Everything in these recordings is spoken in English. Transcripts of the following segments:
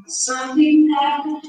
something that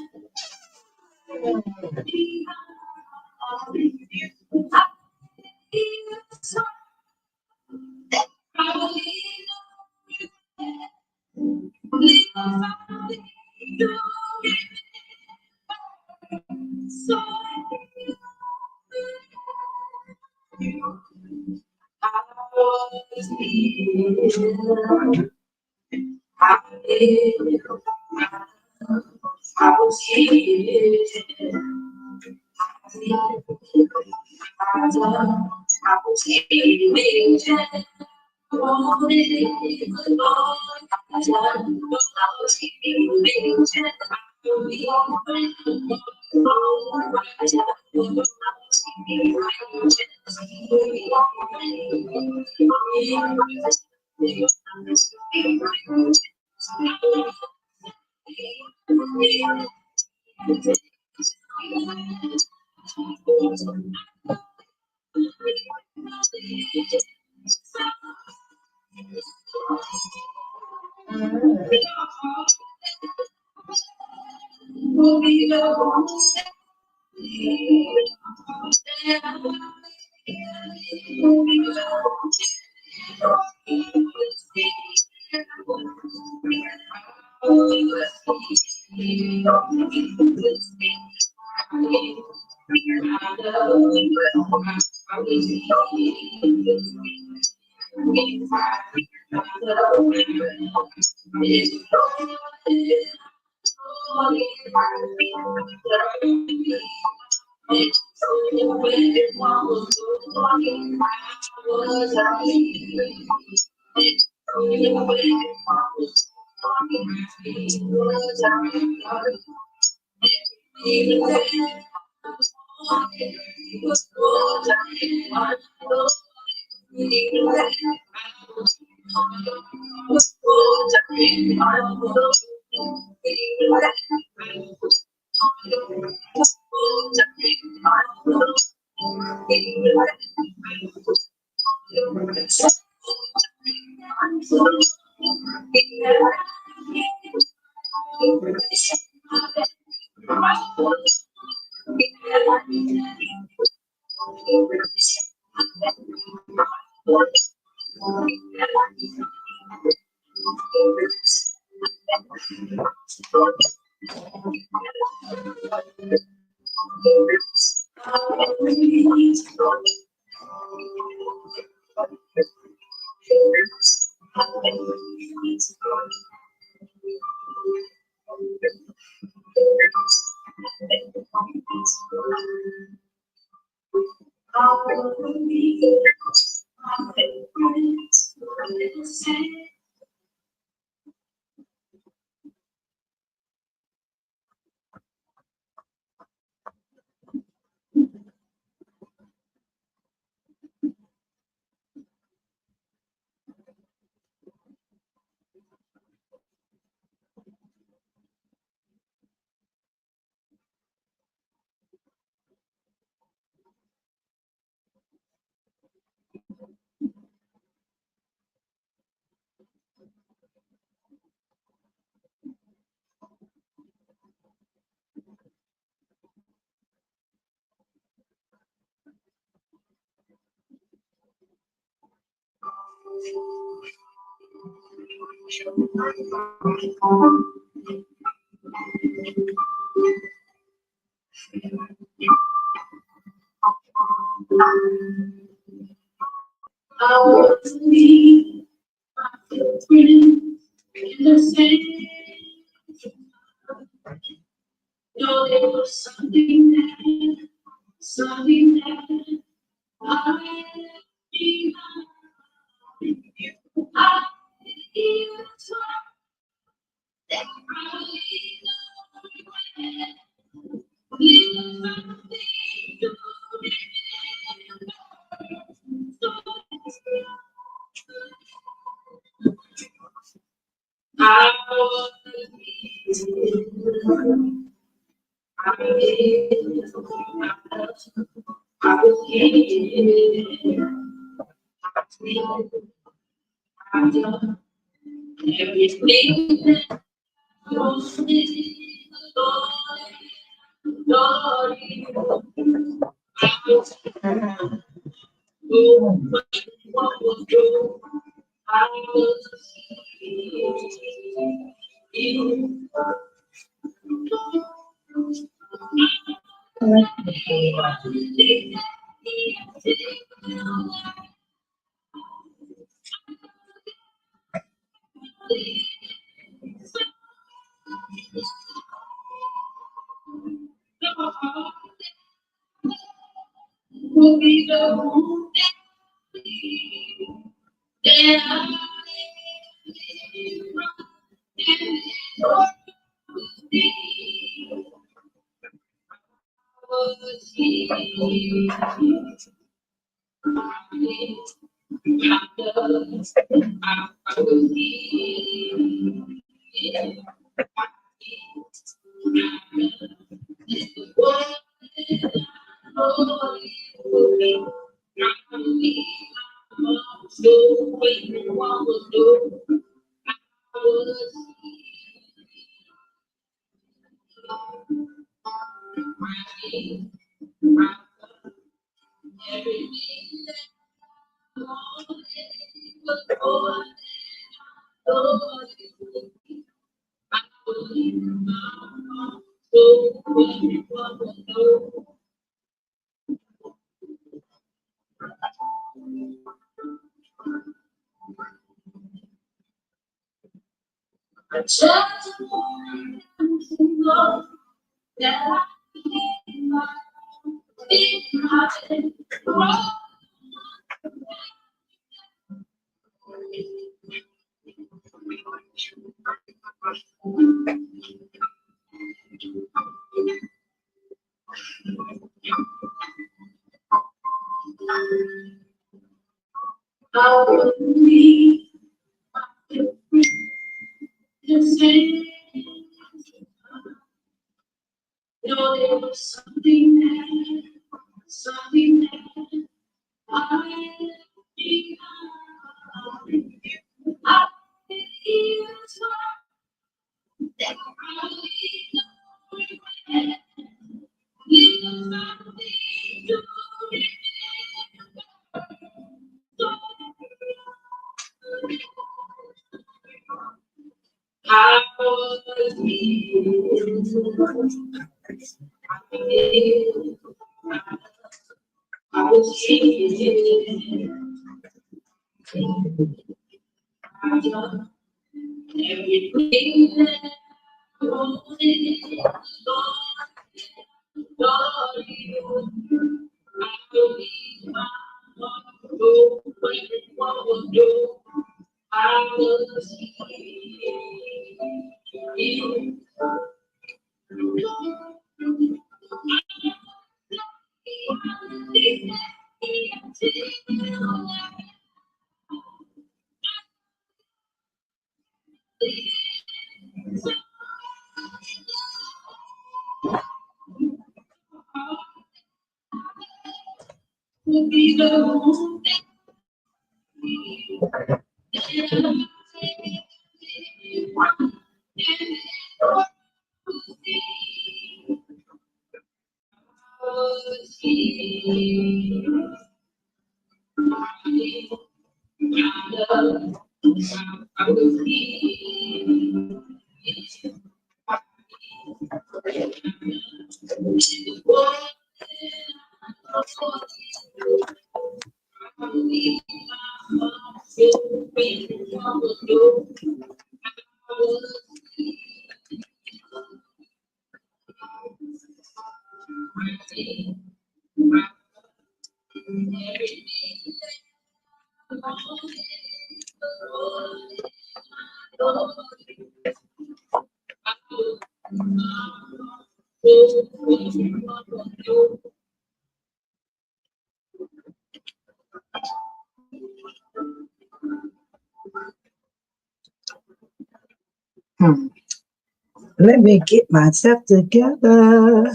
Let me get myself together.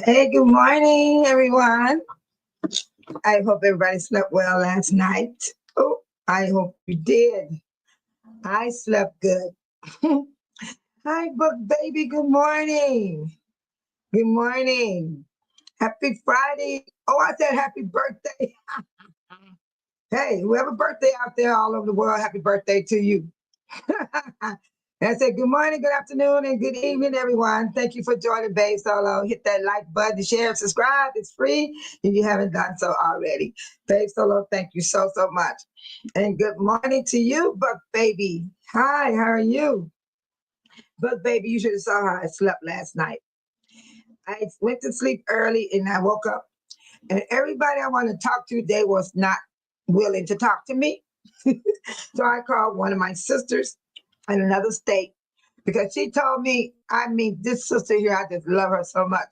Hey, good morning, everyone. I hope everybody slept well last night. Oh, I hope you did. I slept good. Hi, book baby. Good morning. Good morning. Happy Friday. Oh, I said happy birthday. Hey, whoever birthday out there all over the world, happy birthday to you. And I said, good morning, good afternoon, and good evening, everyone. Thank you for joining Babe Solo. Hit that like button, share, subscribe. It's free if you haven't done so already. Babe Solo, thank you so, so much. And good morning to you, Buck Baby. Hi, how are you? Buck Baby, you should have saw how I slept last night. I went to sleep early and I woke up, and everybody I wanted to talk to today was not willing to talk to me. So I called one of my sisters in another state because she told me, I mean, this sister here, I just love her so much.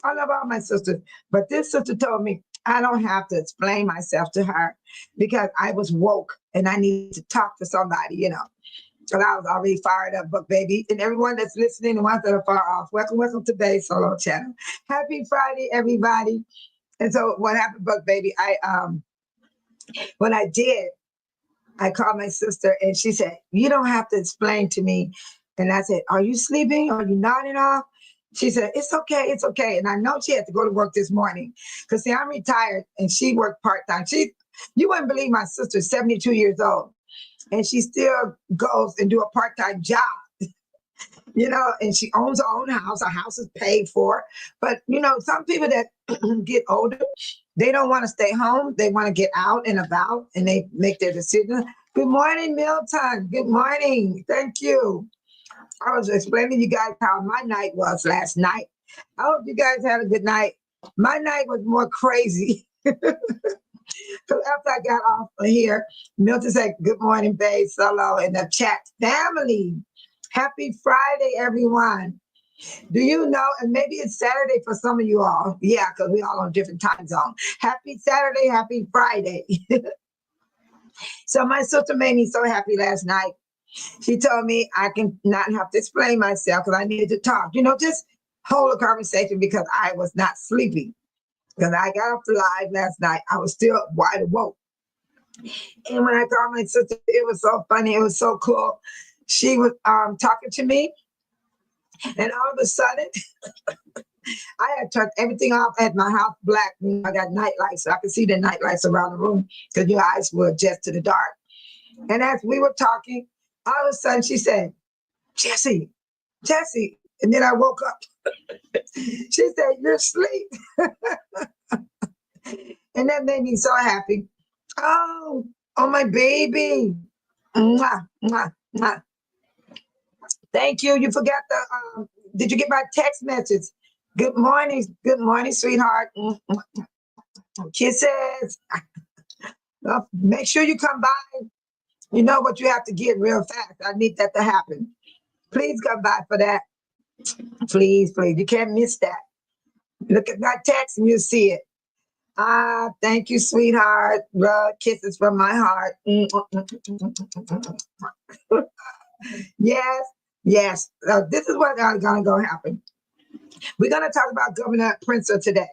I love all my sisters, but this sister told me I don't have to explain myself to her because I was woke and I need to talk to somebody, Because I was already fired up, but baby, and everyone that's listening, the ones that are far off, welcome to Babe Solo Channel. Happy Friday, everybody. And so what happened, Buck Baby, when I did, I called my sister and she said, you don't have to explain to me. And I said, are you sleeping? Are you nodding off? She said, it's okay, it's okay. And I know she had to go to work this morning because see, I'm retired and she worked part-time. You wouldn't believe my sister's 72 years old and she still goes and do a part-time job. And she owns her own house. Her house is paid for. But, some people that get older, they don't want to stay home. They want to get out and about and they make their decisions. Good morning, Milton. Good morning. Thank you. I was explaining to you guys how my night was last night. I hope you guys had a good night. My night was more crazy. So after I got off of here, Milton said, good morning, Babe Solo, in the chat. Family, happy Friday, everyone. Do you know, and maybe it's Saturday for some of you all. Yeah, because we all on different time zones. Happy Saturday, happy Friday. So my sister made me so happy last night. She told me I can not have to explain myself because I needed to talk. Just hold a conversation because I was not sleeping. Because I got off the live last night, I was still wide awake. And when I called my sister, it was so funny. It was so cool. She was talking to me, and all of a sudden, I had turned everything off at my house black. I got night lights, so I could see the night lights around the room because your eyes will adjust to the dark. And as we were talking, all of a sudden she said, Jesse. And then I woke up. She said, you're asleep. And that made me so happy. Oh, my baby. Mwah, mwah, mwah. Thank you. You forgot did you get my text message? Good morning, sweetheart. Kisses. Make sure you come by. You know what you have to get real fast. I need that to happen. Please come by for that. Please. You can't miss that. Look at my text and you'll see it. Thank you, sweetheart. Kisses from my heart. Yes. This is what's going to happen. We're going to talk about Governor PRITZER today.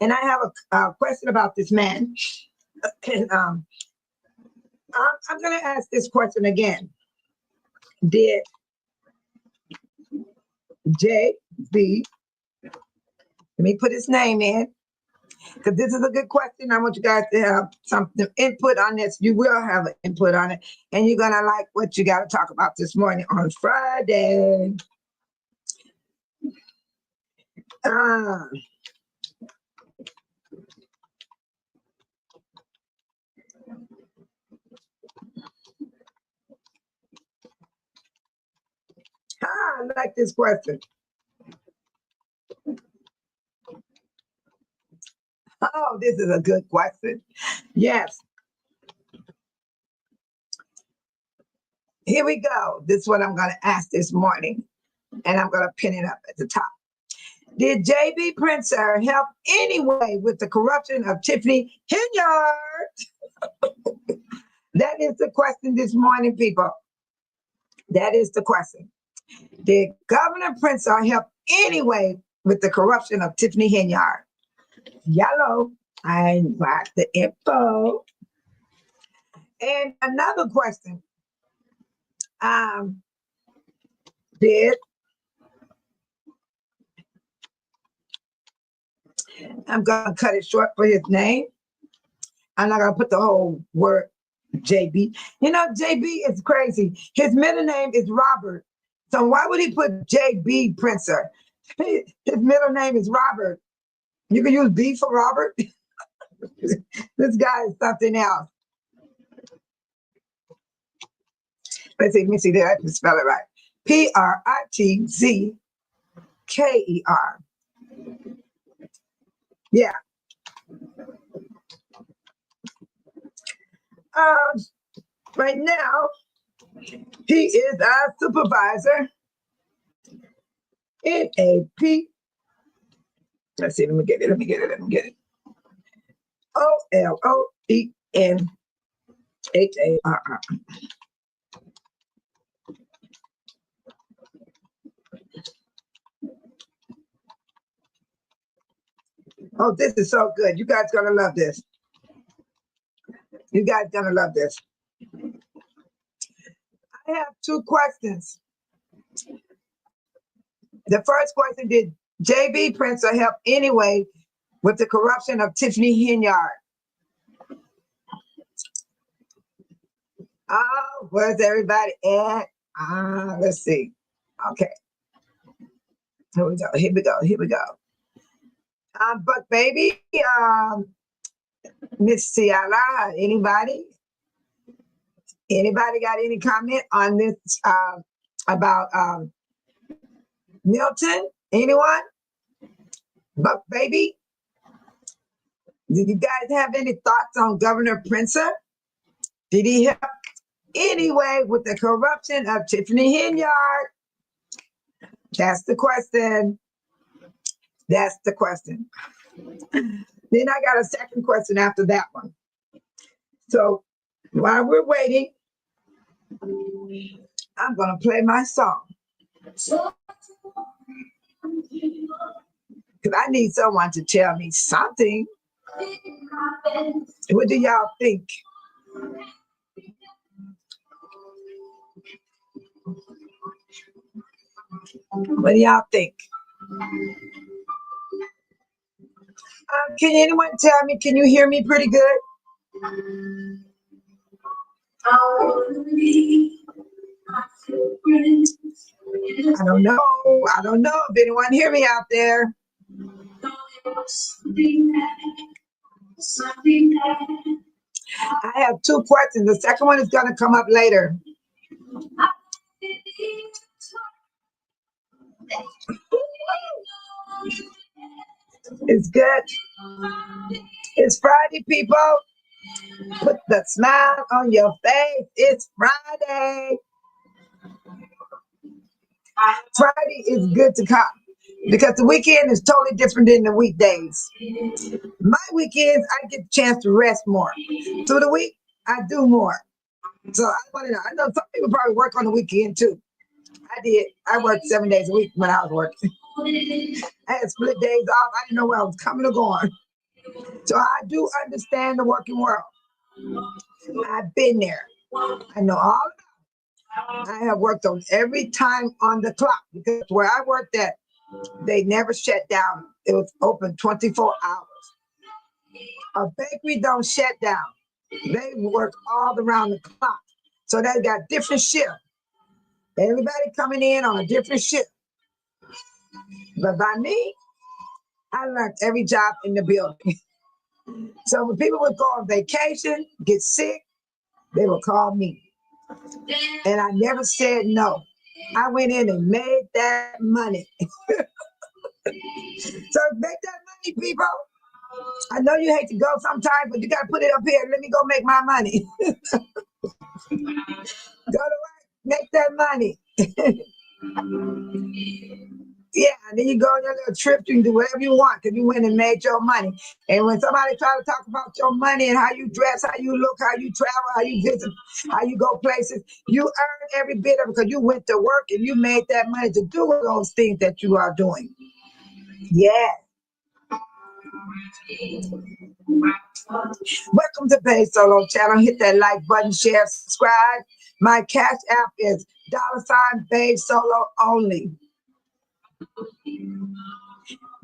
And I have a question about this man. And, I'm going to ask this question again. Did JB, let me put his name in, because this is a good question. I want you guys to have some input on this. You will have an input on it, and you're going to like what you got to talk about this morning on Friday. I like this question. Oh, this is a good question. Yes. Here we go. This is what I'm going to ask this morning, and I'm going to pin it up at the top. Did JB PRITZER help anyway with the corruption of Tiffany Henyard? That is the question this morning, people. That is the question. Did Governor PRITZER help anyway with the corruption of Tiffany Henyard? Yellow, I got the info. And another question. did. I'm gonna cut it short for his name. I'm not gonna put the whole word JB. You know, JB is crazy. His middle name is Robert. So why would he put JB PRITZER? His middle name is Robert. You can use B for Robert. This guy is something else. Let me see there. I can spell it right. PRITZER. Yeah. Right now, he is our supervisor in a P. Let's see, let me get it. OLOENHARR. Oh, this is so good. You guys gonna love this. You guys gonna love this. I have two questions. The first question, did JB PRITZER help anyway with the corruption of Tiffany Henyard? Oh, where's everybody at? Let's see. Okay. Here we go. But baby, Miss Ciala, anybody got any comment on this about Milton? Anyone? But baby, did you guys have any thoughts on Governor PRITZER? Did he help anyway with the corruption of Tiffany Henyard? That's the question. Then I got a second question after that one. So while we're waiting, I'm going to play my song. Because I need someone to tell me something. What do y'all think? What do y'all think? Can anyone tell me, can you hear me pretty good? I don't know if anyone hear me out there. I have two questions. The second one is going to come up later. It's good. It's Friday, people. Put the smile on your face. It's Friday. Friday is good to come because the weekend is totally different than the weekdays. My weekends, I get a chance to rest more. Through the week, I do more. So I want to know. I know some people probably work on the weekend too. I did. I worked 7 days a week when I was working. I had split days off. I didn't know where I was coming or going. So I do understand the working world. I've been there. I know all about it. I have worked on every time on the clock because where I worked at, they never shut down. It was open 24 hours. A bakery don't shut down. They work all around the clock. So they got different shifts. Everybody coming in on a different shift. But by me, I learned every job in the building. So when people would go on vacation, get sick, they would call me. And I never said no. I went in and made that money. So make that money, people. I know you hate to go sometimes, but you got to put it up here. Let me go make my money. Go to work, make that money. Yeah, and then you go on your little trip, you can do whatever you want because you went and made your money. And when somebody try to talk about your money and how you dress, how you look, how you travel, how you visit, how you go places, you earn every bit of it because you went to work and you made that money to do those things that you are doing. Yeah. Welcome to Pay Solo Channel. Hit that like button, share, subscribe. My cash app is $Babe Solo only.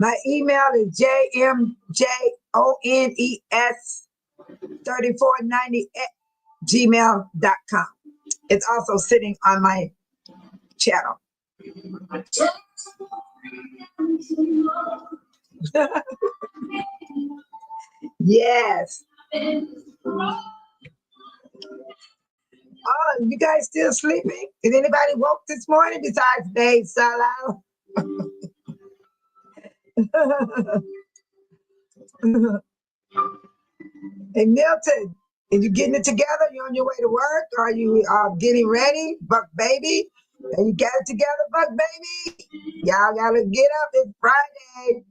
My email is jmjones3490@gmail.com. It's also sitting on my channel. Yes. Oh, you guys still sleeping? Is anybody woke this morning besides Babe Solo? Hey, Milton, are you getting it together? You on your way to work? Are you getting ready, Buck Baby? Are you got it together, Buck Baby? Y'all gotta get up. It's Friday.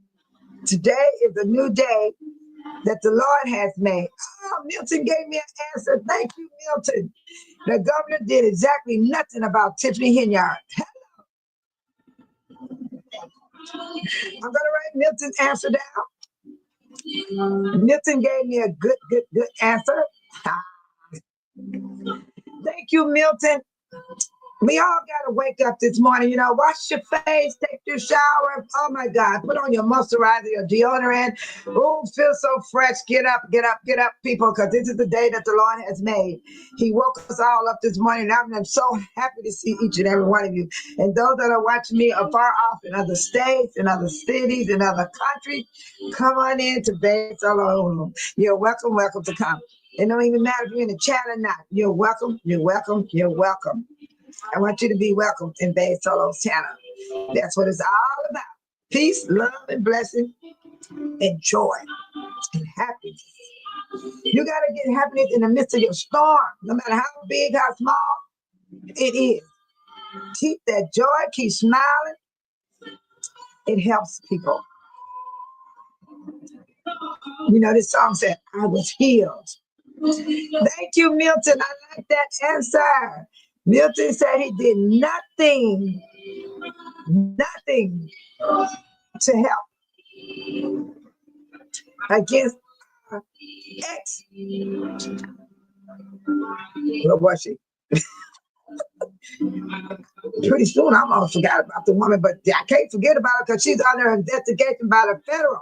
Today is a new day that the Lord has made. Oh, Milton gave me an answer. Thank you, Milton. The governor did exactly nothing about Tiffany Henyard. I'm gonna write Milton's answer down. Milton gave me a good answer. Thank you, Milton. We all got to wake up this morning, wash your face, take your shower. Oh my God, put on your moisturizer, your deodorant. Oh, feel so fresh. Get up, people, because this is the day that the Lord has made. He woke us all up this morning. I'm so happy to see each and every one of you. And those that are watching me afar off in other states, in other cities, in other countries, come on in to Babe Solo. You're welcome to come. It don't even matter if you're in the chat or not. You're welcome. I want you to be welcome in Babe Solo's channel. That's what it's all about. Peace, love, and blessing, and joy, and happiness. You got to get happiness in the midst of your storm, no matter how big, how small it is. Keep that joy, keep smiling. It helps people. This song said, I was healed. Thank you, Milton. I like that answer. Milton said he did nothing to help against ex. What was she? Pretty soon I almost forgot about the woman, but I can't forget about her because she's under investigation by the federal.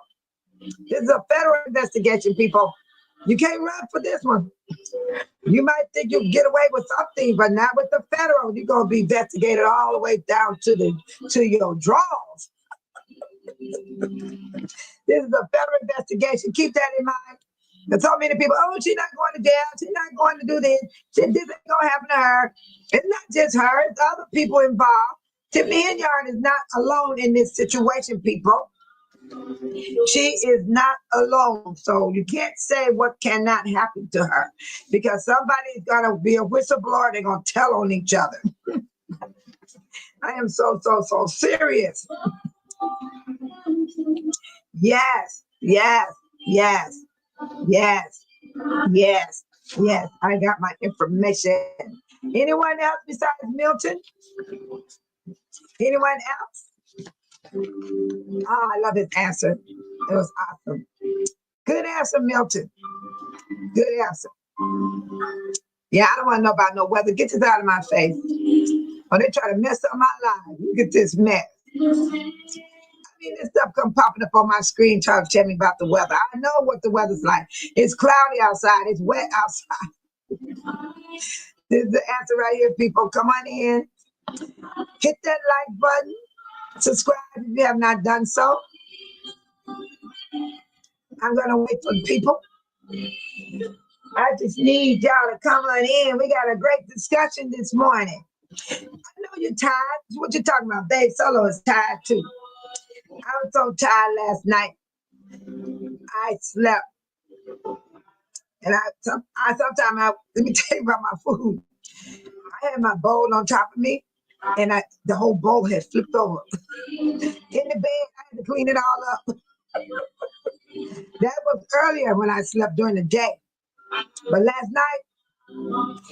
This is a federal investigation, people. You can't run for this one. You might think you'll get away with something, but not with the federal. You're gonna be investigated all the way down to your drawers. This is a federal investigation. Keep that in mind. There's so many people, oh, she's not going to jail. She's not going to do this. This ain't going to happen to her. It's not just her. It's other people involved. Tiffany Henyard is not alone in this situation, people. She is not alone. So you can't say what cannot happen to her because somebody is going to be a whistleblower. They're going to tell on each other. I am so serious. Yes. I got my information. Anyone else besides Milton? Anyone else? Oh, I love his answer. It was awesome. Good answer, Milton. Good answer. Yeah, I don't want to know about no weather. Get this out of my face. Oh, they try to mess up my life. Look at this mess. This stuff come popping up on my screen trying to tell me about the weather. I know what the weather's like. It's cloudy outside. It's wet outside. This is the answer right here, people. Come on in. Hit that like button. Subscribe if you have not done so. I'm going to wait for people. I just need y'all to come on in. We got a great discussion this morning. I know you're tired. What you talking about? Babe Solo is tired too. I was so tired last night. I slept. And let me tell you about my food. I had my bowl on top of me, and the whole bowl had flipped over. In the bed, I had to clean it all up. That was earlier when I slept during the day. But last night,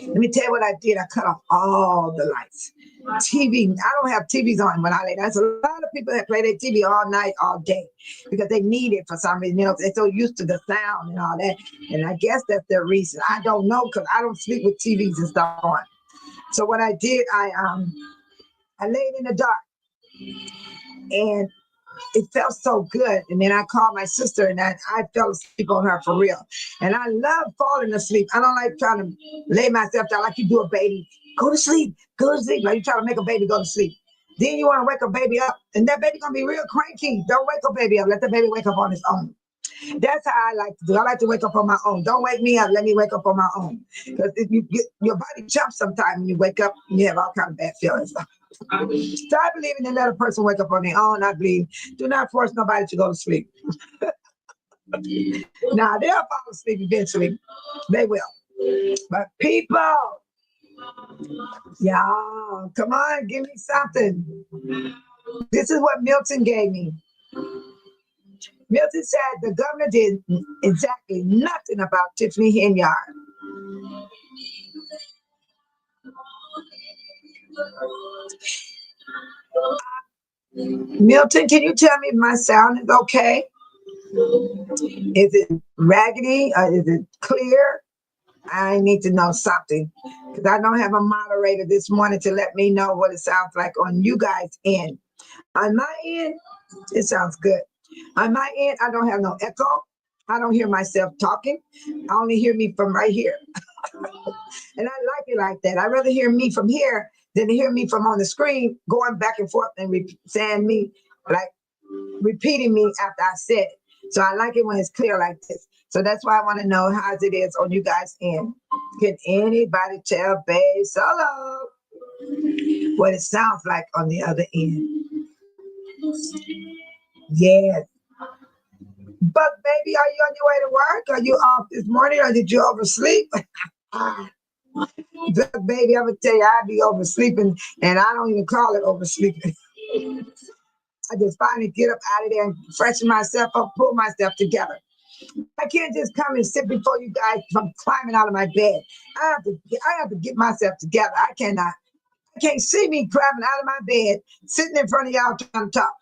let me tell you what I did. I cut off all the lights. TV, I don't have TVs on when I lay down. There's a lot of people that play their TV all night, all day, because they need it for some reason. They're so used to the sound and all that. And I guess that's their reason. I don't know, because I don't sleep with TVs and stuff on. So what I did, I laid in the dark, and it felt so good. And then I called my sister, and I fell asleep on her for real. And I love falling asleep. I don't like trying to lay myself down like you do a baby. Go to sleep, go to sleep. Like you try to make a baby go to sleep. Then you want to wake a baby up, and that baby gonna be real cranky. Don't wake a baby up. Let the baby wake up on his own. That's how I like to do. I like to wake up on my own. Don't wake me up. Let me wake up on my own. Because if you get your body jumps sometimes when you wake up, you have all kind of bad feelings. Start believing and let a person wake up on their own. I believe. Do not force nobody to go to sleep. Now they'll fall asleep eventually. They will. But people, y'all, come on, give me something. This is what Milton gave me. Milton said the governor did exactly nothing about Tiffany Henyard. Milton, can you tell me if my sound is okay? Is it raggedy or is it clear? I need to know something because I don't have a moderator this morning to let me know what it sounds like on you guys' end. On my end, it sounds good. On my end, I don't have no echo. I don't hear myself talking. I only hear me from right here. And I like it like that. I'd rather hear me from here than to hear me from on the screen going back and forth and saying me, like repeating me after I said it. So I like it when it's clear like this. So that's why I want to know how it is on you guys' end. Can anybody tell Babe Solo what it sounds like on the other end? Yes. But baby, are you on your way to work? Are you off this morning or did you oversleep? Baby, I'm gonna tell you, I be oversleeping, and I don't even call it oversleeping. I just finally get up out of there and freshen myself up, pull myself together. I can't just come and sit before you guys from climbing out of my bed. I have to get myself together. I can't see me climbing out of my bed, sitting in front of y'all trying to talk.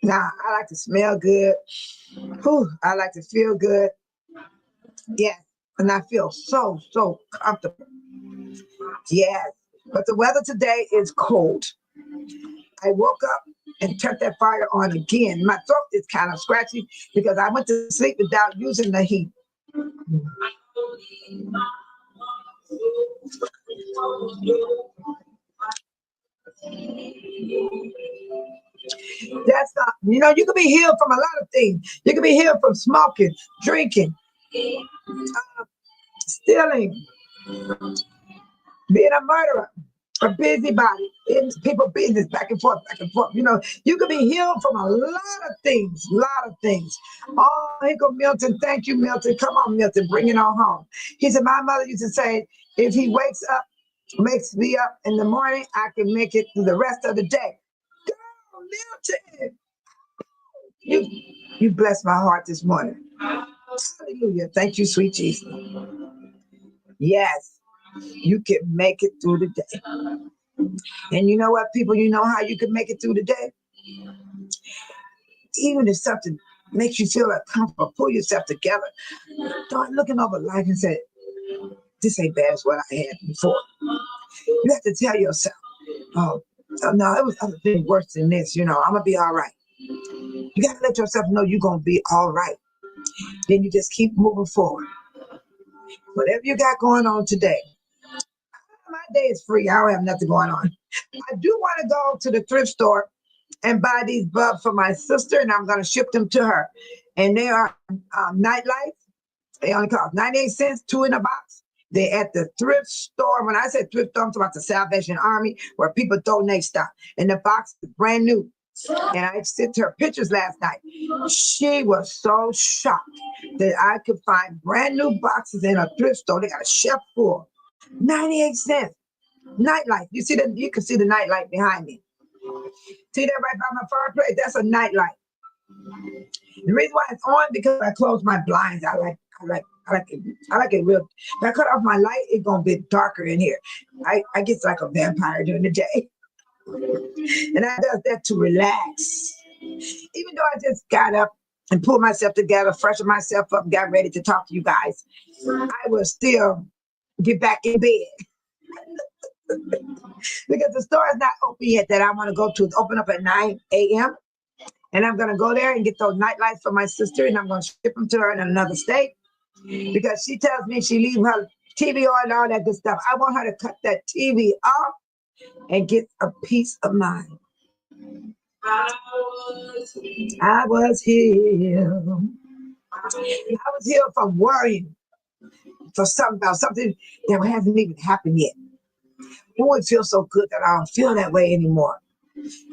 Nah, I like to smell good. Whew, I like to feel good. Yes, and I feel so comfortable. Yes, but the weather today is cold. I woke up and turned that fire on again. My throat is kind of scratchy because I went to sleep without using the heat. That's not, you can be healed from a lot of things. You can be healed from smoking, drinking, stealing, being a murderer, a busybody, in people business, back and forth, back and forth. You can be healed from a lot of things, Oh, here go Milton. Thank you, Milton. Come on, Milton, bring it on home. He said, my mother used to say, if he wakes me up in the morning, I can make it through the rest of the day. Girl, Milton, you blessed my heart this morning. Hallelujah. Thank you, sweet Jesus. Yes, you can make it through the day. And you know what, people, you know how you can make it through the day? Even if something makes you feel uncomfortable, pull yourself together. Start looking over life and say, this ain't bad as what I had before. You have to tell yourself, oh no, it was other things worse than this. I'm going to be all right. You got to let yourself know you're going to be all right. Then you just keep moving forward. Whatever you got going on today, my day is free. I don't have nothing going on. I do want to go to the thrift store and buy these bulbs for my sister, and I'm going to ship them to her. And they are night lights. They only cost 98 cents, 2 in a box. They're at the thrift store. When I said thrift store, I'm talking about the Salvation Army, where people donate stuff. And the box is brand new. And I sent her pictures last night. She was so shocked that I could find brand new boxes in a thrift store. They got a shelf full. 98 cents. Nightlight. You can see the nightlight behind me. See that right by my fireplace? That's a nightlight. The reason why it's on because I close my blinds. I like it real. If I cut off my light, it's gonna be darker in here. I get like a vampire during the day. And I does that to relax. Even though I just got up and pulled myself together, freshened myself up, got ready to talk to you guys, I will still get back in bed Because the store is not open yet that I want to go to. It's open up at 9 a.m. And I'm going to go there and get those night lights for my sister, and I'm going to ship them to her in another state because she tells me she leaves her TV on and all that good stuff. I want her to cut that TV off and get a peace of mind. I was healed. I was healed from worrying for something about something that hasn't even happened yet. Oh, it feels so good that I don't feel that way anymore.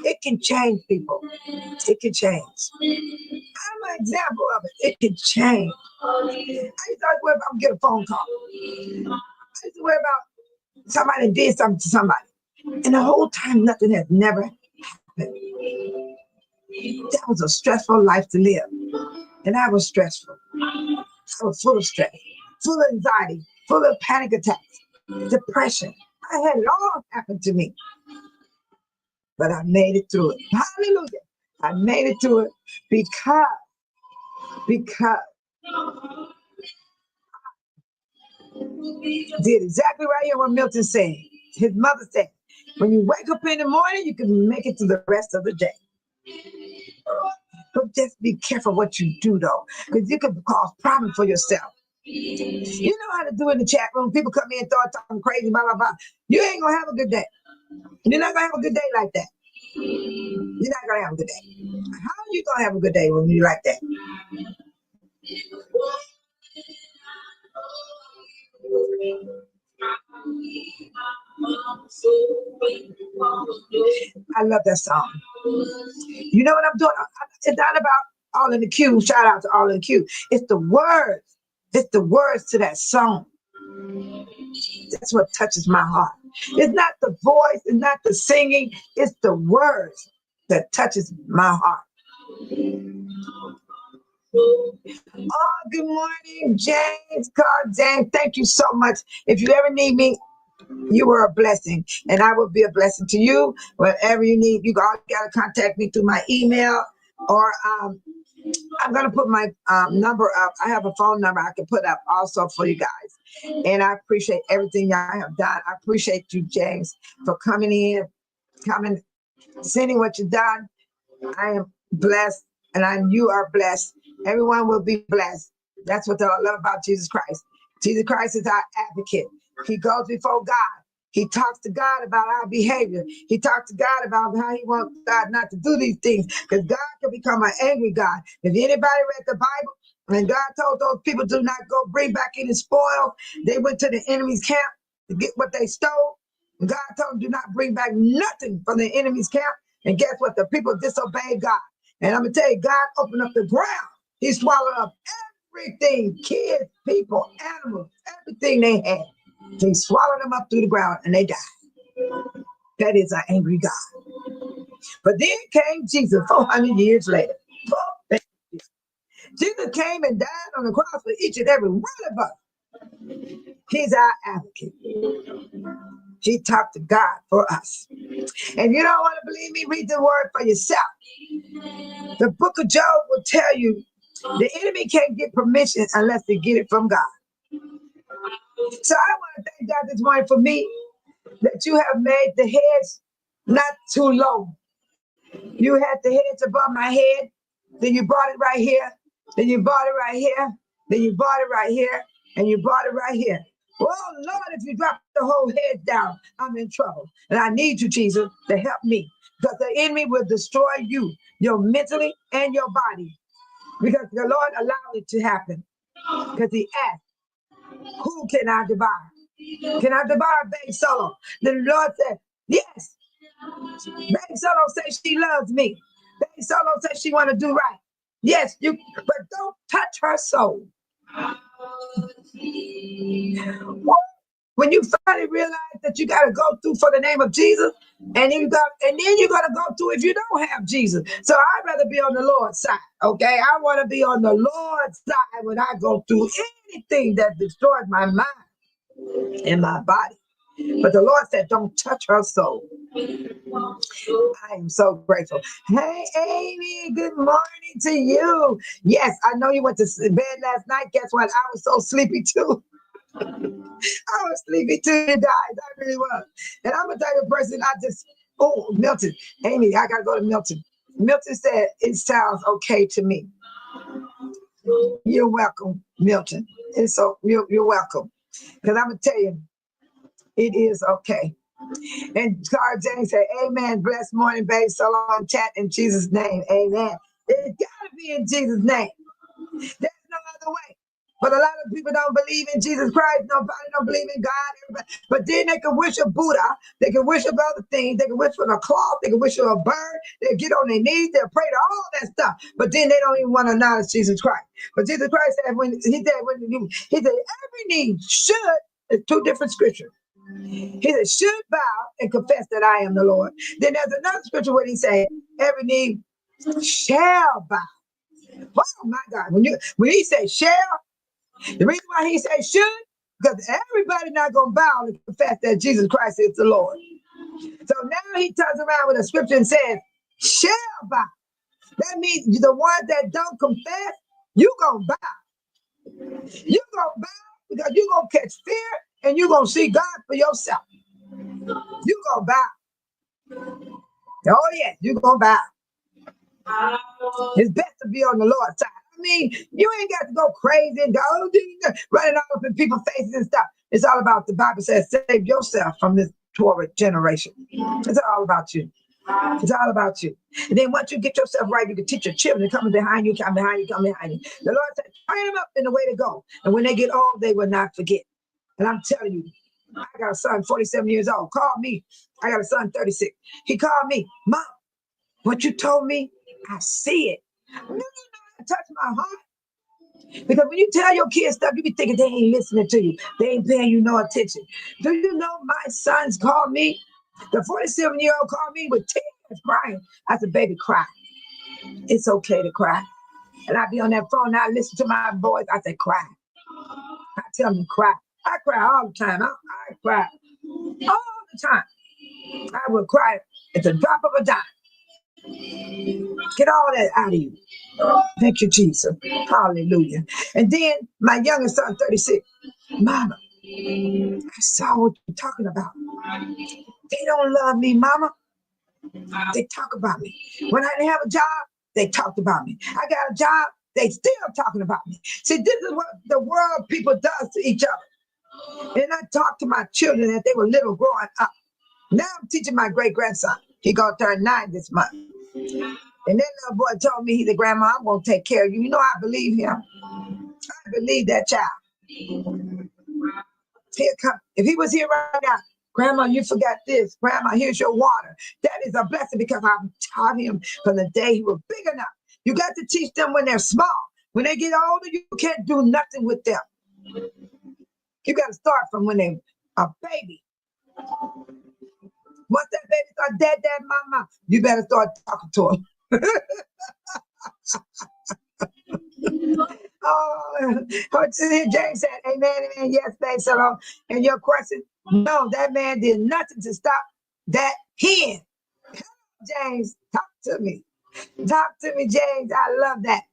It can change, people. It can change. I'm an example of it. It can change. I used to worry about getting a phone call. I used to worry about somebody did something to somebody. And the whole time, nothing has never happened. That was a stressful life to live. And I was stressful. I was full of stress, full of anxiety, full of panic attacks, depression. I had it all happen to me. But I made it through it. Hallelujah. I made it through it because did exactly right here what Milton said. His mother said, when you wake up in the morning, you can make it through the rest of the day. But just be careful what you do, though, because you could cause problems for yourself. You know how to do in the chat room. People come in and start talking crazy, blah, blah, blah. You ain't going to have a good day. You're not going to have a good day like that. You're not going to have a good day. How are you going to have a good day when you like that? I love that song. You know what I'm doing? It's not about all in the queue. Shout out to all in the queue. It's the words. It's the words to that song. That's what touches my heart. It's not the voice. It's not the singing. It's the words that touches my heart. Oh, good morning, James. God, James, thank you so much. If you ever need me, you were a blessing, and I will be a blessing to you. Whatever you need, you got to contact me through my email, or I'm going to put my number up. I have a phone number I can put up also for you guys. And I appreciate everything y'all have done. I appreciate you, James, for coming in, sending what you've done. I am blessed, and you are blessed. Everyone will be blessed. That's what I love about Jesus Christ. Jesus Christ is our advocate. He goes before God. He talks to God about our behavior. He talks to God about how he wants God not to do these things, because God can become an angry God. If anybody read the Bible, and God told those people do not go bring back any spoil, they went to the enemy's camp to get what they stole. And God told them do not bring back nothing from the enemy's camp. And guess what? The people disobeyed God. And I'm going to tell you, God opened up the ground. He swallowed up everything, kids, people, animals, everything they had. He swallowed them up through the ground and they died. That is an angry God. But then came Jesus 400 years later. Jesus came and died on the cross for each and every one of us. He's our advocate. He talked to God for us. And you don't want to believe me, read the word for yourself. The book of Job will tell you the enemy can't get permission unless they get it from God. So I want to thank God this morning for me, that you have made the heads not too low. You had the heads above my head, then you brought it right here, then you brought it right here, then you brought it right here, and you brought it right here. Oh, Lord, if you drop the whole head down, I'm in trouble. And I need you, Jesus, to help me, because the enemy will destroy you, your mentally and your body, because the Lord allowed it to happen, because he asked, who can I devour? Can I devour Babe Solo? Then the Lord said, yes. Babe Solo says she loves me. Babe Solo says she want to do right. Yes, but don't touch her soul. When you finally realize that you got to go through for the name of Jesus, and then you're gonna go through if you don't have Jesus. So I'd rather be on the Lord's side. Okay, I want to be on the Lord's side when I go through anything that destroys my mind and my body. But the Lord said, don't touch her soul. I am so grateful. Hey, Amy, good morning to you. Yes, I know you went to bed last night. Guess what? I was so sleepy too. I was sleepy till you died. I really was. And I'm a type of person, oh, Milton. Amy, I got to go to Milton. Milton said, it sounds okay to me. You're welcome, Milton. And so you're welcome. Because I'm going to tell you, it is okay. And Carl James said, amen. Blessed morning, babe. So long, chat in Jesus' name. Amen. It's got to be in Jesus' name. There's no other way. But a lot of people don't believe in Jesus Christ. Nobody don't believe in God. Everybody. But then they can worship Buddha. They can worship other things. They can worship a cloth. They can worship a bird. They'll get on their knees. They'll pray to all that stuff. But then they don't even want to acknowledge Jesus Christ. But Jesus Christ said, he said, every knee should, it's two different scriptures. He said, should bow and confess that I am the Lord. Then there's another scripture where he said, every knee shall bow. Oh my God. When he said shall, the reason why he said should, because everybody not going to bow and confess that Jesus Christ is the Lord. So now he turns around with a scripture and says, shall bow. That means the ones that don't confess, you going to bow. You going to bow because you going to catch fear and you going to see God for yourself. You going to bow. Oh, yes, you going to bow. It's best to be on the Lord's side. I mean, you ain't got to go crazy and go running all up in people's faces and stuff. It's all about, the Bible says, save yourself from this torrid generation. It's all about you. It's all about you. And then once you get yourself right, you can teach your children coming behind you, come behind you, come behind you. The Lord said, train them up in the way to go. And when they get old, they will not forget. And I'm telling you, I got a son, 47 years old, called me. I got a son, 36. He called me, Mom, what you told me, I see it. It touched my heart. Because when you tell your kids stuff, you be thinking they ain't listening to you. They ain't paying you no attention. Do you know my sons called me? The 47-year-old called me with tears crying. I said, baby, cry. It's okay to cry. And I be on that phone, I listen to my voice. I say, cry. I tell them to cry. I cry all the time. I cry all the time. I will cry at the drop of a dime. Get all that out of you. Thank you, Jesus. Hallelujah. And then my youngest son, 36, Mama, I saw what you're talking about. They don't love me, Mama. They talk about me. When I didn't have a job, they talked about me. I got a job, they still talking about me. See, this is what the world people does to each other. And I talked to my children as they were little growing up. Now I'm teaching my great-grandson. He gonna turn 9 this month. And that little boy told me, he said, Grandma, I'm going to take care of you. You know, I believe him. I believe that child. He'll come. If he was here right now, Grandma, you forgot this. Grandma, here's your water. That is a blessing because I've taught him from the day he was big enough. You got to teach them when they're small. When they get older, you can't do nothing with them. You got to start from when they're a baby. Once that baby starts, dad, mama, you better start talking to him. Oh, James said, amen, amen. Yes, thanks, so. And your question, no, that man did nothing to stop that hen. James, talk to me. Talk to me, James. I love that.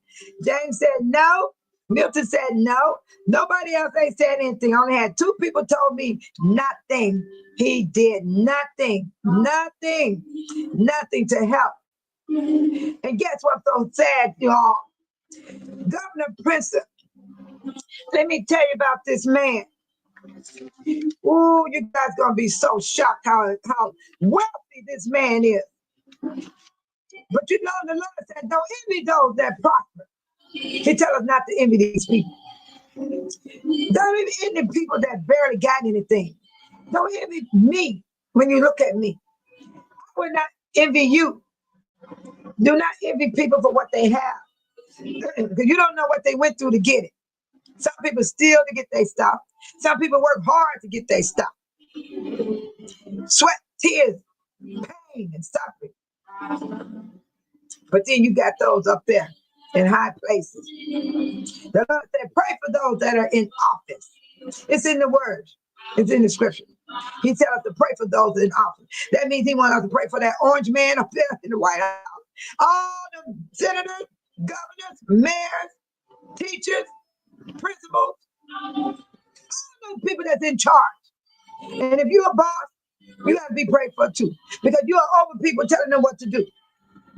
James said no. Milton said no. Nobody else ain't said anything. Only had 2 people told me nothing. He did nothing, nothing, nothing to help. And guess what's so sad, y'all? Governor PRITZER, let me tell you about this man. Ooh, you guys gonna be so shocked how wealthy this man is. But you know, the Lord said, don't envy those that prosper. He tell us not to envy these people. Don't even envy people that barely got anything. Don't envy me when you look at me. I will not envy you. Do not envy people for what they have. Because you don't know what they went through to get it. Some people steal to get their stuff. Some people work hard to get their stuff. Sweat, tears, pain, and suffering. But then you got those up there in high places. The Lord said, pray for those that are in office. It's in the word. It's in the scripture. He tells us to pray for those in office. That means he wants us to pray for that orange man up there in the White House. All the senators, governors, mayors, teachers, principals, all are the people that's in charge. And if you're a boss, you got to be prayed for too, because you are over people telling them what to do.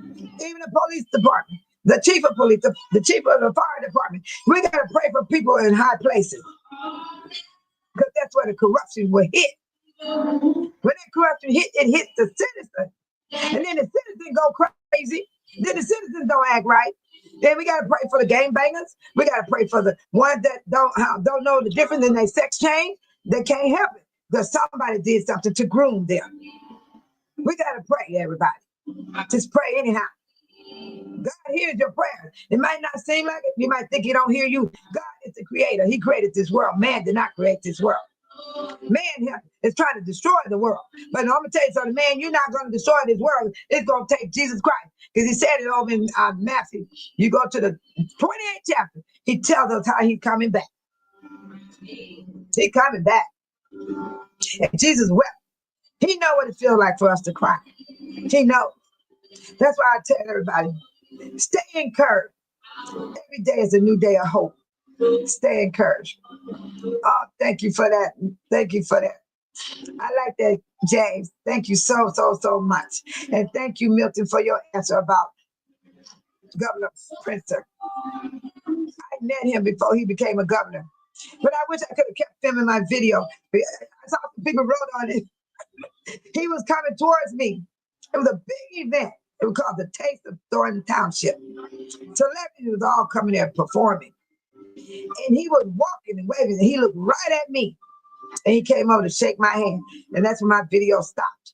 Even the police department, the chief of police, the chief of the fire department. We got to pray for people in high places, because that's where the corruption will hit. When that corruption hit, it hits the citizen. And then the citizens go crazy. Then the citizens don't act right. Then we got to pray for the gang bangers. We got to pray for the ones that don't know the difference in their sex change. They can't help it because somebody did something to groom them. We got to pray, everybody. Just pray anyhow. God hears your prayer. It might not seem like it. You might think he don't hear you. God is the creator. He created this world. Man did not create this world. Man is trying to destroy the world. But I'm going to tell you something, man, you're not going to destroy this world. It's going to take Jesus Christ. Because he said it over in Matthew. You go to the 28th chapter. He tells us how he's coming back. He's coming back. And Jesus wept. He knows what it feels like for us to cry. He knows. That's why I tell everybody, stay encouraged. Every day is a new day of hope. Stay encouraged. Oh, thank you for that. Thank you for that. I like that, James. Thank you so much. And thank you, Milton, for your answer about Governor PRITZER. I met him before he became a governor. But I wish I could have kept filming my video. I saw people wrote on it. He was coming towards me. It was a big event. It was called the Taste of Thornton Township. Celebrities was all coming there performing. And he was walking and waving, and he looked right at me. And he came over to shake my hand. And that's when my video stopped.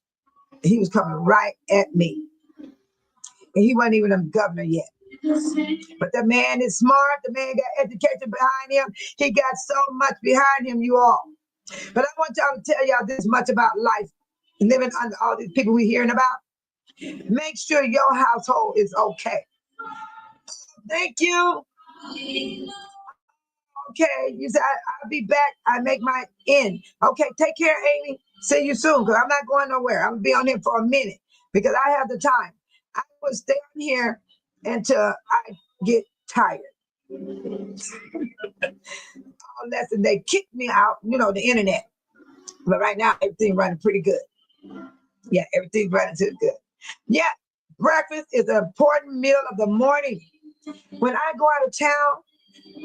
He was coming right at me. And he wasn't even a governor yet. But the man is smart. The man got education behind him. He got so much behind him, you all. But I want y'all to tell y'all this much about life, living under all these people we're hearing about. Make sure your household is okay. Thank you. Okay, you said I'll be back. I make my end. Okay, take care, Amy. See you soon, because I'm not going nowhere. I'm gonna be on here for a minute because I have the time. I will stay on here until I get tired. Unless they kick me out, the internet. But right now, everything's running pretty good. Yeah, everything's running too good. Yeah, breakfast is an important meal of the morning. When I go out of town,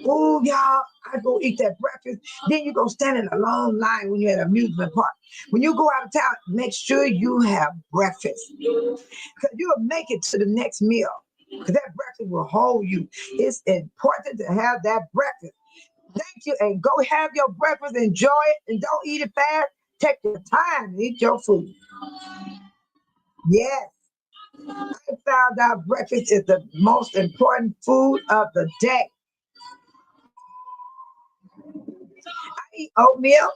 oh, y'all, I go eat that breakfast. Then you go stand in a long line when you're at an amusement park. When you go out of town, make sure you have breakfast. Because you'll make it to the next meal. Because that breakfast will hold you. It's important to have that breakfast. Thank you. And go have your breakfast. Enjoy it. And don't eat it fast. Take your time and eat your food. Yes. I found out breakfast is the most important food of the day. I eat oatmeal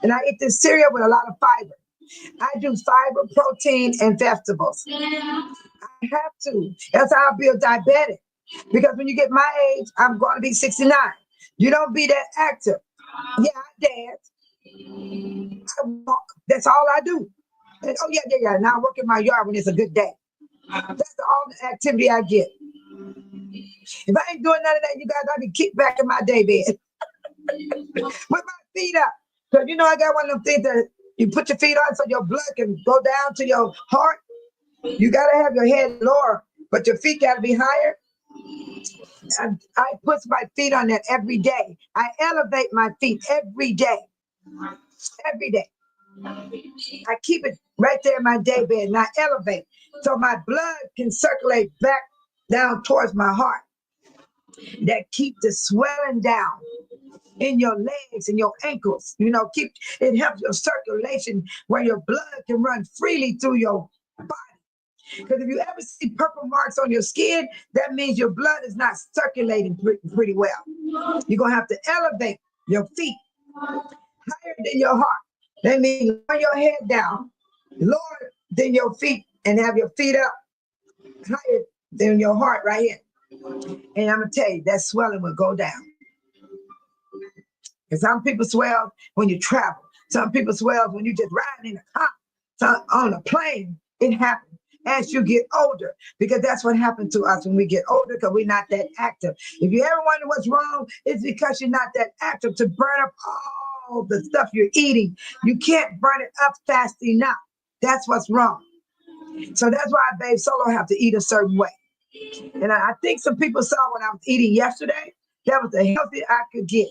and I eat this cereal with a lot of fiber. I do fiber, protein, and vegetables. I have to. Else I'll be a diabetic. Because when you get my age, I'm going to be 69. You don't be that active. Yeah, I dance. I walk. That's all I do. And, oh, yeah. Now I work in my yard when it's a good day. That's all the activity I get. If I ain't doing none of that, you guys, I'll be kicked back in my day bed. With my feet up. Because I got one of them things that you put your feet on so your blood can go down to your heart. You got to have your head lower, but your feet got to be higher. I put my feet on that every day. I elevate my feet every day. Every day. I keep it right there in my day bed and I elevate so my blood can circulate back down towards my heart. That keep the swelling down in your legs and your ankles. It helps your circulation where your blood can run freely through your body. Because if you ever see purple marks on your skin, that means your blood is not circulating pretty well. You're going to have to elevate your feet higher than your heart. That means lower your head down, lower than your feet, and have your feet up higher than your heart right here. And I'm going to tell you, that swelling will go down. And some people swell when you travel. Some people swell when you just riding in a car, on a plane. It happens as you get older, because that's what happened to us when we get older, because we're not that active. If you ever wonder what's wrong, it's because you're not that active to burn up all the stuff you're eating. You can't burn it up fast enough. That's what's wrong. So that's why Babe Solo have to eat a certain way. And I think some people saw what I was eating yesterday. That was the healthiest I could get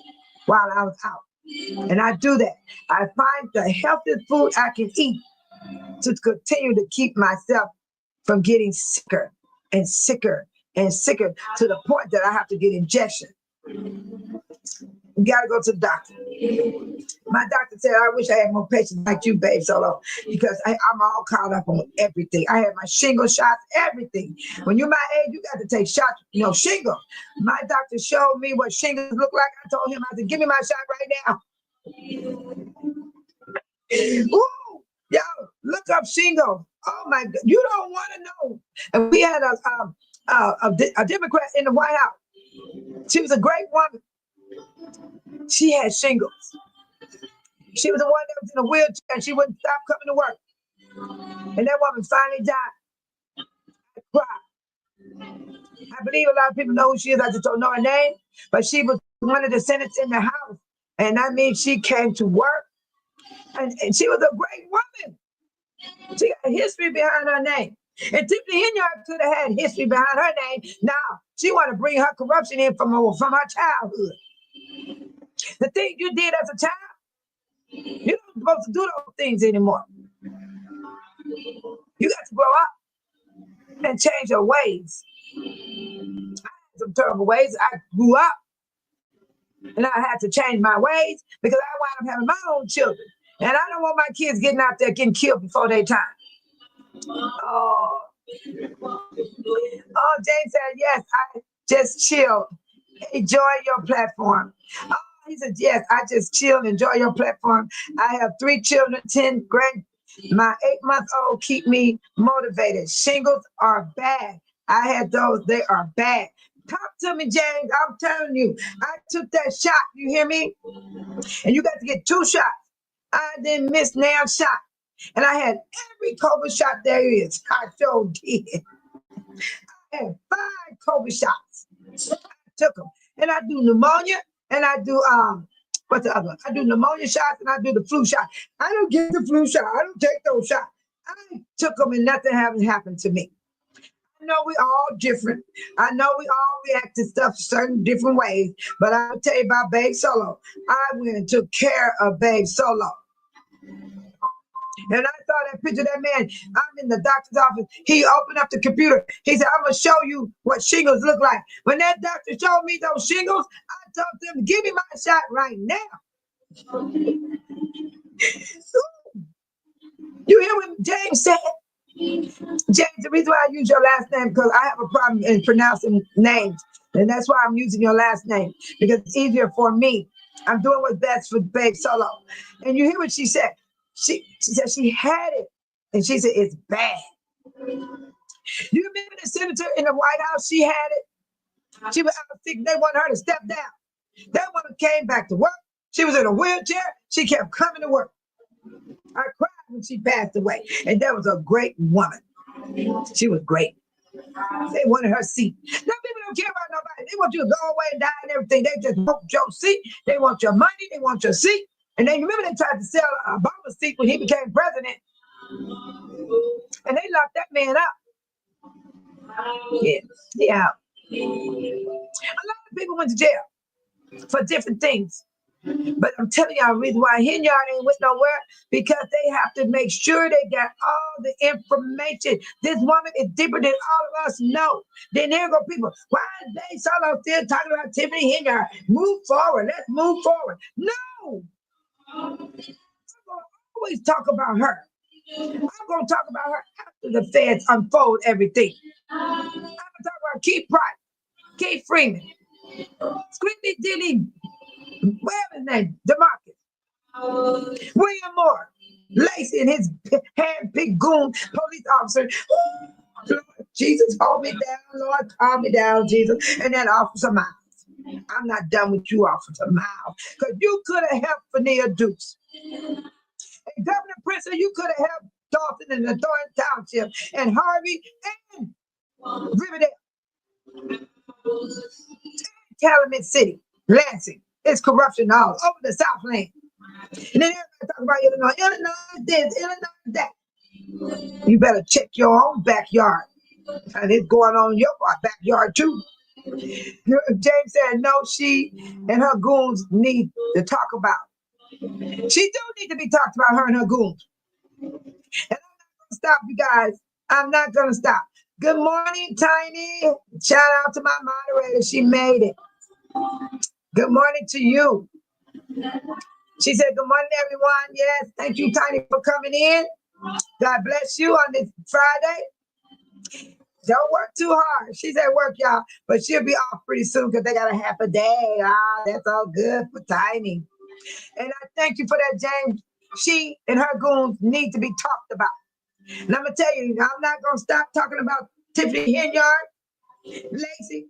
while I was out. And I do that. I find the healthiest food I can eat to continue to keep myself from getting sicker and sicker and sicker to the point that I have to get injection. You got to go to the doctor. My doctor said, I wish I had more patients like you, Babe Solo, because I'm all caught up on everything. I had my shingle shots, everything. When you're my age, you got to take shots, shingle. My doctor showed me what shingles look like. I told him, I said, give me my shot right now. Ooh, yo, look up shingle. Oh my God, you don't want to know. And we had a Democrat in the White House. She was a great woman. She had shingles. She was the one that was in a wheelchair and she wouldn't stop coming to work. And that woman finally died. I cried. I believe a lot of people know who she is. I just don't know her name. But she was one of the senators in the House. And that means she came to work. And she was a great woman. She got a history behind her name. And Tiffany Henyard could have had history behind her name. Now, she want to bring her corruption in from her childhood. The thing you did as a child, you're not supposed to do those things anymore. You got to grow up and change your ways. I had some terrible ways. I grew up and I had to change my ways because I wound up having my own children. And I don't want my kids getting out there getting killed before their time. Oh, James said, yes, I just chilled. Enjoy your platform. Oh, he said, yes, I just chilled. Enjoy your platform. I have 3 children, 10 grand. My 8-month-old keep me motivated. Shingles are bad. I had those. They are bad. Talk to me, James. I'm telling you, I took that shot. You hear me? And you got to get 2 shots. I didn't miss nail shot. And I had every COVID shot there is. I sure did. I had 5 COVID shots. I took them. And I do pneumonia and I do what's the other one? I do pneumonia shots and I do the flu shot. I don't get the flu shot. I don't take those shots. I took them and nothing hasn't happened to me. I know we all different. I know we all react to stuff certain different ways. But I'll tell you about Babe Solo. I went and took care of Babe Solo. And I saw that picture of that man. I'm in the doctor's office. He opened up the computer. He said, I'm going to show you what shingles look like. When that doctor showed me those shingles, I told them, give me my shot right now. You hear what James said? James, the reason why I use your last name, because I have a problem in pronouncing names. And that's why I'm using your last name, because it's easier for me. I'm doing what's best for Babe Solo. And you hear what she said? She said she had it, and she said it's bad. You remember the senator in the White House? She had it. She was out sick. They wanted her to step down. That woman came back to work. She was in a wheelchair. She kept coming to work. I cried when she passed away, and that was a great woman. She was great. They wanted her seat. Now people don't care about nobody. They want you to go away and die and everything. They just want your seat. They want your money. They want your seat. And then you remember they tried to sell Obama's seat when he became president. And they locked that man up. Yeah. A lot of people went to jail for different things. But I'm telling y'all, the reason why Henyard ain't went nowhere, because they have to make sure they got all the information. This woman is deeper than all of us know. Then there go people, why is Babe Solo still talking about Tiffany Henyard? Move forward. Let's move forward. No. I'm going to always talk about her. I'm going to talk about her after the feds unfold everything. I'm going to talk about Keith Price, Keith Freeman, Squeaky Dilly, whatever his name, DeMarcus, William Moore, Lacey and his hand-picked goon police officer. Lord Jesus, hold me down. Lord, calm me down, Jesus. And then Officer Miles. I'm not done with you, Officer Miles, because you could have helped Fania Dukes. And Governor PRITZER, you could have helped Dolton and the Thornton Township and Harvey and Riverdale, Calumet City, Lansing. It's corruption all over the Southland. And then everybody talk about Illinois. Illinois this, Illinois that. You better check your own backyard. And it's going on in your backyard too. James said, no, she and her goons need to talk about. She do need to be talked about, her and her goons. And I'm not going to stop, you guys. I'm not going to stop. Good morning, Tiny. Shout out to my moderator. She made it. Good morning to you. She said, good morning, everyone. Yes, thank you, Tiny, for coming in. God bless you on this Friday. Don't work too hard. She's at work, y'all, but she'll be off pretty soon because they got a half a day. That's all good for Tiny. And I thank you for that, James. She and her goons need to be talked about. And I'm going to tell you, I'm not going to stop talking about Tiffany Henyard, Lacey,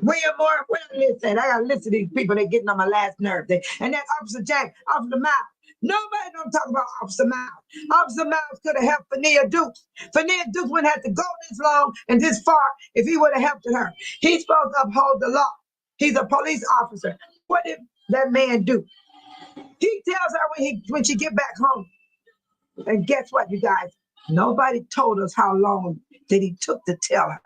William Moore. Where I listen? I got to listen to these people. They're getting on my last nerve. And that Officer James, Officer Miles. Nobody don't talk about Officer Miles. Officer Miles could have helped Fania Dukes. Fania Dukes wouldn't have to go this long and this far if he would have helped her. He's supposed to uphold the law. He's a police officer. What did that man do? He tells her when she get back home. And guess what, you guys? Nobody told us how long that he took to tell her.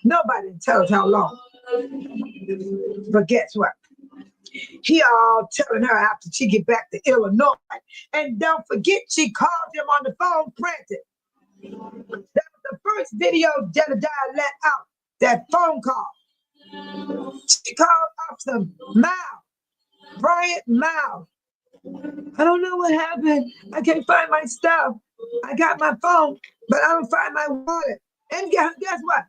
Nobody tell us how long. But guess what? He all telling her after she get back to Illinois. And don't forget, she called him on the phone frantic. That was the first video Jedediah let out, that phone call. She called Officer Miles, Bryant Miles. I don't know what happened. I can't find my stuff. I got my phone, but I don't find my wallet. And guess what?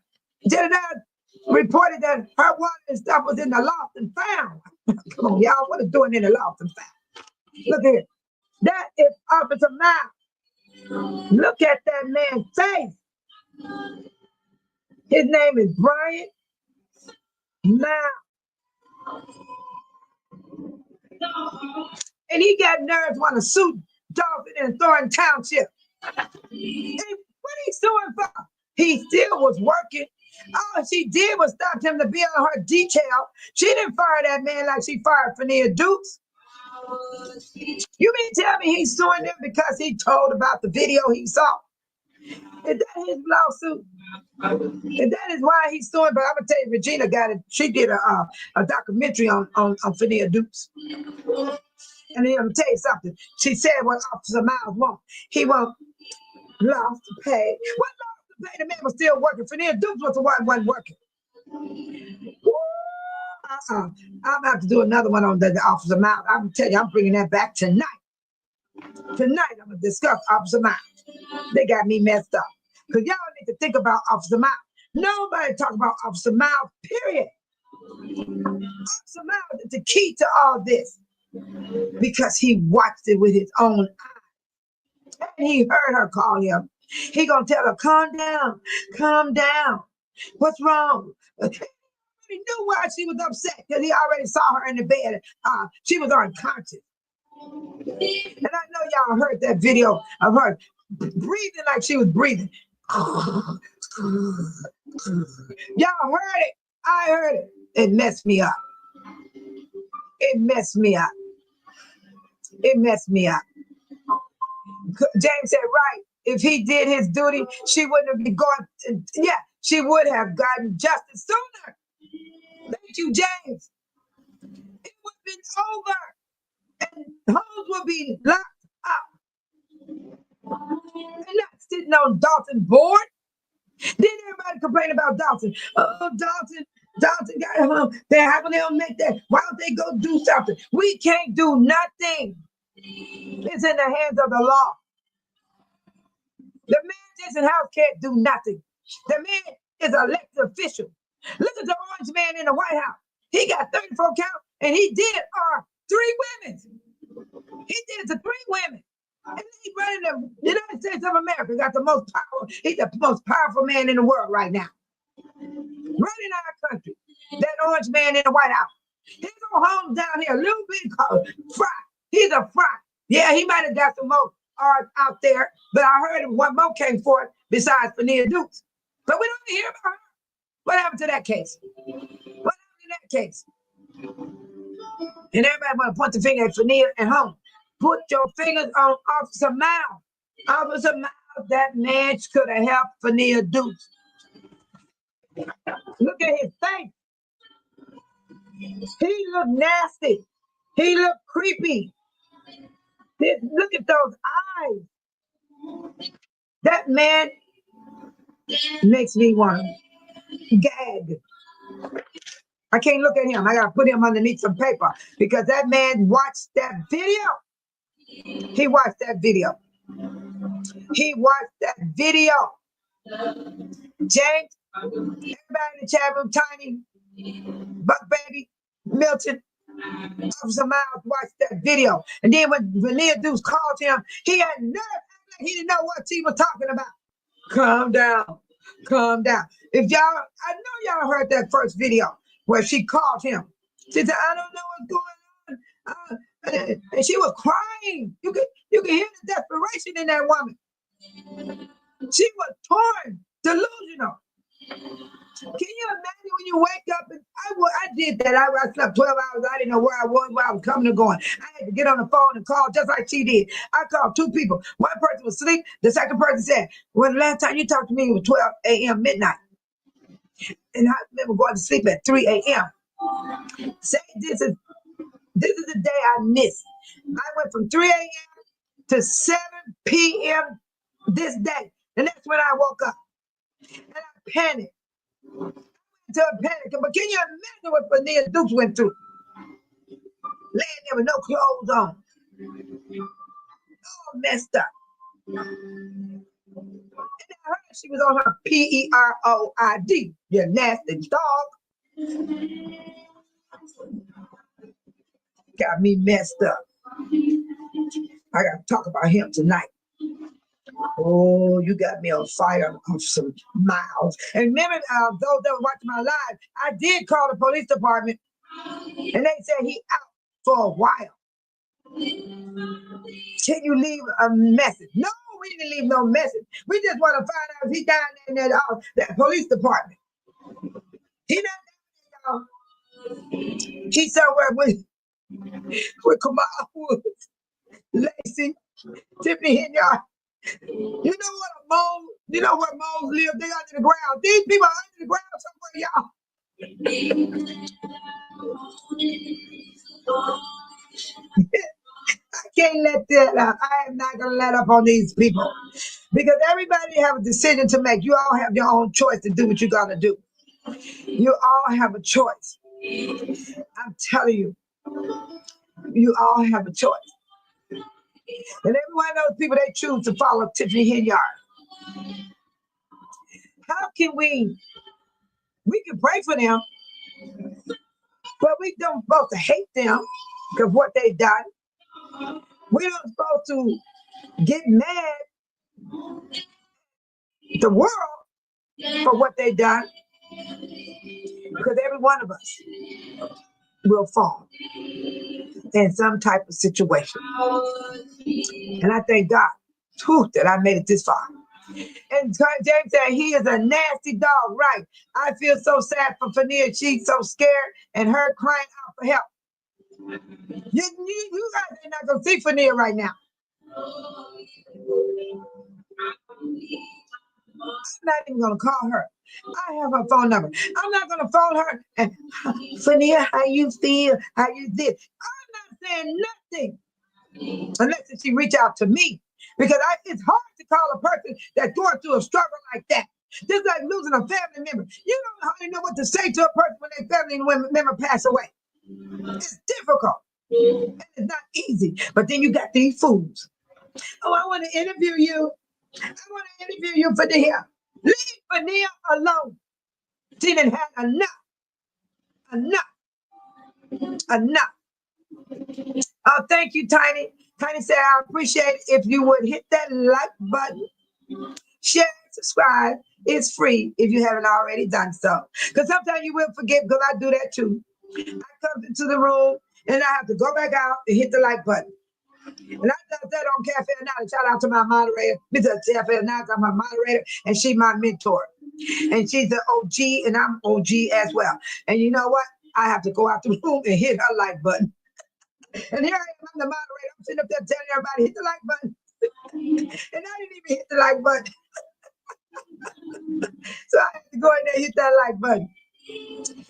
Jedediah reported that her wallet and stuff was in the loft and found. Come on, y'all, what is doing in the loft and found? Look here. That is Officer Miles. Look at that man's face. His name is Bryant Miles. And he got nerves want to sue Dolton in Thornton Township. And what he suing for? He still was working. All she did was stop him to be on her detail. She didn't fire that man like she fired Fania Dukes. You mean tell me he's suing them because he told about the video he saw? Is that his lawsuit? And that is why he's suing. But I'm gonna tell you, Regina got it. She did a documentary on Fania Dukes. And then I'm gonna tell you something. She said what Officer Miles wants. He wants loss to pay. What loss to pay? The man was still working. Fania Dukes was the one wasn't working. I'm gonna have to do another one on the Officer Miles. I'm gonna tell you, I'm bringing that back tonight. Tonight, I'm gonna discuss Officer Miles. They got me messed up. Because y'all need to think about Officer Miles. Nobody talk about Officer Miles, period. Officer Miles is the key to all this. Because he watched it with his own eyes. And he heard her call him. He gonna tell her, calm down, calm down. What's wrong? He knew why she was upset because he already saw her in the bed. She was unconscious. And I know y'all heard that video of her breathing like she was breathing. Y'all heard it. I heard it. It messed me up. It messed me up. It messed me up. James said, right, if he did his duty, she wouldn't have been going, she would have gotten justice sooner. Thank you, James. It would have been over. And homes would be locked up. They're not sitting on Dolton board. Then everybody complain about Dolton. Oh, Dolton got home. How can they don't make that? Why don't they go do something? We can't do nothing. It's in the hands of the law. The man Jason House can't do nothing. The man is an elected official. Look at the orange man in the White House. He got 34 counts, and he did it on 3 women. He did it to 3 women. And he's running the United States of America. Got the most powerful. He's the most powerful man in the world right now. Running our country. That orange man in the White House. His old home down here, a little bit called Fry. He's a Fry. Yeah, he might have got some more art out there, but I heard one more came forth besides Fania Dukes. But we don't hear about her. What happened to that case? What happened to that case? And everybody want to point the finger at Fannia and home. Put your fingers on Officer Miles. Officer Miles, that man could have helped Fannia Dukes. Look at his face. He looked nasty. He looked creepy. Look at those eyes. That man makes me want to gag. I can't look at him. I got to put him underneath some paper because that man watched that video. He watched that video. He watched that video. James, everybody in the chat room, Tiny, Buck Baby, Milton, Officer Miles watched that video. And then when Fannia Dukes called him, he had nerve. He didn't know what he was talking about. Calm down. Calm down. If y'all, I know y'all heard that first video where she called him. She said, I don't know what's going on. And she was crying. You can hear the desperation in that woman. She was torn, delusional. Can you imagine when you wake up? And I did that. I slept 12 hours. I didn't know where I was coming or going. I had to get on the phone and call just like she did. I called two people. One person was asleep. The second person said, well, the last time you talked to me was 12 a.m. midnight. And I remember going to sleep at 3 a.m. Say this is the day I missed. I went from 3 a.m. to 7 p.m. this day. And that's when I woke up. And I panicked. To a panic. But can you imagine what Fannia Dukes went through? Laying there with no clothes on. All messed up. And I heard she was on her PEROID. You nasty dog. Got me messed up. I got to talk about him tonight. Oh, you got me on fire of some Miles. And remember, those that were watching my live, I did call the police department, and they said he out for a while. Can you leave a message? No, we didn't leave no message. We just want to find out if he died in that police department. He not there, he's somewhere with Kamal Woods, Lacey, Tiffany Hinyard. You know where moles live? They under the ground. These people are under the ground somewhere, y'all. I can't let that up. I am not going to let up on these people because everybody have a decision to make. You all have your own choice to do what you're going to do. You all have a choice. I'm telling you, you all have a choice. And every one of those people, they choose to follow Tiffany Hinyard. How can we can pray for them, but we don't supposed to hate them because what they done. We don't supposed to get mad at the world for what they done because every one of us will fall in some type of situation. And I thank God that I made it this far. And James said he is a nasty dog, right? I feel so sad for Fannia. She's so scared and her crying out for help. You guys are not going to see Fannia right now. I'm not even going to call her. I have her phone number. I'm not going to phone her and, Fannia, how you feel? How you did? I'm not saying nothing unless she reach out to me. Because it's hard to call a person that's going through a struggle like that. Just like losing a family member. You don't hardly know what to say to a person when their family member pass away. It's difficult. And it's not easy. But then you got these fools. Oh, I want to interview you. I want to interview you for the here. Leave Fannia alone. She done had enough. Enough. Oh, thank you, Tiny. Tiny said, I appreciate it if you would hit that like button, share, subscribe. It's free if you haven't already done so. Because sometimes you will forget, because I do that too. I come into the room and I have to go back out and hit the like button. And I done that on Cafe Anata. Shout out to my moderator, Mr. Cafe Anata, my moderator, and she's my mentor. And she's the OG, and I'm OG as well. And you know what? I have to go out the room and hit her like button. And here I am, I'm the moderator. I'm sitting up there telling everybody, hit the like button. And I didn't even hit the like button. So I had to go in there and hit that like button.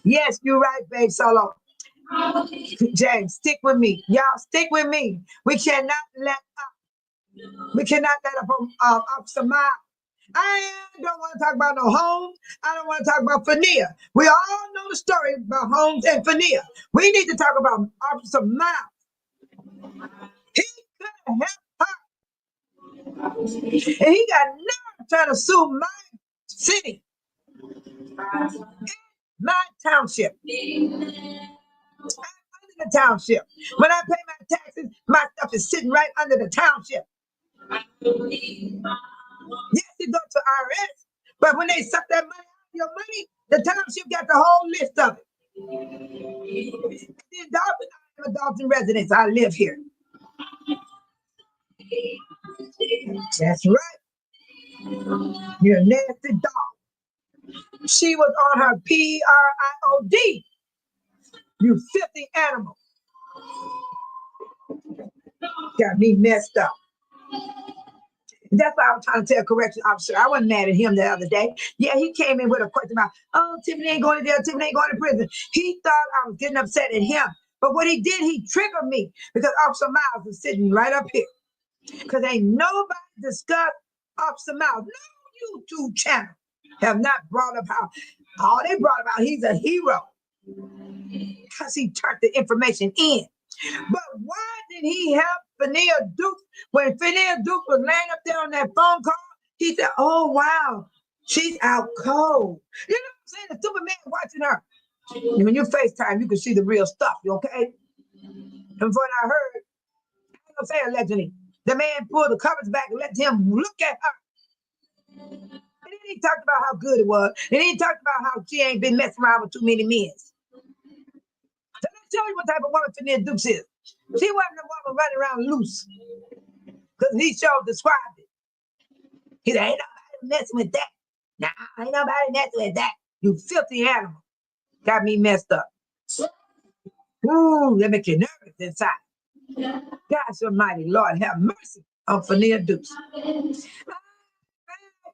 Yes, you're right, babe Solo. James, stick with me. Y'all stick with me. We cannot let up. We cannot let up some miles. I don't want to talk about no Holmes. I don't want to talk about Fania. We all know the story about Holmes and Fania. We need to talk about Officer Miles. He could have helped her. And he got nerve trying to sue my city, my township. The township. When I pay my taxes, my stuff is sitting right under the township. Yes, it goes to IRS, but when they suck that money out of your money, the township got the whole list of it. In Dolton, I'm a Dolton resident. I live here. That's right. You're a nasty dog. She was on her PRIOD. You filthy animal. Got me messed up. That's why I was trying to tell correction officer. I wasn't mad at him the other day. Yeah, he came in with a question about, oh, Tiffany ain't going to jail, Tiffany ain't going to prison. He thought I was getting upset at him. But what he did, he triggered me because Officer Miles is sitting right up here. Because ain't nobody discussed Officer Miles. No YouTube channel have not brought up how all they brought about he's a hero. Because he turned the information in. But why did he help Fania Duke when Fania Duke was laying up there on that phone call? He said, oh, wow, she's out cold. You know what I'm saying? The Superman watching her. And when you FaceTime, you can see the real stuff, you okay? And from what I heard, I'm going to say allegedly, the man pulled the covers back and let him look at her. And then he talked about how good it was. And then he talked about how she ain't been messing around with too many men. So let's tell you what type of woman Fania Dukes is. She wasn't a woman running around loose. Because he showed described it. He said, ain't nobody messing with that. Nah, ain't nobody messing with that. You filthy animal. Got me messed up. Ooh, that make you nervous inside. God almighty, Lord, have mercy on Fania Dukes.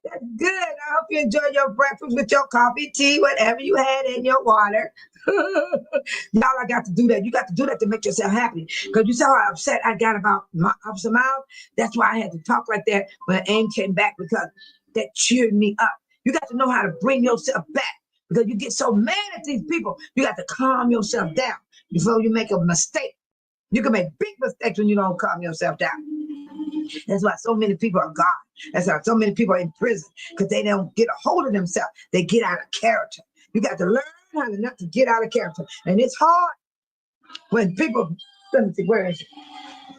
That's good. I hope you enjoy your breakfast with your coffee, tea, whatever you had in your water. Y'all, I got to do that. You got to do that to make yourself happy. Because you saw how upset I got about my Officer Miles. That's why I had to talk like that when AIM came back, because that cheered me up. You got to know how to bring yourself back. Because you get so mad at these people, you got to calm yourself down before you make a mistake. You can make big mistakes when you don't calm yourself down. That's why so many people are gone. That's why so many people are in prison, because they don't get a hold of themselves. They get out of character. You got to learn how to not to get out of character. And it's hard when people, let me see, where is it?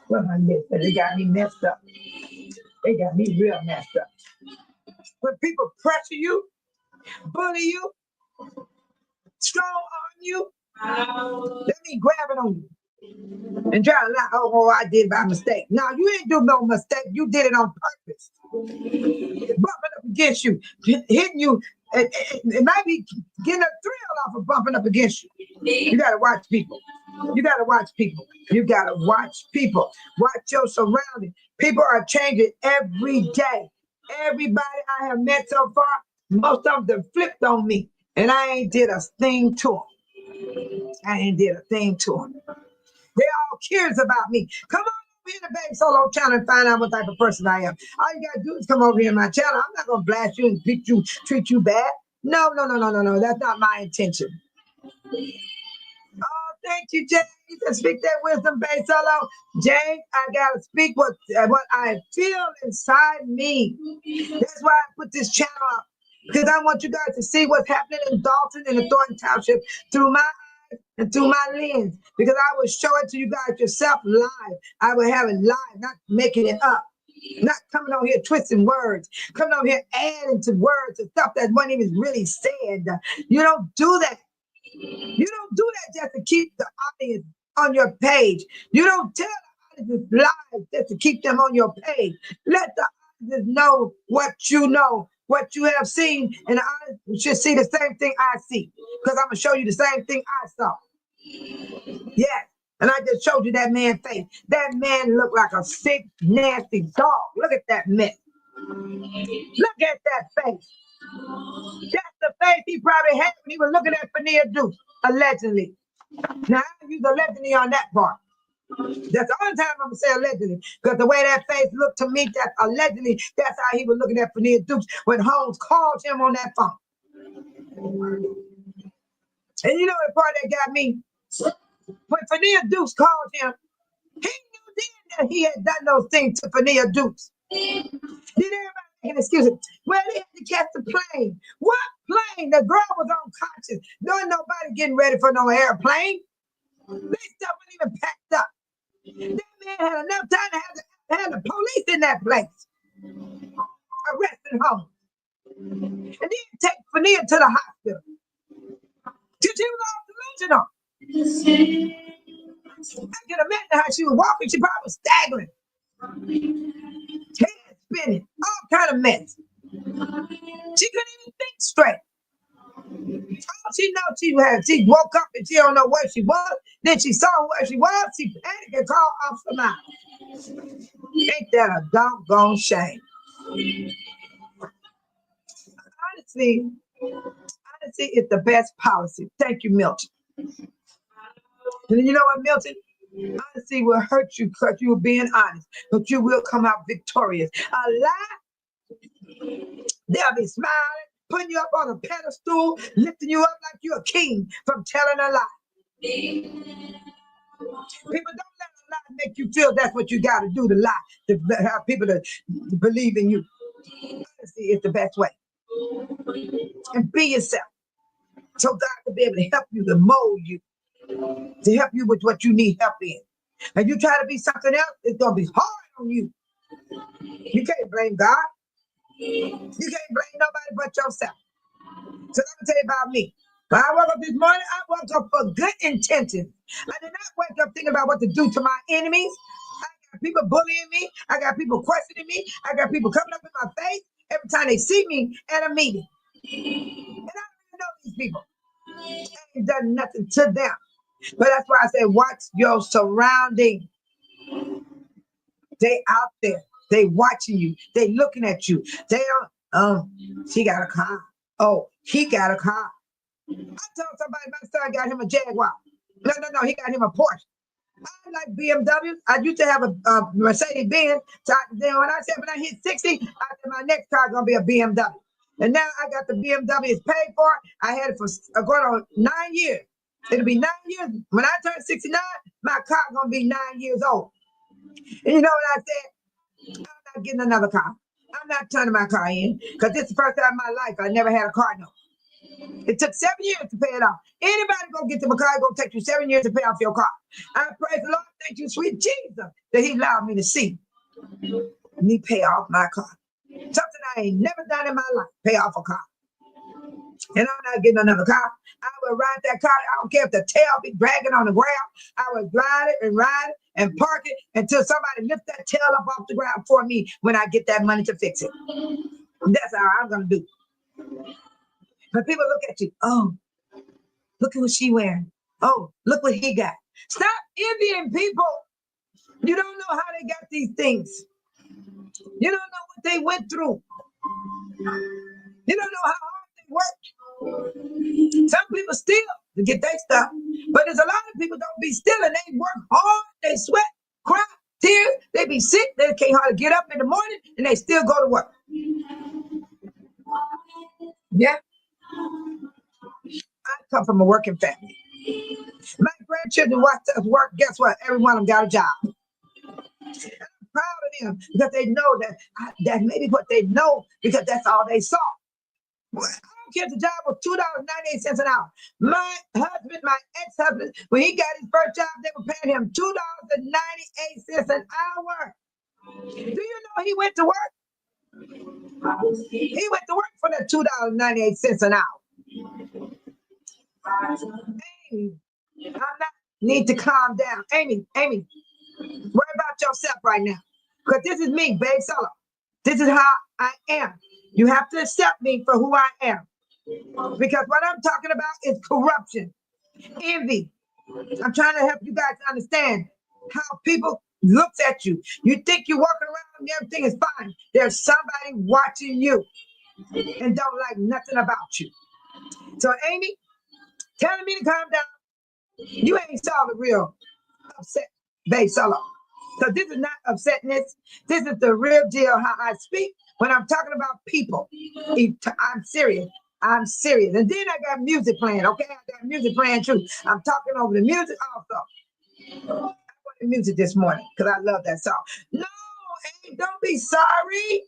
Where my list? They got me messed up. They got me real messed up. When people pressure you, bully you, strong arm you, let me grab it on you. And try to lie, oh, I did by mistake. No, you didn't do no mistake. You did it on purpose. Bumping up against you, hitting you. It might be getting a thrill off of bumping up against you. You got to watch people. You got to watch people. You got to watch people. Watch your surroundings. People are changing every day. Everybody I have met so far, most of them flipped on me. And I ain't did a thing to them. I ain't did a thing to them. They all curious about me. Come on over here to Baby Solo channel and find out what type of person I am. All you gotta do is come over here in my channel. I'm not gonna blast you and treat you bad. No. That's not my intention. Oh, thank you, James. To speak that wisdom, Baby Solo. James, I gotta speak what I feel inside me. That's why I put this channel up. Because I want you guys to see what's happening in Dolton and the Thornton Township through my and through my lens, because I will show it to you guys yourself live. I will have it live, not making it up, not coming on here twisting words, coming on here adding to words and stuff that wasn't even really said. You don't do that. You don't do that just to keep the audience on your page. You don't tell the audience lies just to keep them on your page. Let the audience know what you know, what you have seen, and the audience should see the same thing I see, because I'm going to show you the same thing I saw. Yes, And I just showed you that man's face. That man looked like a sick, nasty dog. Look at that mess. Look at that face. That's the face he probably had when he was looking at Fannia Dukes, allegedly. Now, I use allegedly on that part. That's the only time I'm going to say allegedly. Because the way that face looked to me, that allegedly, that's how he was looking at Fannia Dukes when Holmes called him on that phone. And you know the part that got me? When Fannia Dukes called him, he knew then that he had done those things to Fannia Dukes. Then everybody making excuses. Well, they had to catch the plane. What plane? The girl was unconscious. There wasn't nobody getting ready for no airplane. They stuff wasn't even packed up. That man had enough time to have the police in that place. Arresting home. And then take Fannia to the hospital. She was all delusional. I can imagine how she was walking. She probably was staggering. Head spinning. All kind of mess. She couldn't even think straight. All she knows she woke up and she don't know where she was. Then she saw where she was. She panicked and called Officer Miles. Ain't that a doggone shame? Honestly, it's the best policy. Thank you, Milton. And you know what, Milton? Honesty will hurt you because you were being honest, but you will come out victorious. A lie, they'll be smiling, putting you up on a pedestal, lifting you up like you're a king from telling a lie. People don't let a lie make you feel that's what you got to do to lie, to have people to believe in you. Honesty is the best way. And be yourself. So God will be able to help you, to mold you, to help you with what you need help in. And you try to be something else, it's going to be hard on you. You can't blame God. You can't blame nobody but yourself. So let me tell you about me. When I woke up this morning, I woke up for good intentions. I did not wake up thinking about what to do to my enemies. I got people bullying me. I got people questioning me. I got people coming up in my face every time they see me at a meeting. And I don't even know these people. I ain't done nothing to them. But that's why I say, watch your surroundings. They out there. They watching you. They looking at you. They don't, she got a car. Oh, he got a car. I told somebody my son got him a Jaguar. No, he got him a Porsche. I like BMW. I used to have a Mercedes Benz. So then when I hit 60, I said my next car is going to be a BMW. And now I got the BMW. It's paid for. I had it for going on 9 years. It'll be 9 years. When I turn 69, my car is going to be 9 years old. And you know what I said? I'm not getting another car. I'm not turning my car in because this is the first time in my life I never had a car note. It took 7 years to pay it off. Anybody go get to my car, it's going to take you 7 years to pay off your car. I praise the Lord. Thank you, sweet Jesus, that he allowed me to see me pay off my car. Something I ain't never done in my life, pay off a car. And I'm not getting another car. I will ride that car. I don't care if the tail be dragging on the ground. I will ride it and park it until somebody lifts that tail up off the ground for me when I get that money to fix it. That's how I'm going to do. But people look at you. Oh, look at what she wearing. Oh, look what he got. Stop envying people. You don't know how they got these things. You don't know what they went through. You don't know how hard they worked. Some people steal to get their stuff. But there's a lot of people don't be stealing. They work hard. They sweat, cry, tears. They be sick. They can't hardly get up in the morning and they still go to work. Yeah. I come from a working family. My grandchildren watch us work. Guess what? Every one of them got a job. I'm proud of them because they know that maybe what they know because that's all they saw. Well, I don't care if the job was $2.98 an hour. My husband, my ex-husband, when he got his first job, they were paying him $2.98 an hour. Do you know he went to work? He went to work for that $2.98 an hour. Amy, I'm not need to calm down. Amy, worry about yourself right now. Because this is me, babe solo. This is how I am. You have to accept me for who I am. Because what I'm talking about is corruption, envy, I'm trying to help you guys understand how people looks at you. You think you're walking around and everything is fine. There's somebody watching you and don't like nothing about you. So Amy, telling me to calm down. You ain't saw the real upset babe solo. So this is not upsetness. This is the real deal how I speak when I'm talking about people. I'm serious. I'm serious. And then I got music playing, okay? I got music playing too. I'm talking over the music also. I want the music this morning because I love that song. No, hey, don't be sorry.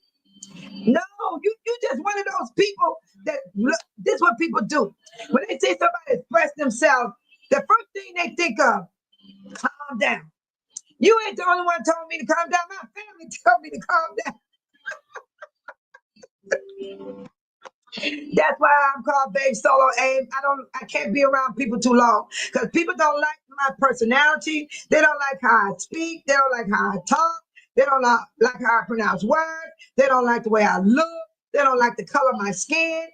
No, you just one of those people that look, this is what people do. When they see somebody express themselves, the first thing they think of, calm down. You ain't the only one told me to calm down. My family told me to calm down. That's why I'm called Babe Solo Aim. I can't be around people too long because people don't like my personality. They don't like how I speak. They don't like how I talk. They don't like how I pronounce words. They don't like the way I look. They don't like the color of my skin.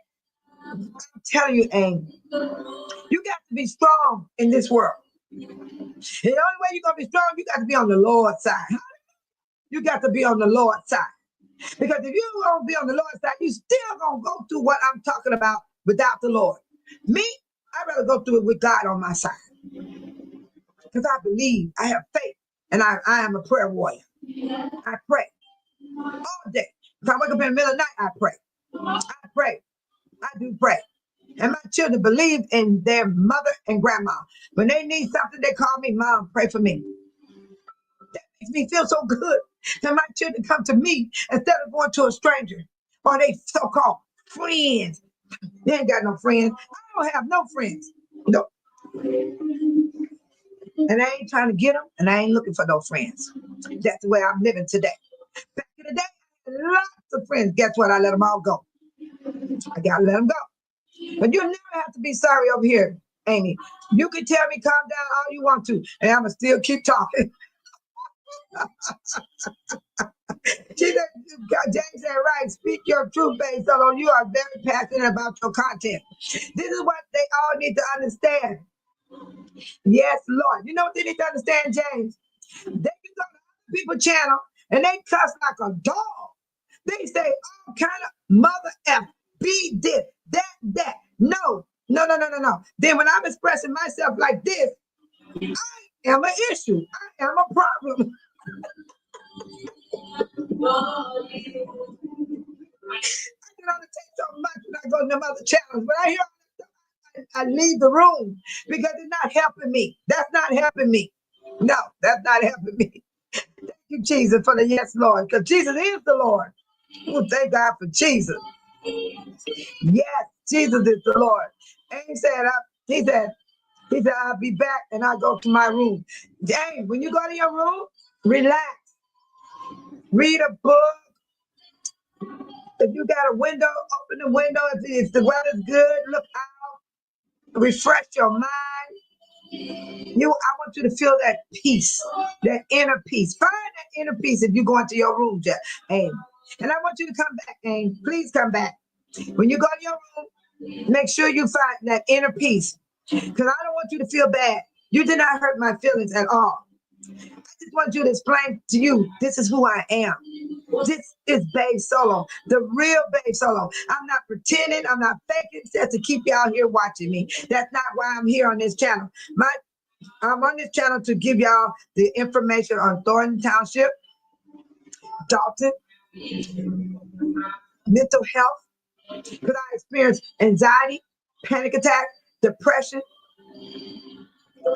I'm telling you, Aim, you got to be strong in this world. And the only way you're going to be strong, you got to be on the Lord's side. You got to be on the Lord's side. Because if you don't be on the Lord's side, you still going to go through what I'm talking about without the Lord. Me, I'd rather go through it with God on my side. Because I believe, I have faith, and I am a prayer warrior. I pray all day. If I wake up in the middle of the night, I pray. I pray. I do pray. And my children believe in their mother and grandma. When they need something, they call me, Mom, pray for me. That makes me feel so good that my children come to me instead of going to a stranger or they so-called friends. They ain't got no friends. I don't have no friends. No. And I ain't trying to get them, and I ain't looking for no friends. That's the way I'm living today. Back in the day, I had lots of friends. Guess what? I let them all go. I got to let them go. But you never have to be sorry over here, Amy. You can tell me calm down all you want to, and I'm going to still keep talking. James said, right, speak your truth, based on you are very passionate about your content. This is what they all need to understand. Yes, Lord. You know what they need to understand, James? They can go to other people's channel and they cuss like a dog. They say all kind of mother F, be this, that. No. Then when I'm expressing myself like this, I am an issue. I am a problem. I can only take so much when I go to them other channels. But I hear I leave the room because it's not helping me. That's not helping me. No, that's not helping me. Thank you, Jesus, for the yes, Lord, because Jesus is the Lord. Oh, thank God for Jesus. Yes, Jesus is the Lord. And he said, I'll be back and I'll go to my room. James, when you go to your room, relax. Read a book. If you got a window, open the window. If the weather's good, look out. Refresh your mind. I want you to feel that peace, that inner peace. Find that inner peace if you go into your room, Aim. And I want you to come back, Aim. Please come back. When you go to your room, make sure you find that inner peace. Because I don't want you to feel bad. You did not hurt my feelings at all. I just want you to explain to you, this is who I am. This is Babe Solo, the real Babe Solo. I'm not pretending. I'm not faking. Just to keep y'all here watching me. That's not why I'm here on this channel. I'm on this channel to give y'all the information on Thornton Township, Dolton, mental health, because I experienced anxiety, panic attack, depression.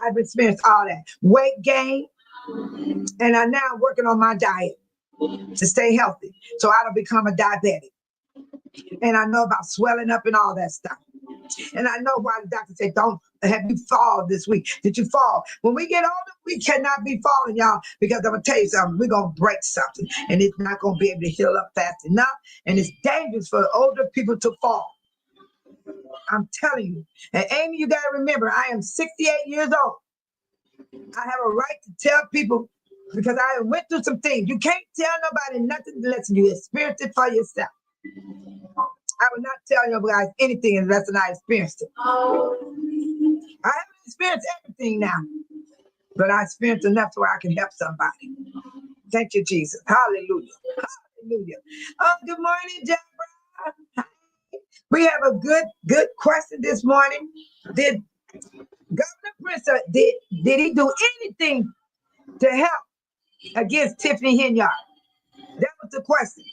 I've experienced all that. Weight gain, and I'm now working on my diet to stay healthy so I don't become a diabetic. And I know about swelling up and all that stuff. And I know why the doctor said, don't have you fall this week. Did you fall? When we get older, we cannot be falling, y'all, because I'm going to tell you something. We're going to break something, and it's not going to be able to heal up fast enough. And it's dangerous for older people to fall. I'm telling you. And Amy, you got to remember, I am 68 years old. I have a right to tell people because I went through some things. You can't tell nobody nothing unless you experience it for yourself. I will not tell you guys anything unless I experienced it. I haven't experience everything now, but I experienced enough to where I can help somebody. Thank you, Jesus. Hallelujah. Hallelujah. Good morning, Deborah. We have a good question this morning. Did Governor PRITZER, did he do anything to help against Tiffany Henyard? That was the question.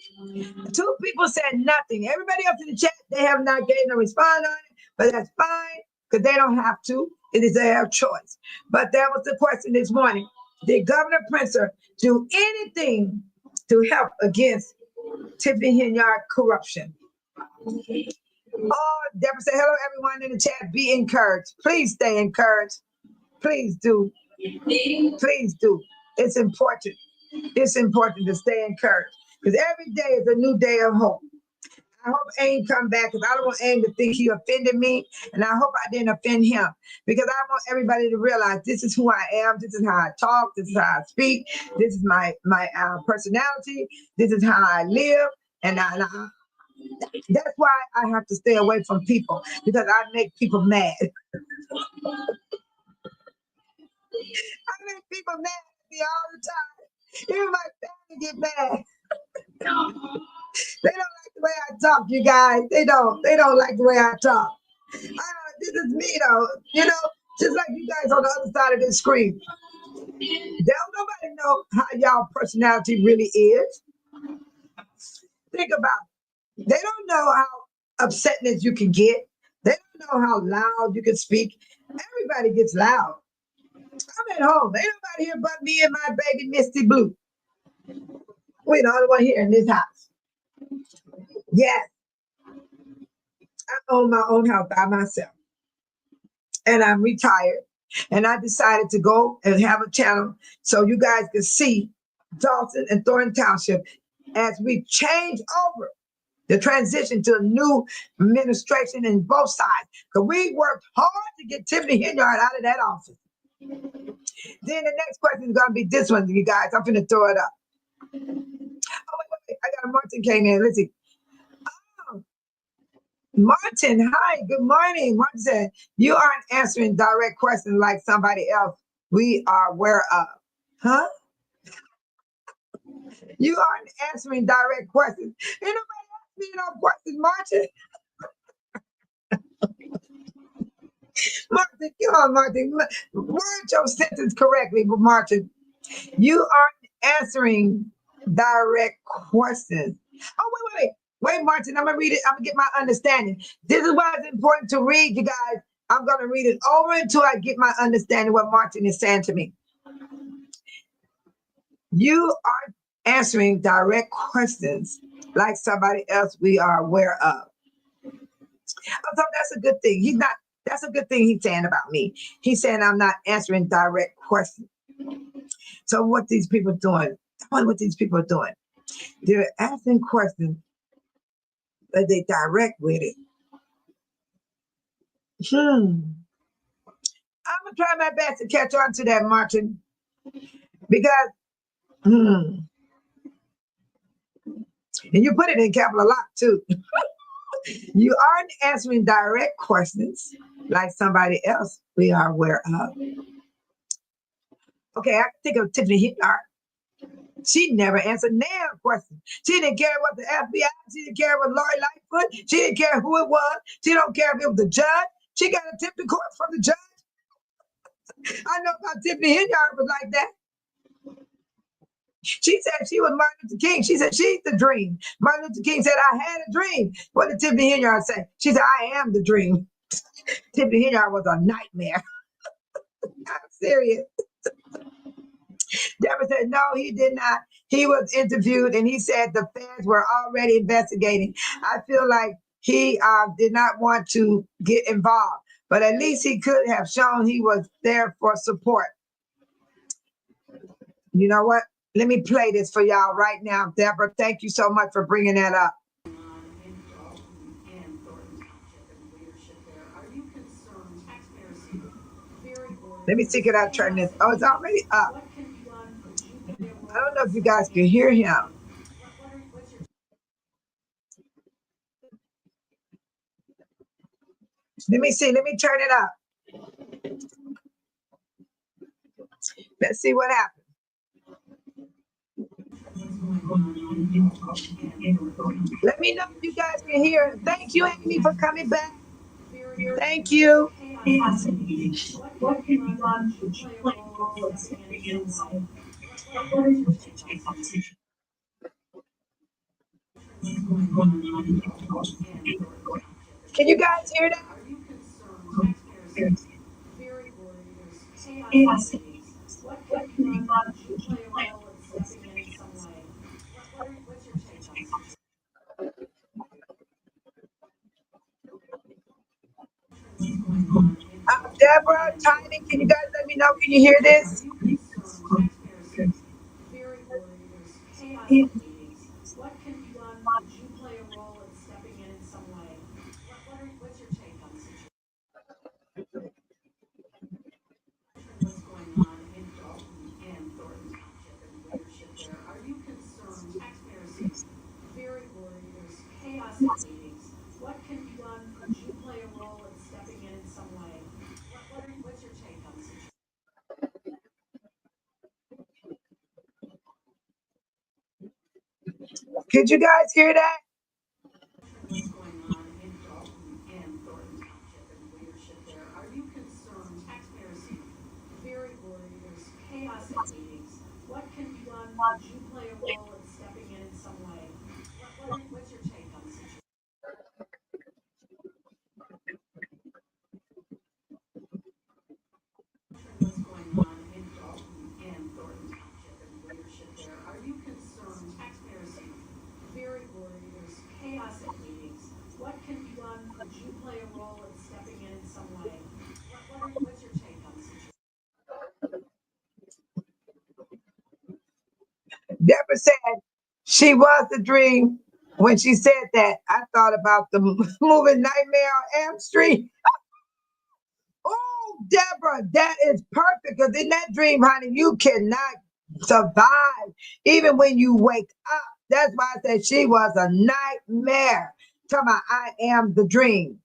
Two people said nothing. Everybody else in the chat, they have not given a response on it, but that's fine because they don't have to. It is their choice. But that was the question this morning. Did Governor PRITZER do anything to help against Tiffany Henyard corruption? Oh, Deborah said, hello, everyone in the chat. Be encouraged. Please stay encouraged. Please do. Please do. It's important. It's important to stay encouraged because every day is a new day of hope. I hope Aim come back because I don't want Aim to think he offended me, and I hope I didn't offend him because I want everybody to realize this is who I am. This is how I talk. This is how I speak. This is my personality. This is how I live, and that's why I have to stay away from people because I make people mad. I make people mad at me all the time. Even my family get mad. They don't like the way I talk, you guys. They don't like the way I talk. This is me, though. You know, just like you guys on the other side of this screen. Don't nobody know how y'all personality really is. Think about it. They don't know how upsetness you can get. They don't know how loud you can speak. Everybody gets loud. I'm at home. Ain't nobody here but me and my baby Misty Blue. We're the only one here in this house. Yes. I own my own house by myself. And I'm retired. And I decided to go and have a channel so you guys can see Dolton and Thornton Township as we change over the transition to a new administration in both sides. Because we worked hard to get Tiffany Henyard out of that office. Then the next question is going to be this one, you guys. I'm going to throw it up. Oh, wait. I got a Martin came in. Let's see. Oh, Martin, hi, good morning. Martin said, you aren't answering direct questions like somebody else we are aware of. Huh? You aren't answering direct questions. Ain't nobody asking you no questions, Martin. Martin, come on, Martin. Word your sentence correctly, but Martin. You aren't answering direct questions. Oh, wait, Martin. I'm gonna read it. I'm gonna get my understanding. This is why it's important to read, you guys. I'm gonna read it over until I get my understanding what Martin is saying to me. You aren't answering direct questions like somebody else we are aware of. So that's a good thing. That's a good thing he's saying about me. He's saying I'm not answering direct questions. So what these people doing? I wonder what these people are doing. They're asking questions, but they direct with it. I'm gonna try my best to catch on to that, Martin, because and you put it in capital lock too. You aren't answering direct questions like somebody else we are aware of. Okay, I think of Tiffany Henyard. She never answered damn question. She didn't care what the FBI, she didn't care what Lori Lightfoot, she didn't care who it was, she don't care if it was the judge. She got a tip to court from the judge. I know how Tiffany Henyard was like that. She said she was Martin Luther King. She said she's the dream. Martin Luther King said, I had a dream. What did Tiffany Henyard say? She said, I am the dream. Tiffany Henyard was a nightmare. I'm serious. Deborah said, no, he did not. He was interviewed and he said the feds were already investigating. I feel like he did not want to get involved, but at least he could have shown he was there for support. You know what? Let me play this for y'all right now. Deborah, thank you so much for bringing that up. Let me see, can I turn this? Oh, it's already up. I don't know if you guys can hear him. Let me see. Let me turn it up. see what happens. Let me know if you guys can hear. Thank you, Amy, for coming back. Thank you. What can be done to play a role in stepping in some way? Can you guys hear that? Are you concerned? Taxpayers very worried. There's chaos. What can be done to play a role in stepping in some way? What's your take on this? Deborah, Tiny, can you guys let me know? Can you hear this? Very worried. There's chaos in meetings. What can be done? Would you play a role in stepping in some way? What's your take on this situation? What's going on in Dolton and Thornton Township and leadership there? Are you concerned? Taxpayers very worried. There's chaos in meetings. What can be done? Would you play a role in stepping in some way? What's your take on this situation? Could you guys hear that? What's going on in Dolton and Thornton Township and leadership there? Are you concerned? Taxpayers very worried. There's chaos in meetings. What can be done? Would you play a role in stepping in some way? What's your take on this situation? What's going on in Dolton and Thornton Township and leadership there? Are you concerned? Taxpayers very worried. There's chaos in meetings. What can be done? Would you play a role in stepping in some way? What's your take on this situation? Deborah said she was the dream. When she said that, I thought about the movie Nightmare on Elm Street. Oh, Deborah, that is perfect. Because in that dream, honey, you cannot survive even when you wake up. That's why I said she was a nightmare. Talking about, I am the dream.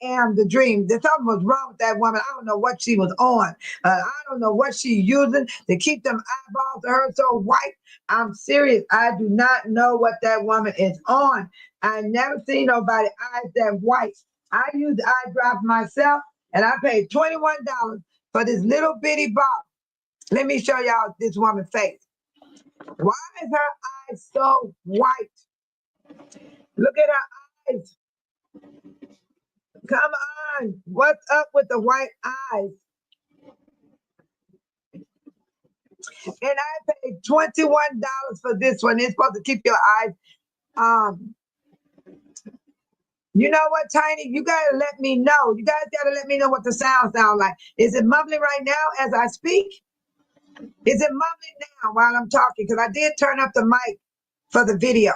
Am the dream. There's something was wrong with that woman. I don't know what she was on. I don't know what she using to keep them eyeballs of her so white. I'm serious. I do not know what that woman is on. I never seen nobody eyes that white. I use eye drops myself, and I paid $21 for this little bitty bottle. Let me show y'all this woman's face. Why is her eyes so white? Look at her eyes. Come on. What's up with the white eyes? And I paid $21 for this one. It's supposed to keep your eyes. You know what, Tiny? You gotta let me know. You guys gotta let me know what the sound sounds like. Is it mumbling right now as I speak? Is it mumbling now while I'm talking? Because I did turn up the mic for the video.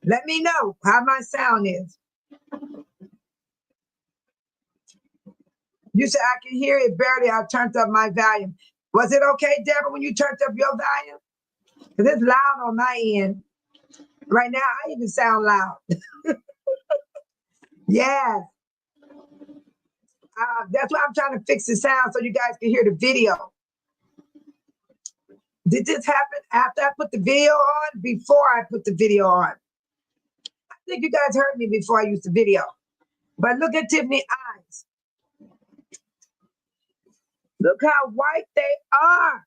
Let me know how my sound is. You said I can hear it barely. I turned up my volume. Was it okay, Deborah, when you turned up your volume? Because it's loud on my end. Right now, I even sound loud. Yes. That's why I'm trying to fix the sound so you guys can hear the video. Did this happen after I put the video on? Before I put the video on? I think you guys heard me before I used the video. But look at Tiffany's eyes. Look how white they are.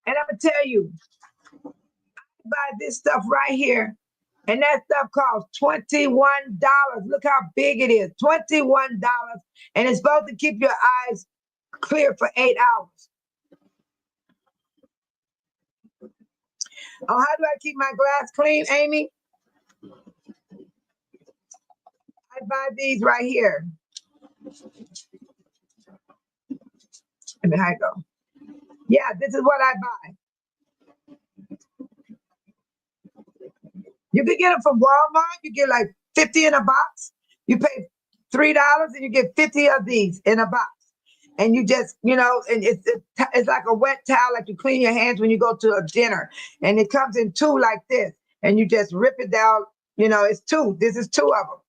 And I'm going to tell you, I buy this stuff right here. And that stuff costs $21. Look how big it is. $21. And it's supposed to keep your eyes clear for 8 hours. Oh, how do I keep my glass clean, Amy? I buy these right here. Let me go. Yeah, this is what I buy. You can get them from Walmart. You get like 50 in a box. You pay $3 and you get 50 of these in a box. And you just, and it's like a wet towel, like you clean your hands when you go to a dinner. And it comes in 2 like this. And you just rip it down. It's 2. This is 2 of them.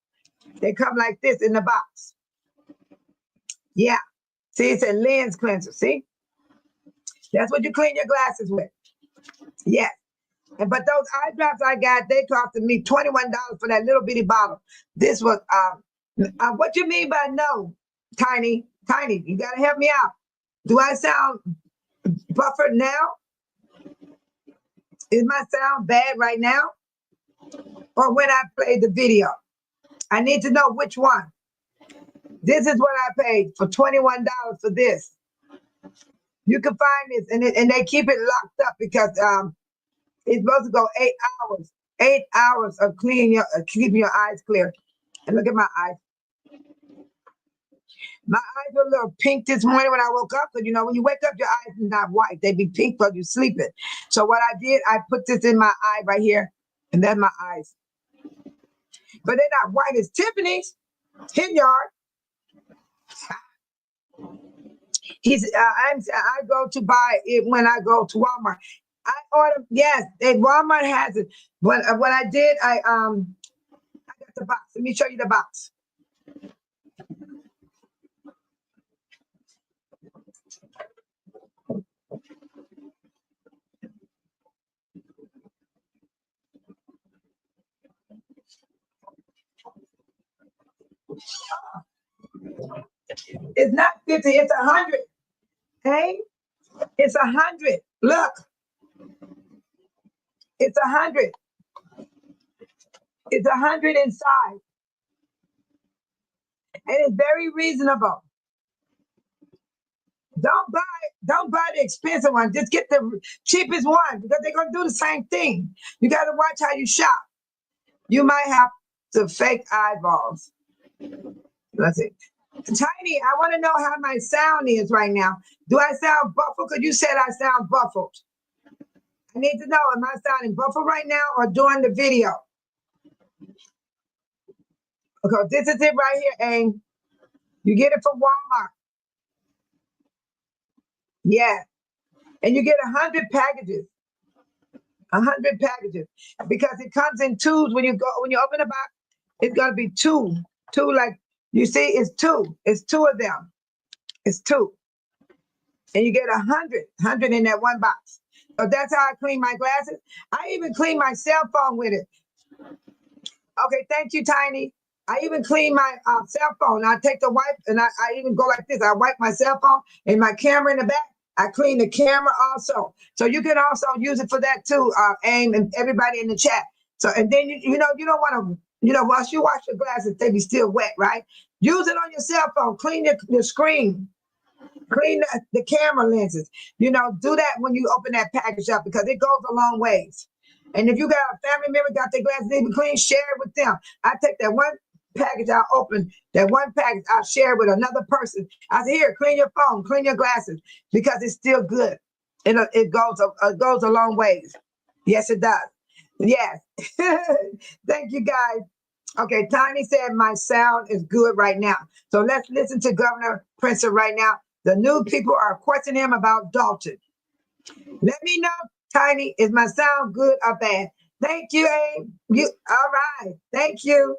They come like this in the box. Yeah. See, it said lens cleanser. See? That's what you clean your glasses with. Yes. But those eye drops I got, they costed me $21 for that little bitty bottle. This was, what you mean by no, Tiny? Tiny, you got to help me out. Do I sound buffered now? Is my sound bad right now? Or when I played the video? I need to know which one. This is what I paid for $21 for this. You can find this, and they keep it locked up because it's supposed to go 8 hours. 8 hours of cleaning keeping your eyes clear. And look at my eyes. My eyes were a little pink this morning when I woke up. Because, you know, when you wake up, your eyes are not white. They be pink because you're sleeping. So what I did, I put this in my eye right here. And that's my eyes. But they're not white as Tiffany's. Hit yard. I go to buy it when I go to Walmart. I order, yes, Walmart has it. But what I did, I got the box. Let me show you the box. It's not 50, it's 100. Hey, it's 100. Look, it's 100. It's 100 inside. And it's very reasonable. Don't buy the expensive one. Just get the cheapest one because they're gonna do the same thing. You gotta watch how you shop. You might have to fake eyeballs. Let's see. Tiny, I want to know how my sound is right now. Do I sound buffled? Because you said I sound buffled. I need to know, am I sounding buffled right now or during the video? Okay, this is it right here, Aim. You get it from Walmart. Yeah. And you get 100 packages. 100 packages. Because it comes in twos when you open the box, it's gonna be two. Two, like you see, it's two. It's two of them. It's two. And you get 100 in that one box. So that's how I clean my glasses. I even clean my cell phone with it. Okay, thank you, Tiny. I even clean my cell phone. I take the wipe and I even go like this. I wipe my cell phone and my camera in the back. I clean the camera also. So you can also use it for that too, Aim, and everybody in the chat. So, and then, you know, you don't want to, once you wash your glasses, they be still wet, right? Use it on your cell phone. Clean your screen. Clean the camera lenses. Do that when you open that package up because it goes a long ways. And if you got a family member got their glasses even clean, share it with them. I take that one package I open, that one package I share with another person. I say, here, clean your phone, clean your glasses because it's still good. It goes a long ways. Yes, it does. Yes. Thank you, guys. Okay, Tiny said my sound is good right now. So let's listen to Governor PRITZER right now. The new people are questioning him about Dolton. Let me know, Tiny, is my sound good or bad? Thank you, Abe. All right. Thank you.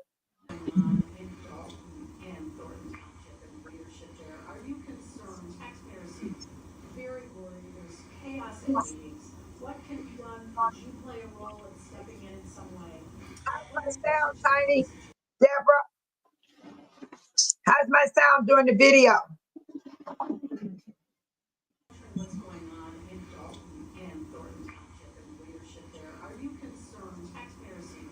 In Dolton and Thornton Township and leadership there, are you concerned? Taxpayers seem very worried. There's chaos at meetings. What can be done? Could you play a role in stepping in some way? How's my What's sound, your take on Tiny? the situation? Deborah, how's my sound during the video? What's going on in Dolton and Thornton Township and leadership there? Are you concerned? Taxpayers seem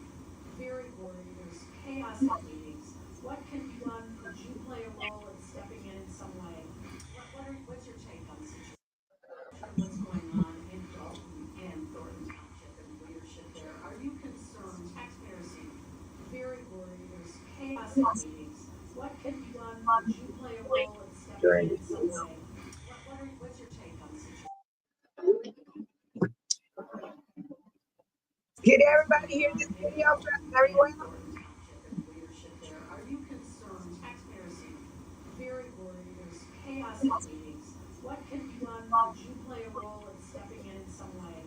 very worried. There's chaos at meetings. What can be done? Could you play a role in stepping in some way? What's your take on the situation? What's going on in Dolton and Thornton Township and leadership there? Are you concerned? Taxpayers seem very worried. There's chaos at meetings. What can be done? Could you play a role in stepping in some way? What's your take on the situation? Can What's everybody going hear on this in video Dolton very and well? Thornton Township and leadership there? Are you concerned? Taxpayers seem very worried. There's chaos at meetings. What can be done? Could you play a role in stepping in some way?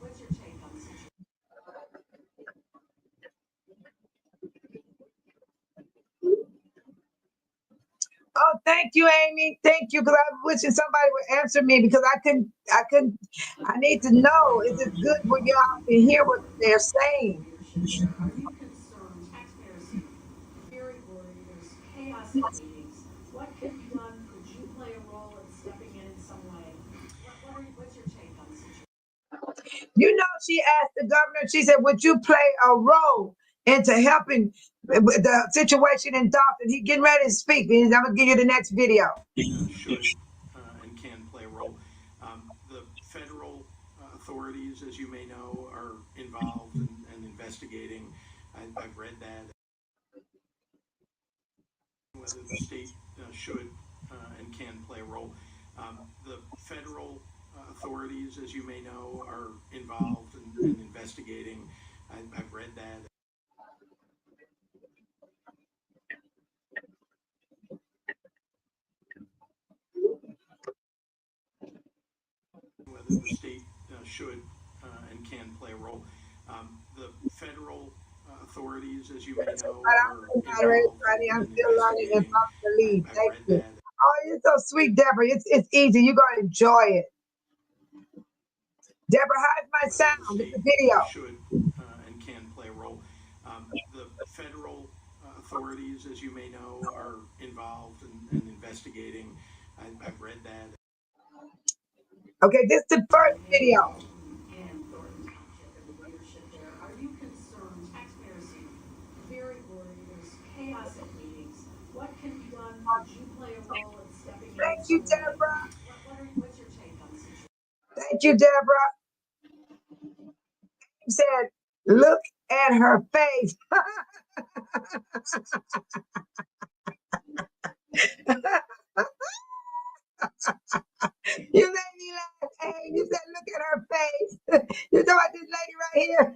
What's your take on the situation? Oh, thank you, Amy. Thank you, because I was wishing somebody would answer me because I need to know, is it good when y'all can hear what they're saying? Leadership there. Are you concerned? Taxpayers seem very worried. There's chaos at meetings. What can be done? Could you play a role in stepping in some way? What's your take on the situation? You know, she asked the governor, she said, would you play a role into helping with the situation in Dolton? He getting ready to speak. And I'm going to give you the next video. Should and can play a role. The federal authorities, as you may know, are involved in investigating. I've read that. Whether the state should and can play a role. The federal authorities, as you may know, are involved in investigating. I've read that. Whether the state should and can play a role. The federal authorities, as you may know, are involved I'm in still learning and investigating. about to leave. I've Thank read you. that. Oh, you're so sweet, Deborah. It's easy. You're going to enjoy it. Deborah, how's my Whether sound? the It's state a video. should and can play a role. The federal authorities, as you may know, are involved in investigating. I've read that. Okay, this is the first video. And Thornton Township and the leadership there. Are you concerned? Taxpayers seem very worried. There's chaos at meetings. What can be done? Could you play a role in stepping in Thank you, some way? Deborah. What's your take on the situation? Thank you, Deborah. She said, look at her face. You made me laugh. Hey, you said, look at her face. You know about this lady right here?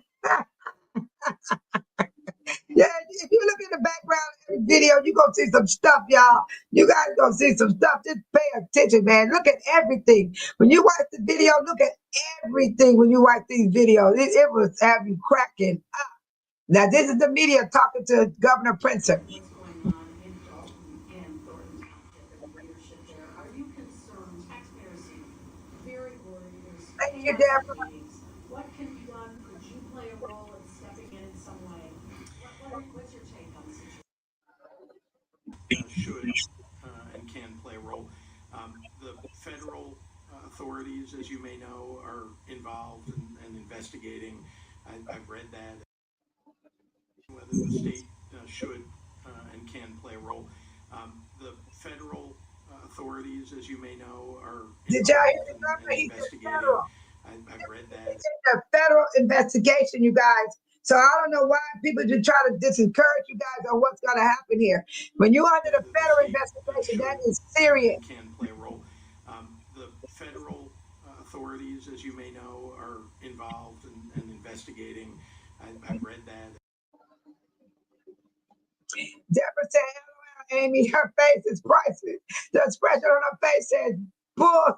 Yeah, if you look in the background of the video, you're going to see some stuff, y'all. You guys going to see some stuff. Just pay attention, man. Look at everything. When you watch the video, look at everything when you watch these videos. It will have you cracking up. Now, this is the media talking to Governor PRITZER. What's going on in Dolton and Thornton Township and the leadership there? Are you concerned? Taxpayers seem very worried. There's Thank you, chaos at Deborah. meetings. What can be done? Could you play a role in stepping in some way? What's your take on the situation? Should and can play a role. The federal authorities, as you may know, are involved in investigating. I've read that. Whether the state should and can play a role. The federal authorities, as you may know, are Did y'all hear involved the governor? in He said investigating. federal. I've read that. It's a federal investigation, you guys. So I don't know why people just try to disencourage you guys on what's going to happen here. When you're under the Whether the federal state investigation, that should is serious. and can play a role. The federal authorities, as you may know, are involved in investigating. I've read that. Deborah said, "LOL, Amy, her face is priceless. The expression on her face says, bull. Oh,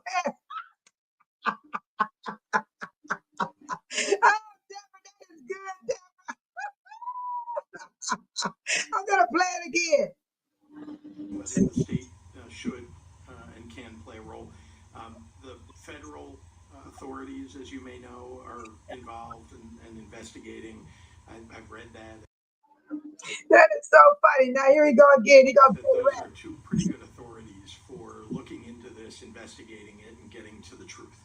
Deborah, that is good, Deborah. I'm going to play it again. Whether the state should and can play a role. The federal authorities, as you may know, are involved in investigating. I've read that. That is so funny. Now here we go again. He going to That play the those rest. are two pretty good authorities for looking into this, investigating it, and getting to the truth.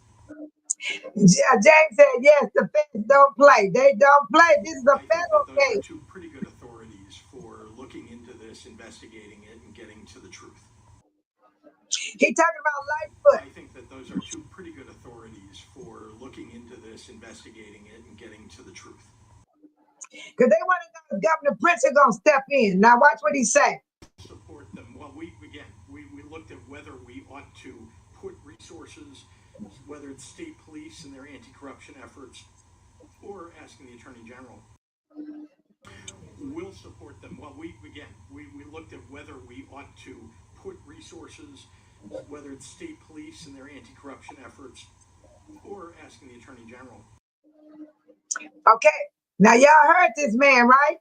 James said, yes, the feds don't play. They don't play. This is a I think that federal those are case. two pretty good authorities for looking into this, investigating it, and getting to the truth. He talking about Lightfoot. I think that those are two pretty good authorities for looking into this, investigating it, and getting to the truth. Because they want to know if Governor PRITZER going to step in. Now watch what he say. Support them. Well, we looked at whether we ought to put resources, whether it's state police and their anti-corruption efforts, or asking the Attorney General. We'll support them. Well, we looked at whether we ought to put resources, whether it's state police and their anti-corruption efforts, or asking the Attorney General. Okay. Now y'all heard this man, right?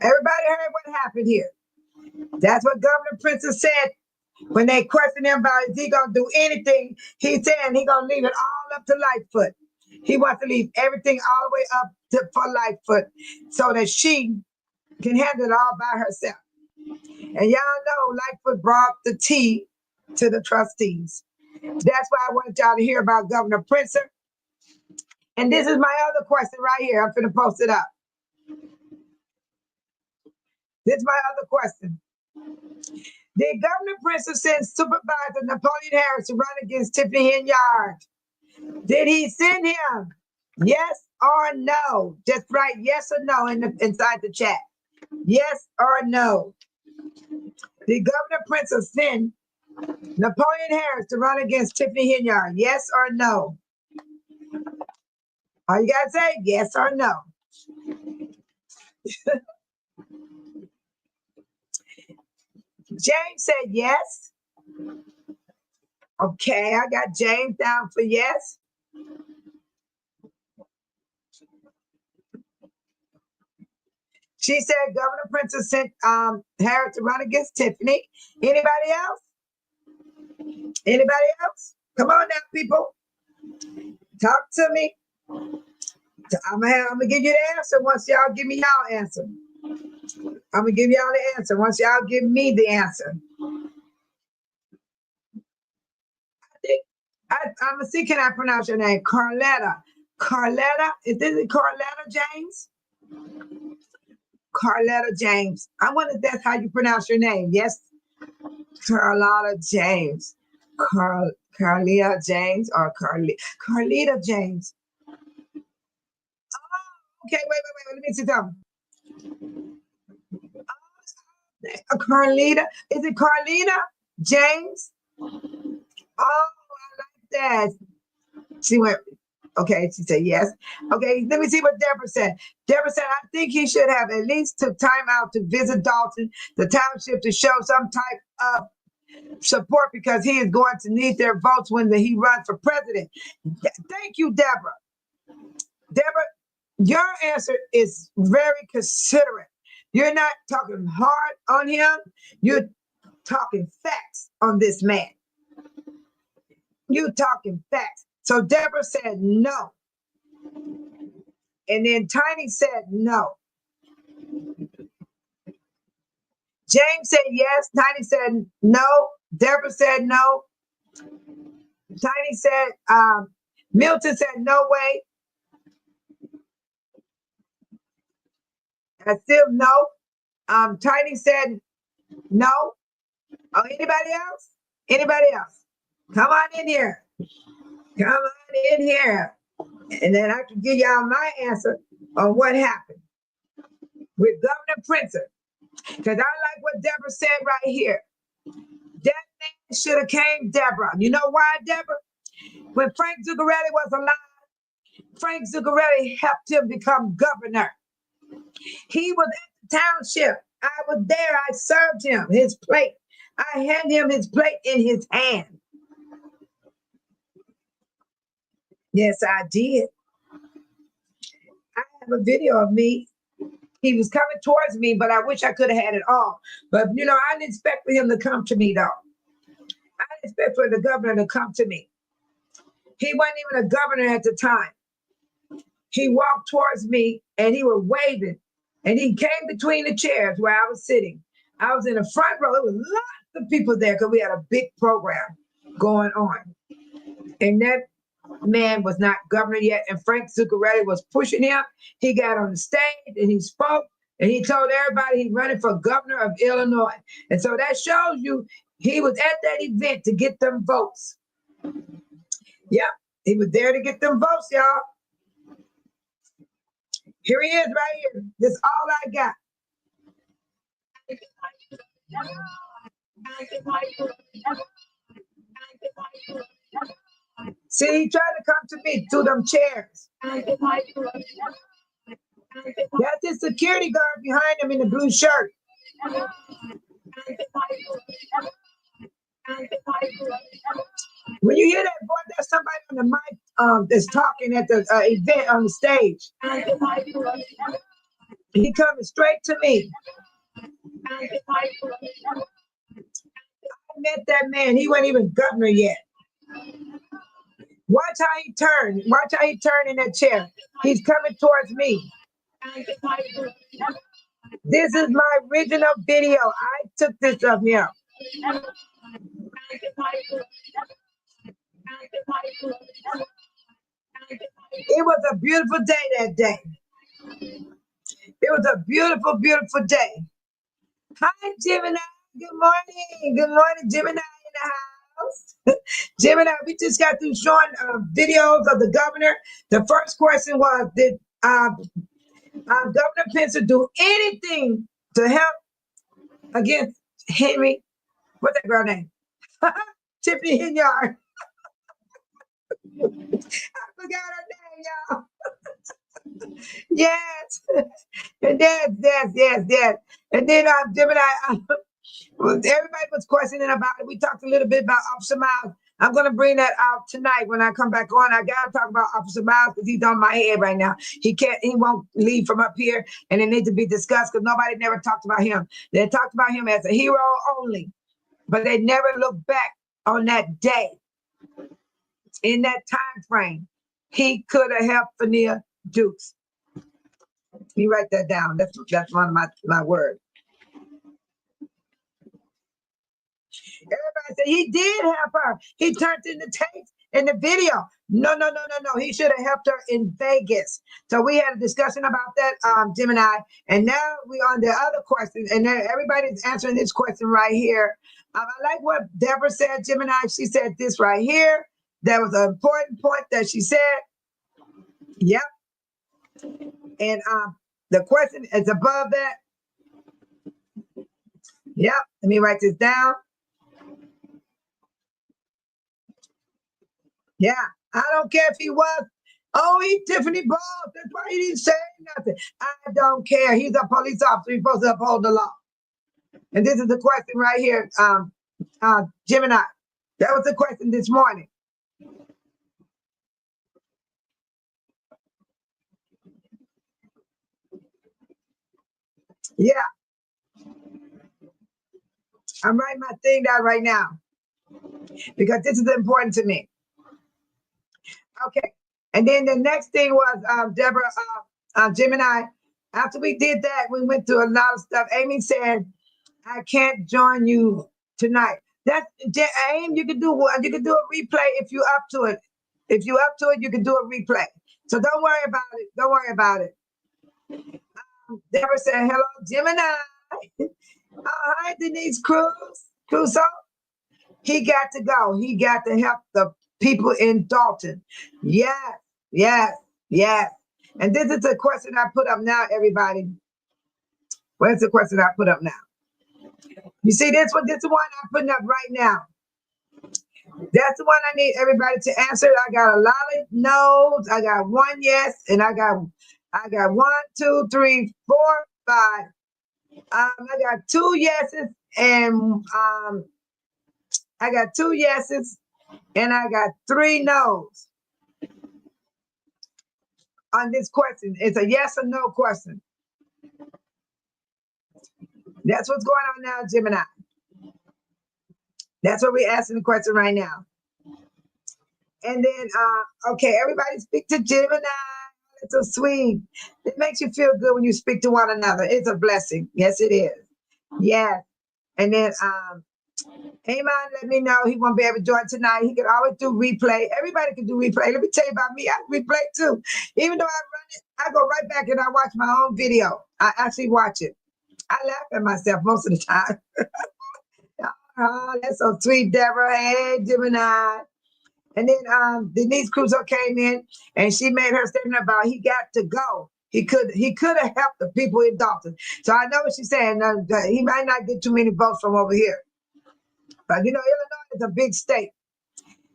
Everybody heard what happened here. That's what Governor Pritzker said when they questioned him about is he gonna do anything. He said he gonna leave it all up to Lightfoot. He wants to leave everything all the way up for Lightfoot so that she can handle it all by herself. And y'all know Lightfoot brought the tea to the trustees. That's why I wanted y'all to hear about Governor Pritzker. And this is my other question right here. I'm going to post it up. This is my other question. Did Governor Pritzker send Supervisor Napoleon Harris to run against Tiffany Henyard? Did he send him? Yes or no? Just write yes or no inside the chat. Yes or no? Did Governor Pritzker send Napoleon Harris to run against Tiffany Henyard? Yes or no? All you gotta say, yes or no. James said yes. Okay, I got James down for yes. She said Governor Pritzker sent Harris to run against Tiffany. Anybody else? Anybody else? Come on now, people. Talk to me. I'm gonna give you the answer once y'all give me y'all answer. I'm gonna give y'all the answer once y'all give me the answer. I'm gonna see, can I pronounce your name? Carletta. Carletta, is this Carletta James? Carletta James. I wonder if that's how you pronounce your name. Yes, Carlotta James. Carlia James or Carlita James. Oh, okay, wait. Let me see something. Carlita. Is it Carlita James? Oh, I like that. She went, okay, she said yes. Okay, let me see what Deborah said. Deborah said, I think he should have at least took time out to visit Dolton, the township, to show some type of support because he is going to need their votes when he runs for president. Thank you, Deborah. Deborah, your answer is very considerate. You're not talking hard on him. You're talking facts on this man. You're talking facts. So Deborah said no. And then Tiny said no. James said yes. Tiny said no. Deborah said no. Tiny said, Milton said no way. I still no. Tiny said no. Oh, anybody else? Anybody else? Come on in here. Come on in here. And then I can give y'all my answer on what happened with Governor Pritzker. Because I like what Deborah said right here. That man should have came, Deborah. You know why, Deborah? When Frank Zuccarelli was alive, Frank Zuccarelli helped him become governor. He was at the township. I was there. I served him his plate. I handed him his plate in his hand. Yes, I did. I have a video of me. He was coming towards me, but I wish I could have had it all. But, you know, I didn't expect for him to come to me, though. I didn't expect for the governor to come to me. He wasn't even a governor at the time. He walked towards me, and he was waving. And he came between the chairs where I was sitting. I was in the front row. There was lots of people there because we had a big program going on. And that man was not governor yet, and Frank Zuccarelli was pushing him. He got on the stage and he spoke, and he told everybody he's running for governor of Illinois. And so that shows you he was at that event to get them votes. Yep, he was there to get them votes, y'all. Here he is right here. This is all I got. See, he tried to come to me through them chairs. That's his security guard behind him in the blue shirt. When you hear that voice, that's somebody on the mic that's talking at the event on the stage. He coming straight to me. I met that man. He wasn't even governor yet. Watch how he turned. Watch how he turned in that chair. He's coming towards me. This is my original video. I took this of him. It was a beautiful day that day. It was a beautiful, beautiful day. Hi, Gemini. Good morning. Good morning, Gemini in the house. Gemini, we just got through showing videos of the governor. The first question was, did Governor Pence do anything to help against Henry? What's that girl name? Tiffany Hinyard. I forgot her name, y'all. Yes. And yes. And then Gemini, everybody was questioning about it. We talked a little bit about Officer Miles. I'm going to bring that out tonight when I come back on. I got to talk about Officer Miles because he's on my head right now. He won't leave from up here, and it needs to be discussed because nobody never talked about him. They talked about him as a hero only, but they never looked back on that day. In that time frame, he could have helped Fania Dukes. You write that down. That's one of my words. Everybody said he did help her. He turned in the tapes in the video. No. He should have helped her in Vegas. So we had a discussion about that, Gemini. And now we on the other question. And then everybody's answering this question right here. I like what Deborah said, Gemini. She said this right here. That was an important point that she said. Yep. And the question is above that. Yep. Let me write this down. Yeah, I don't care if he was. Oh, he's Tiffany Balls. That's why he didn't say nothing. I don't care. He's a police officer. He's supposed to uphold the law. And this is the question right here, Gemini. That was the question this morning. Yeah. I'm writing my thing down right now because this is important to me. Okay. And then the next thing was, Deborah, Gemini. After we did that, we went through a lot of stuff. Amy said, I can't join you tonight. That's Amy, you can do a replay if you up to it. If you up to it, you can do a replay. So don't worry about it. Don't worry about it. Deborah said, hello, Gemini. Hi, Denise Crusoe. He got to go. He got to help the people in Dolton. Yes. And this is the question I put up now, everybody. Where's the question I put up now? You see this one? This is the one I'm putting up right now. That's the one I need everybody to answer. I got a lot of no's. I got one yes, and I got 1, 2, 3, 4, 5. I got 2 yeses, and I got 2 yeses, and I got 3 no's on this question. It's a yes or no question. That's what's going on now, Gemini. That's what we're asking the question right now. And then, okay, everybody speak to Gemini. It's so sweet. It makes you feel good when you speak to one another. It's a blessing. Yes, it is. Yes. And then, Amon let me know he won't be able to join tonight. He can always do replay. Everybody can do replay. Let me tell you about me. I replay too. Even though I run it, I go right back and I watch my own video. I actually watch it. I laugh at myself most of the time. Oh, that's so sweet, Deborah. Hey, Gemini. And then Denise Crusoe came in and she made her statement about he got to go. He could have helped the people in Dolton. So I know what she's saying. He might not get too many votes from over here. But you know, Illinois is a big state.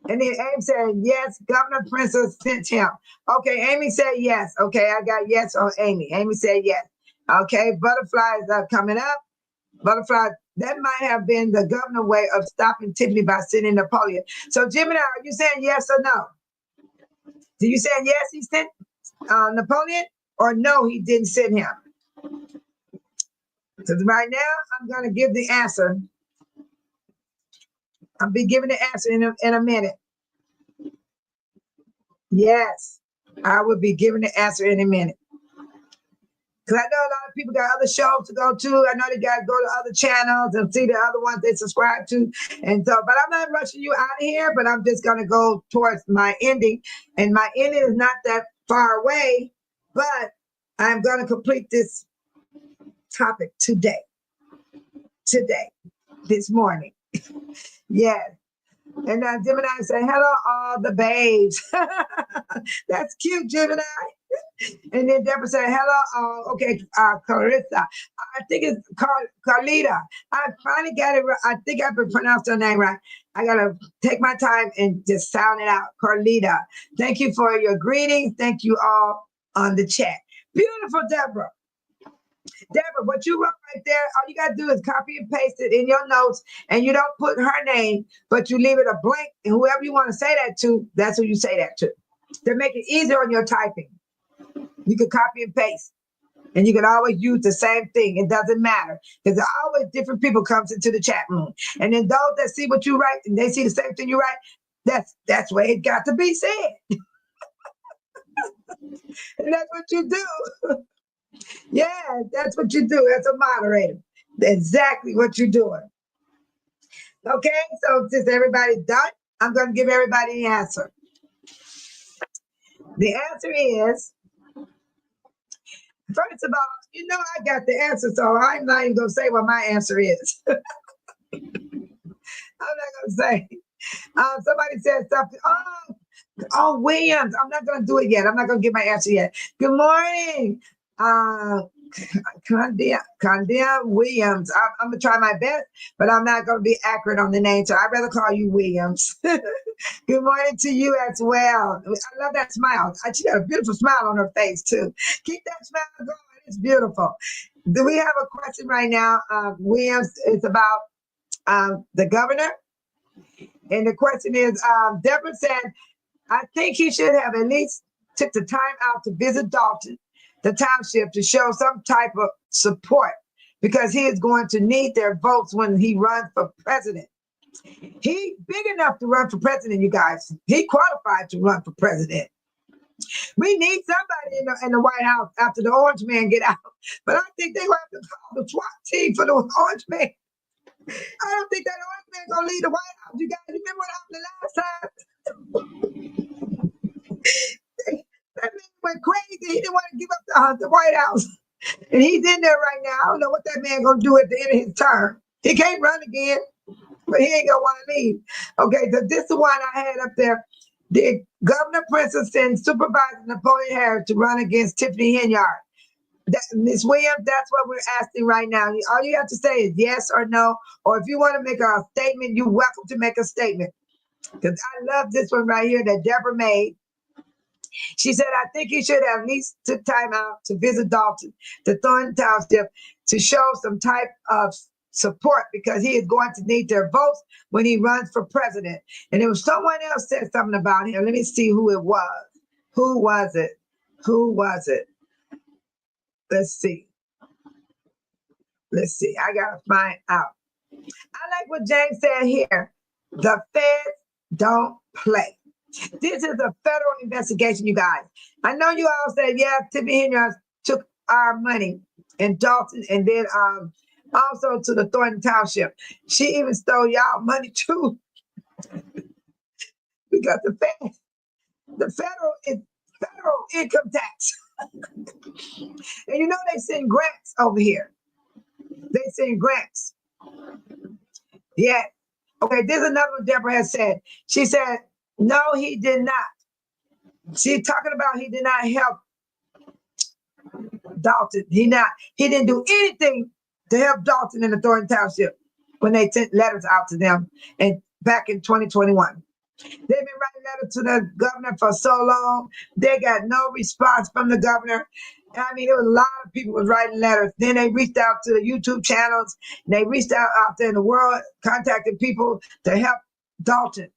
And then Amy said, yes, Governor Princess sent him. Okay, Amy said yes. Okay, I got yes on Amy. Amy said yes. Okay, butterflies are coming up. Butterfly, that might have been the governor way of stopping Tiffany by sending Napoleon. So, Gemini, are you saying yes or no? Do you say yes, he sent Napoleon? Or no, he didn't send him? So right now, I'm going to give the answer. I'll be giving the answer in a minute. Yes, I will be giving the answer in a minute. Because I know a lot of people got other shows to go to. I know they got to go to other channels and see the other ones they subscribe to. And so, but I'm not rushing you out of here, but I'm just going to go towards my ending. And my ending is not that far away, but I'm going to complete this topic today, this morning. Yes. And Gemini say, hello, all the babes. That's cute, Gemini. And then Deborah said, hello, Carissa. I think it's Carlita. I finally got it right. I think I've been pronounced her name right. I got to take my time and just sound it out. Carlita. Thank you for your greetings. Thank you all on the chat. Beautiful, Deborah. Deborah, what you wrote right there, all you got to do is copy and paste it in your notes, and you don't put her name, but you leave it a blank, and whoever you want to say that to, that's who you say that to. To make it easier on your typing. You can copy and paste, and you can always use the same thing. It doesn't matter, because always different people comes into the chat room, and then those that see what you write and they see the same thing you write, that's where it got to be said. And that's what you do. Yeah, that's what you do as a moderator. Exactly what you're doing. Okay, so since everybody's done, I'm going to give everybody the answer. The answer is, first of all, you know I got the answer, so I'm not even going to say what my answer is. I'm not going to say. Somebody said something. Oh, Williams. I'm not going to do it yet. I'm not going to give my answer yet. Good morning. Candia Williams. I'm going to try my best, but I'm not going to be accurate on the name, so I'd rather call you Williams. Good morning to you as well. I love that smile. She got a beautiful smile on her face, too. Keep that smile going. It's beautiful. Do we have a question right now? Williams, it's about the governor. And the question is, Deborah said, I think he should have at least took the time out to visit Dolton, the township, to show some type of support, because he is going to need their votes when he runs for president. He's big enough to run for president, you guys. He qualified to run for president. We need somebody in the White House after the orange man get out. But I think they're going to have to call the SWAT team for the orange man. I don't think that orange man going to leave the White House. You guys remember what happened the last time? That man went crazy. He didn't want to give up the White House. And he's in there right now. I don't know what that man going to do at the end of his term. He can't run again, but he ain't going to want to leave. Okay, so this is the one I had up there. Did Governor Pritzker send Supervisor Napoleon Harris to run against Tiffany Henyard? Ms. Williams, that's what we're asking right now. All you have to say is yes or no, or if you want to make a statement, you're welcome to make a statement. Because I love this one right here that Deborah made. She said, I think he should have at least took time out to visit Dolton, the Thornton Township, to show some type of support, because he is going to need their votes when he runs for president. And there was someone else said something about him. Let me see who it was. Who was it? Who was it? Let's see. I got to find out. I like what James said here. The feds don't play. This is a federal investigation, you guys. I know you all said, yeah, Tiffany Henyard took our money in Dolton, and then also to the Thornton Township. She even stole y'all money too. Because the federal is federal income tax. And you know they send grants over here. They send grants. Yeah. Okay, there's another one Deborah has said. She said, no, he did not. She's talking about he did not help Dolton. He didn't do anything to help Dolton in the Thornton Township when they sent letters out to them and back in 2021. They've been writing letters to the governor for so long. They got no response from the governor. I mean, there was a lot of people was writing letters. Then they reached out to the YouTube channels. And they reached out there in the world, contacting people to help Dolton.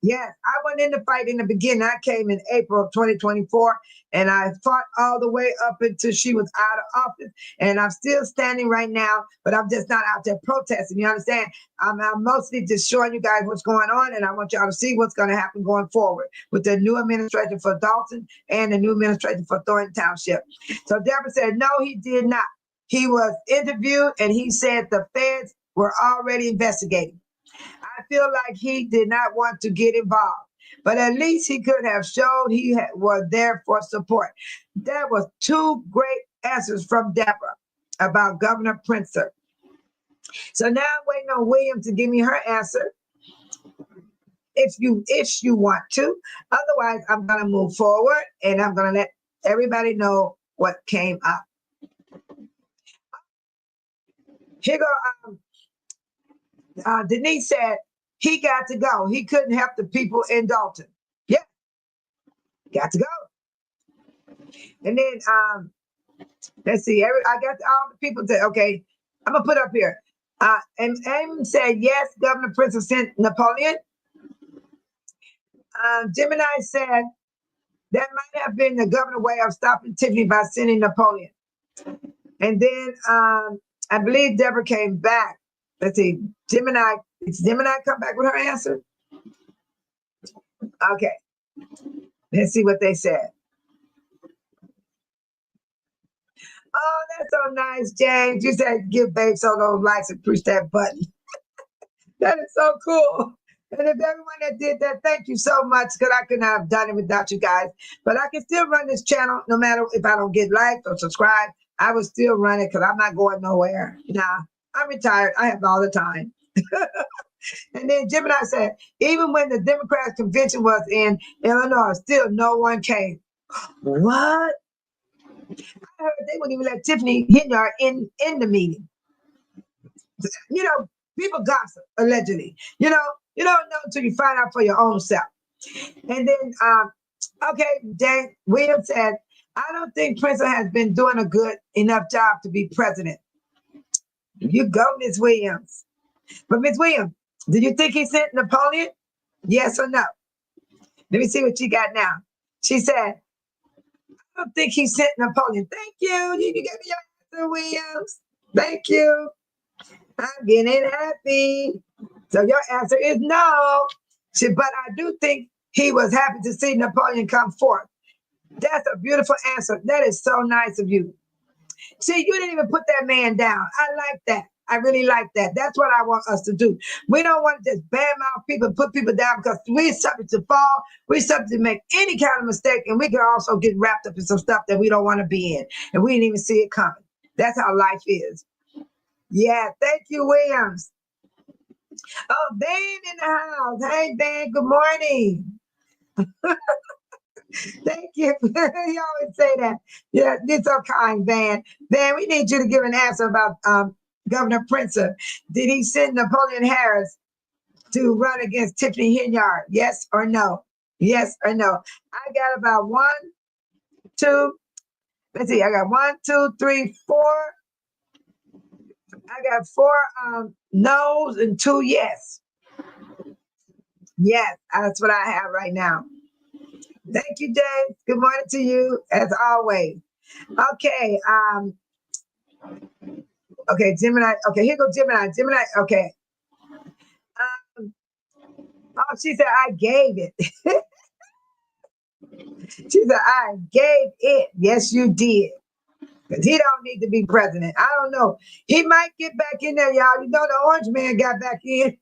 Yes, I went in the fight in the beginning. I came in April of 2024, and I fought all the way up until she was out of office. And I'm still standing right now, but I'm just not out there protesting. You understand? I'm mostly just showing you guys what's going on, and I want y'all to see what's going to happen going forward with the new administration for Dolton and the new administration for Thornton Township. So Deborah said, no, he did not. He was interviewed, and he said the feds were already investigating. I feel like he did not want to get involved, but at least he could have showed he was there for support. That was two great answers from Deborah about Governor PRITZER. So now I'm waiting on William to give me her answer. If you want to, otherwise I'm gonna move forward and I'm gonna let everybody know what came up. Here go. Denise said he got to go. He couldn't help the people in Dolton. Yeah, got to go. And then let's see. I got all the people that okay. I'm gonna put up here. And Amy said yes. Governor PRITZER sent Napoleon. Gemini said that might have been the governor's way of stopping Tiffany by sending Napoleon. And then I believe Deborah came back. Let's see. Gemini. Did Gemini come back with her answer? Okay. Let's see what they said. Oh, that's so nice, James. You said give Babe so those likes and push that button. That is so cool. And if everyone that did that, thank you so much, because I could not have done it without you guys. But I can still run this channel no matter if I don't get liked or subscribed. I will still run it because I'm not going nowhere. Nah, I'm retired. I have all the time. And then Gemini said, even when the Democrats convention was in Illinois, still no one came. What? I heard they wouldn't even let Tiffany Hinyard in the meeting. You know, people gossip, allegedly. You don't know until you find out for your own self. And then, okay, Dan Williams said, I don't think PRITZER has been doing a good enough job to be president. You go, Ms. Williams. But Ms. Williams, do you think he sent Napoleon? Yes or no? Let me see what she got now. She said, I don't think he sent Napoleon. Thank you. You gave me your answer, Williams. Thank you. I'm getting happy. So your answer is no. But I do think he was happy to see Napoleon come forth. That's a beautiful answer. That is so nice of you. See, you didn't even put that man down. I like that. I really like that. That's what I want us to do. We don't want to just badmouth people, put people down, because we're subject to fall. We're subject to make any kind of mistake, and we can also get wrapped up in some stuff that we don't want to be in, and we didn't even see it coming. That's how life is. Yeah, thank you, Williams. Oh, Ben in the house. Hey, Ben, good morning. Thank you. You always say that. Yeah, you're so kind, Van. Van, we need you to give an answer about Governor PRITZER. Did he send Napoleon Harris to run against Tiffany Hinyard? Yes or no? Yes or no? I got about 1, 2. Let's see. I got 1, 2, 3, 4. I got 4 no's and 2 yes. Yes, that's what I have right now. Thank you, James. Good morning to you, as always. Okay. Okay, Gemini. Okay, here goes Gemini. Gemini. Okay. Oh, she said I gave it. She said I gave it. Yes, you did. Because he don't need to be president. I don't know. He might get back in there, y'all. You know the orange man got back in.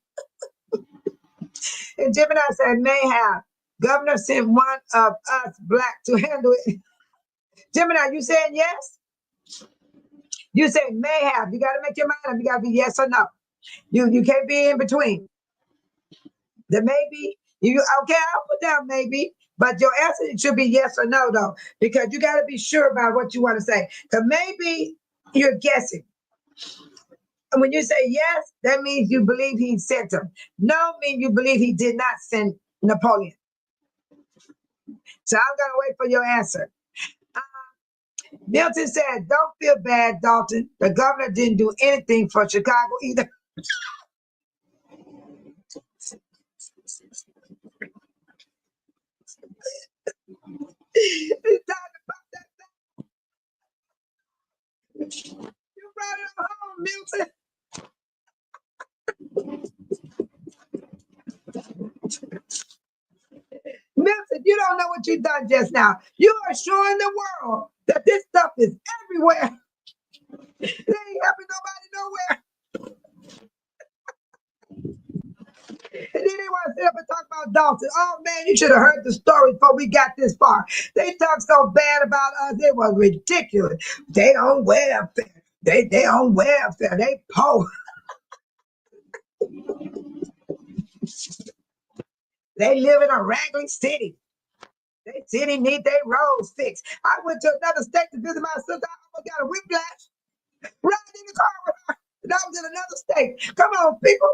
And Gemini said may have. Governor sent one of us black to handle it. Gemini, you saying yes? You say may have. You got to make your mind up. You got to be yes or no. You can't be in between. The maybe, okay, I'll put down maybe, but your answer should be yes or no, though, because you got to be sure about what you want to say. Because maybe you're guessing. And when you say yes, that means you believe he sent him. No means you believe he did not send Napoleon. So I'm going to wait for your answer. Milton said, don't feel bad, Dolton. The governor didn't do anything for Chicago either. He's talking about that. You brought it home, Milton. Milton, you don't know what you've done just now. You are showing the world that this stuff is everywhere. It ain't helping nobody nowhere. And then they want to sit up and talk about Dolton. Oh man, you should have heard the story before we got this far. They talk so bad about us, it was ridiculous. They on welfare. They on welfare. They poor. They live in a raggedy city. They city need their roads fixed. I went to another state to visit my sister. I almost got a whiplash riding in the car with her. And I was in another state. Come on, people.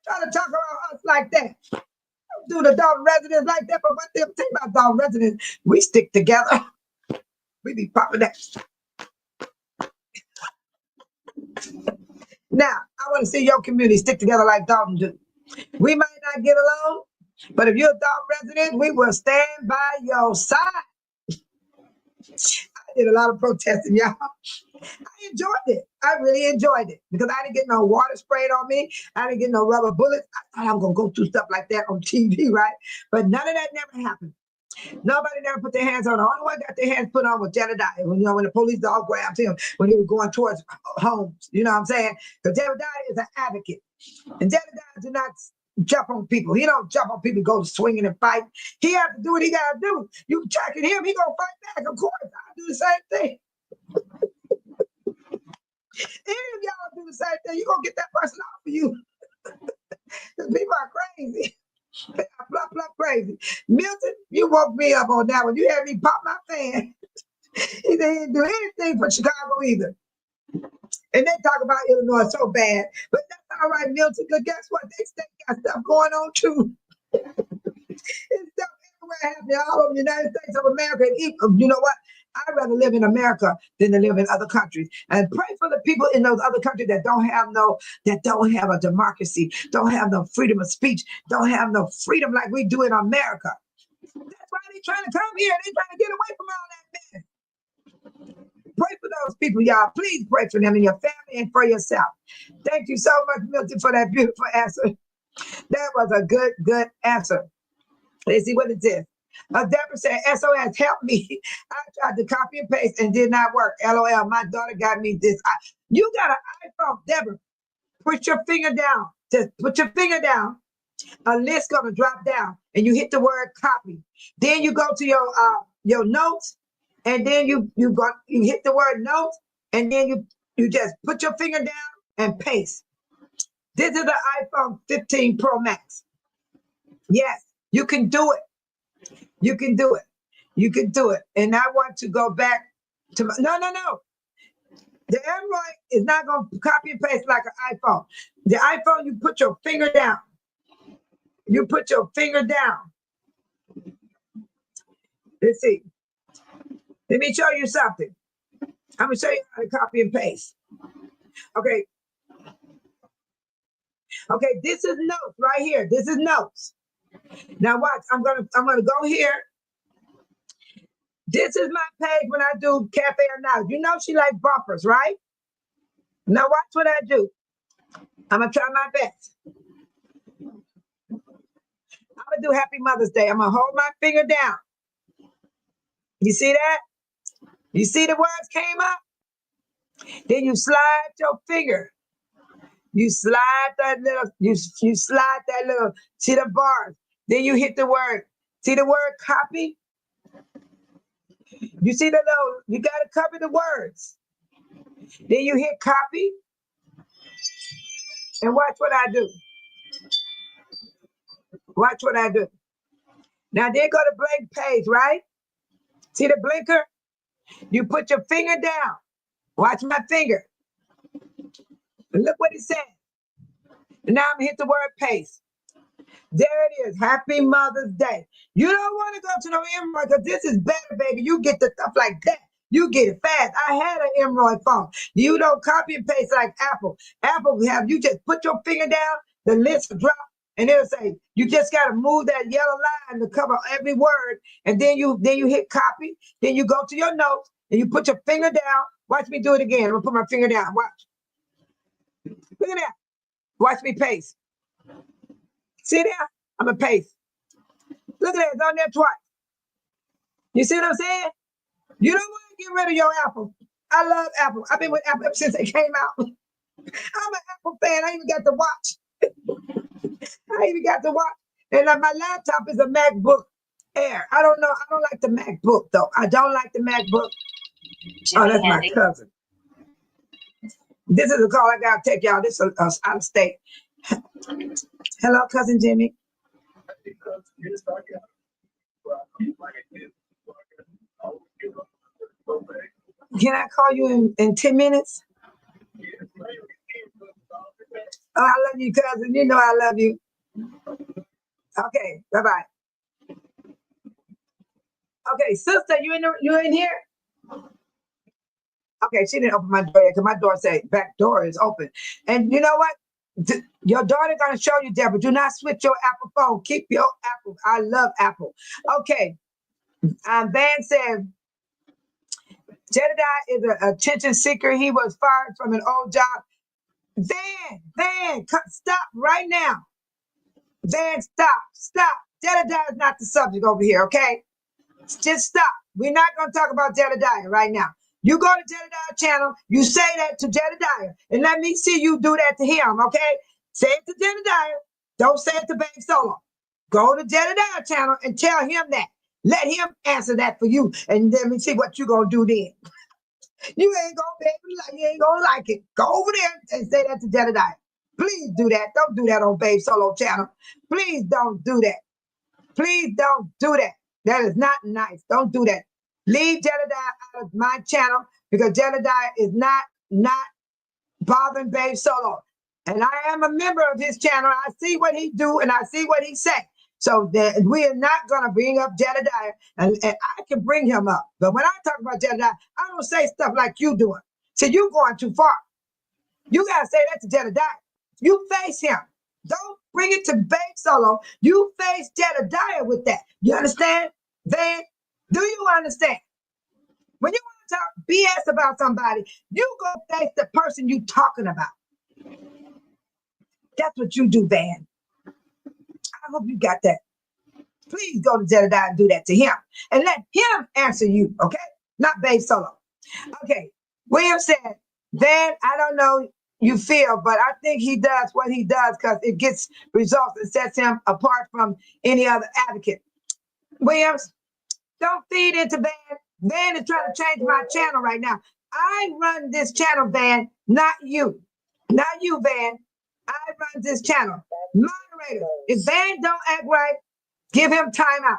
Trying to talk about us like that. Don't do the dog residents like that. But one thing I'm saying about dog residents, we stick together. We be popping that. Now, I want to see your community stick together like Dolton do. We might not get along, but if you're a dog resident, we will stand by your side. I did a lot of protesting, y'all. I enjoyed it. I really enjoyed it because I didn't get no water sprayed on me. I didn't get no rubber bullets. I thought I was going to go through stuff like that on TV, right? But none of that never happened. Nobody never put their hands on. The only one got their hands put on was Jedediah. When the police dog grabbed him when he was going towards homes. You know what I'm saying? Because Jedediah is an advocate. And Jedediah do not jump on people. He don't jump on people, go swinging and fight. He have to do what he got to do. You attacking him, he going to fight back. Of course, I do the same thing. Any of y'all do the same thing, you're going to get that person off of you. Because people are crazy. Blah, blah, crazy. Milton, you woke me up on that one. You had me pop my fan. He didn't do anything for Chicago either. And they talk about Illinois so bad. But that's all right, Milton, because guess what? They still got stuff going on too. It's stuff everywhere happening all over the United States of America. And you know what? I'd rather live in America than to live in other countries. And pray for the people in those other countries that don't have a democracy, don't have no freedom of speech, don't have no freedom like we do in America. That's why they're trying to come here. They're trying to get away from all that mess. Pray for those people, y'all. Please pray for them and your family and for yourself. Thank you so much, Milton, for that beautiful answer. That was a good answer. Let's see what it is. Deborah said, SOS, help me. I tried to copy and paste and did not work. LOL, my daughter got me this. You got an iPhone, Deborah. Put your finger down. Just put your finger down. A list gonna drop down, and you hit the word copy. Then you go to your notes, and then you hit the word notes, and then you just put your finger down and paste. This is the iPhone 15 Pro Max. Yes, you can do it. You can do it. You can do it. And I want to go back to no. The Android is not going to copy and paste like an iPhone. The iPhone, you put your finger down. You put your finger down. Let's see. Let me show you something. I'm going to show you how to copy and paste. Okay. Okay, this is notes right here. This is notes. Now watch. I'm gonna go here. This is my page when I do Cafe or Now. You know she like bumpers, right? Now watch what I do. I'm gonna try my best. I'm gonna do Happy Mother's Day. I'm gonna hold my finger down. You see that? You see the words came up? Then you slide your finger. You slide that little, you slide that little, see the bars. Then you hit the word. See the word copy? You see the little, you gotta copy the words. Then you hit copy. And watch what I do. Watch what I do. Now there go the blank page, right? See the blinker? You put your finger down. Watch my finger. And look what it says. And now I'm gonna hit the word paste. There it is. Happy Mother's Day. You don't want to go to no Emerald because this is better, baby. You get the stuff like that. You get it fast. I had an Emerald phone. You don't copy and paste like Apple. Apple have you just put your finger down, the list will drop, and it'll say, you just got to move that yellow line to cover every word. And then you hit copy. Then you go to your notes and you put your finger down. Watch me do it again. I'm going to put my finger down. Watch. Look at that. Watch me paste. See there? I'm going to paste. Look at that. It's on there twice. You see what I'm saying? You don't want to get rid of your Apple. I love Apple. I've been with Apple ever since they came out. I'm an Apple fan. I even got to watch. And my laptop is a MacBook Air. I don't know. I don't like the MacBook, though. I don't like the MacBook. Oh, that's my cousin. This is a call I got to take, y'all. This is out of state. Hello, cousin Jimmy. Can I call you in 10 minutes? Oh, I love you, cousin. You know I love you. Okay, bye-bye. Okay, sister, you in here? Okay, she didn't open my door yet because my door said back door is open. And you know what? Your daughter gonna show you, Deborah. Do not switch your Apple phone. Keep your Apple. I love Apple. Okay. Van said, Jedediah is an attention seeker. He was fired from an old job. Van, stop right now. Van, stop. Jedediah is not the subject over here, okay? Just stop. We're not going to talk about Jedediah right now. You go to Jedediah channel, you say that to Jedediah, and let me see you do that to him, okay? Say it to Jedediah. Don't say it to Babe Solo. Go to Jedediah channel and tell him that. Let him answer that for you, and let me see what you're going to do then. You ain't going to be able to like, you ain't going to like it. Go over there and say that to Jedediah. Please do that. Don't do that on Babe Solo channel. Please don't do that. Please don't do that. That is not nice. Don't do that. Leave Jedediah out of my channel because Jedediah is not bothering Babe Solo. And I am a member of his channel. I see what he do and I see what he say. So that we are not going to bring up Jedediah, and I can bring him up. But when I talk about Jedediah, I don't say stuff like you doing. So you going too far. You got to say that to Jedediah. You face him. Don't bring it to Babe Solo. You face Jedediah with that. You understand? Van, do you understand? When you want to talk BS about somebody, you go face the person you talking about. That's what you do, Van. I hope you got that. Please go to Jedediah and do that to him. And let him answer you, okay? Not Babe Solo. Okay. William said, Van, I don't know you feel, but I think he does what he does because it gets results and sets him apart from any other advocate. Williams, don't feed into Van. Van is trying to change my channel right now. I run this channel, Van, not you. Not you, Van. I run this channel. Moderator, if Van don't act right, give him time out.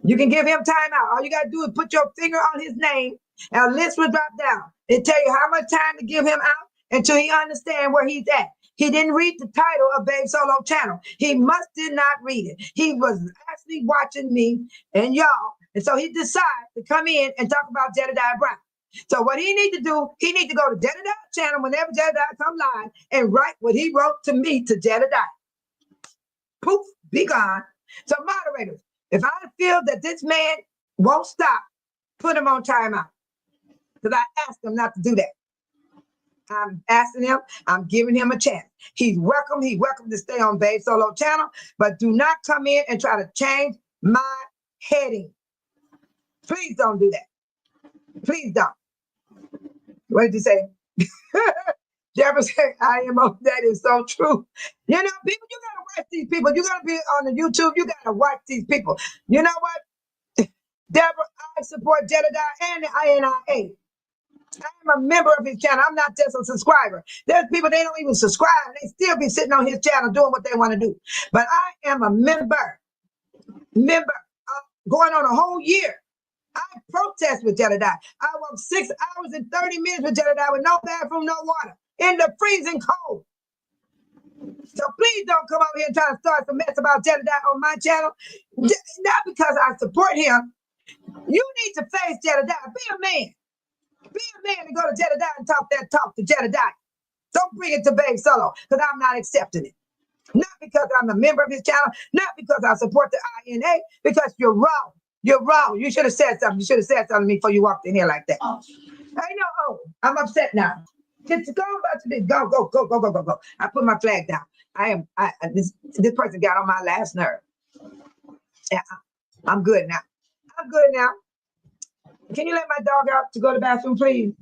You can give him time out. All you got to do is put your finger on his name and a list will drop down. It tell you how much time to give him out until he understands where he's at. He didn't read the title of Babe Solo channel. He did not read it. He was actually watching me and y'all. And so he decided to come in and talk about Jedediah Brown. So what he need to do, he need to go to Jedediah channel whenever Jedediah come live and write what he wrote to me to Jedediah. Poof, be gone. So moderators, if I feel that this man won't stop, put him on timeout. Because I asked him not to do that. I'm asking him, I'm giving him a chance. He's welcome to stay on Babe Solo channel, but do not come in and try to change my heading. Please don't do that. Please don't. What did you say? Deborah said, I am on that is so true. You know, people, you gotta watch these people. You gotta be on the YouTube, you gotta watch these people. You know what? Deborah, I support Jedediah and the INIA. I am a member of his channel. I'm not just a subscriber. There's people, they don't even subscribe. They still be sitting on his channel doing what they want to do. But I am a member going on a whole year. I protest with Jedediah. I walked 6 hours and 30 minutes with Jedediah with no bathroom, no water, in the freezing cold. So please don't come over here and try to start some mess about Jedediah on my channel. Not because I support him. You need to face Jedediah. Be a man. Be a man and go to Jedediah and talk that talk to Jedediah. Don't bring it to Babe Solo because I'm not accepting it. Not because I'm a member of his channel, not because I support the INA, because you're wrong. You're wrong. You should have said something. You should have said something to me before you walked in here like that. Oh, I know. Oh, I'm upset now. Just go about to this. Go, go, go, go, go, go, go. I put my flag down. This person got on my last nerve. Yeah, I'm good now. I'm good now. Can you let my dog out to go to the bathroom, please?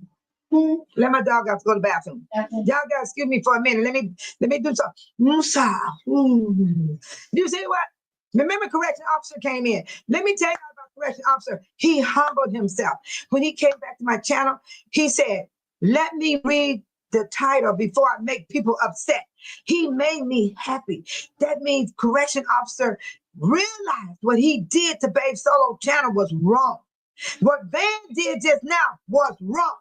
Let my dog out to go to the bathroom. okay. Y'all gotta excuse me for a minute. Let me do something. Musa. You see what? Remember, correction officer came in. Let me tell you about correction officer. He humbled himself. When he came back to my channel, he said, let me read the title before I make people upset. He made me happy. That means correction officer realized what he did to Babe Solo channel was wrong. What Van did just now was wrong.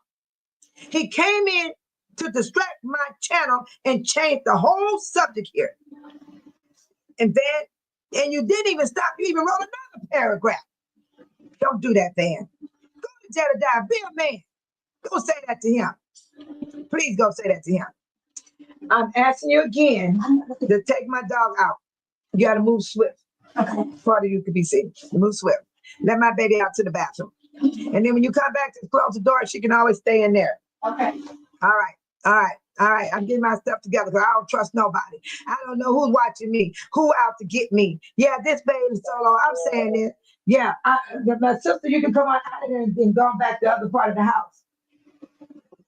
He came in to distract my channel and change the whole subject here. And Van, and you didn't even stop. You even wrote another paragraph. Don't do that, Van. Go to Jedediah. Be a man. Go say that to him. Please go say that to him. I'm asking you again to take my dog out. You got to move swift. Okay. Part of you could be seen. Move swift. Let my baby out to the bathroom. And then when you come back to close the door, she can always stay in there. Okay. All right. All right. All right. I'm getting my stuff together because I don't trust nobody. I don't know who's watching me, who out to get me. Yeah, this Baby Solo. I'm saying it. Yeah. My sister, you can come on out of there and go back to the other part of the house.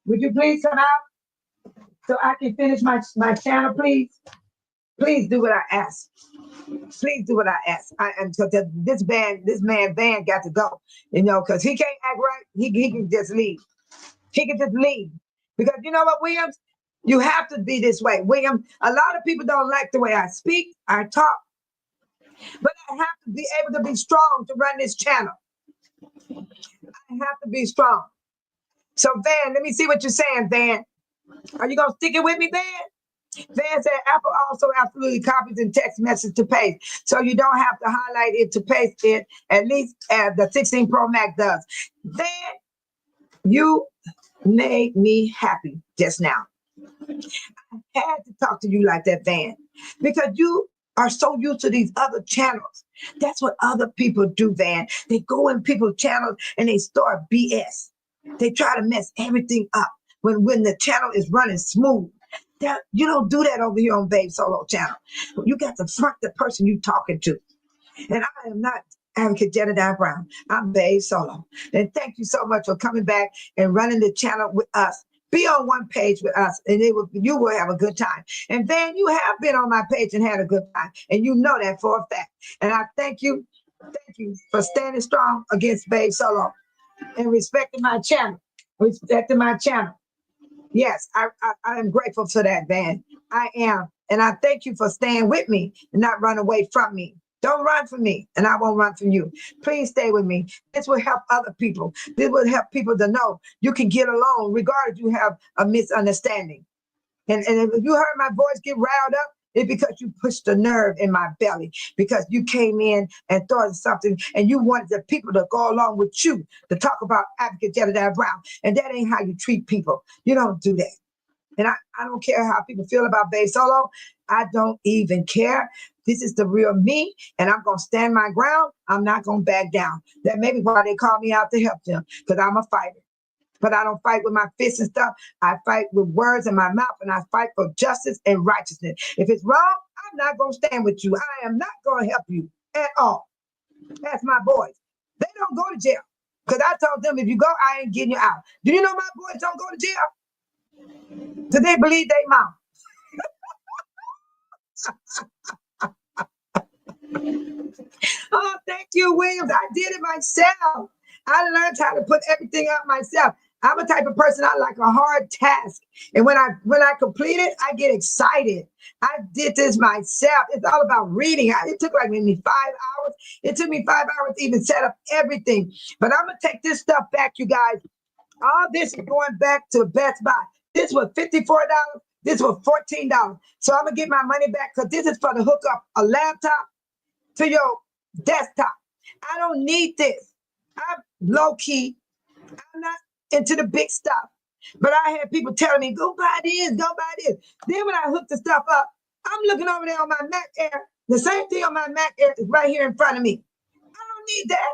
Would you please come out so I can finish my channel, please? Please do what I ask. Please do what I ask. And because this man Van got to go, because he can't act right. He can just leave. He can just leave. Because you know what, Williams? You have to be this way. William, a lot of people don't like the way I speak, I talk, but I have to be able to be strong to run this channel. I have to be strong. So Van, let me see what you're saying, Van. Are you gonna stick it with me, Van? Van said Apple also absolutely copies and text message to paste. So you don't have to highlight it to paste it, at least as the 16 Pro Max does. Van, you made me happy just now. I had to talk to you like that, Van, because you are so used to these other channels. That's what other people do, Van. They go in people's channels and they start BS. They try to mess everything up when the channel is running smooth. You don't do that over here on Babe Solo channel. You got to front the person you talking to. And I am not Advocate Jedediah Brown. I'm Babe Solo. And thank you so much for coming back and running the channel with us. Be on one page with us, and you will have a good time. And Van, you have been on my page and had a good time, and you know that for a fact. And I thank you for standing strong against Babe Solo and respecting my channel. Yes, I am grateful for that, Van. I am. And I thank you for staying with me and not run away from me. Don't run from me, and I won't run from you. Please stay with me. This will help other people. This will help people to know you can get along regardless you have a misunderstanding. And if you heard my voice get riled up, it's because you pushed a nerve in my belly, because you came in and thought of something and you wanted the people to go along with you to talk about Advocate Jedediah Brown. And that ain't how you treat people. You don't do that. And I don't care how people feel about Babe Solo. I don't even care. This is the real me, and I'm going to stand my ground. I'm not going to back down. That may be why they call me out to help them, because I'm a fighter. But I don't fight with my fists and stuff. I fight with words in my mouth, and I fight for justice and righteousness. If it's wrong, I'm not going to stand with you. I am not going to help you at all. That's my boys. They don't go to jail, because I told them, if you go, I ain't getting you out. Do you know my boys don't go to jail? Do they believe they mom? Oh, thank you, Williams. I did it myself. I learned how to put everything out myself. I'm a type of person, I like a hard task. And when I complete it, I get excited. I did this myself. It's all about reading. It took like maybe 5 hours. It took me 5 hours to even set up everything. But I'm going to take this stuff back, you guys. All this is going back to Best Buy. This was $54. This was $14. So I'm going to get my money back, because this is for to hook up a laptop to your desktop. I don't need this. I'm low key. I'm not into the big stuff. But I had people telling me, go buy this, go buy this. Then when I hooked the stuff up, I'm looking over there on my Mac Air. The same thing on my Mac Air is right here in front of me. I don't need that.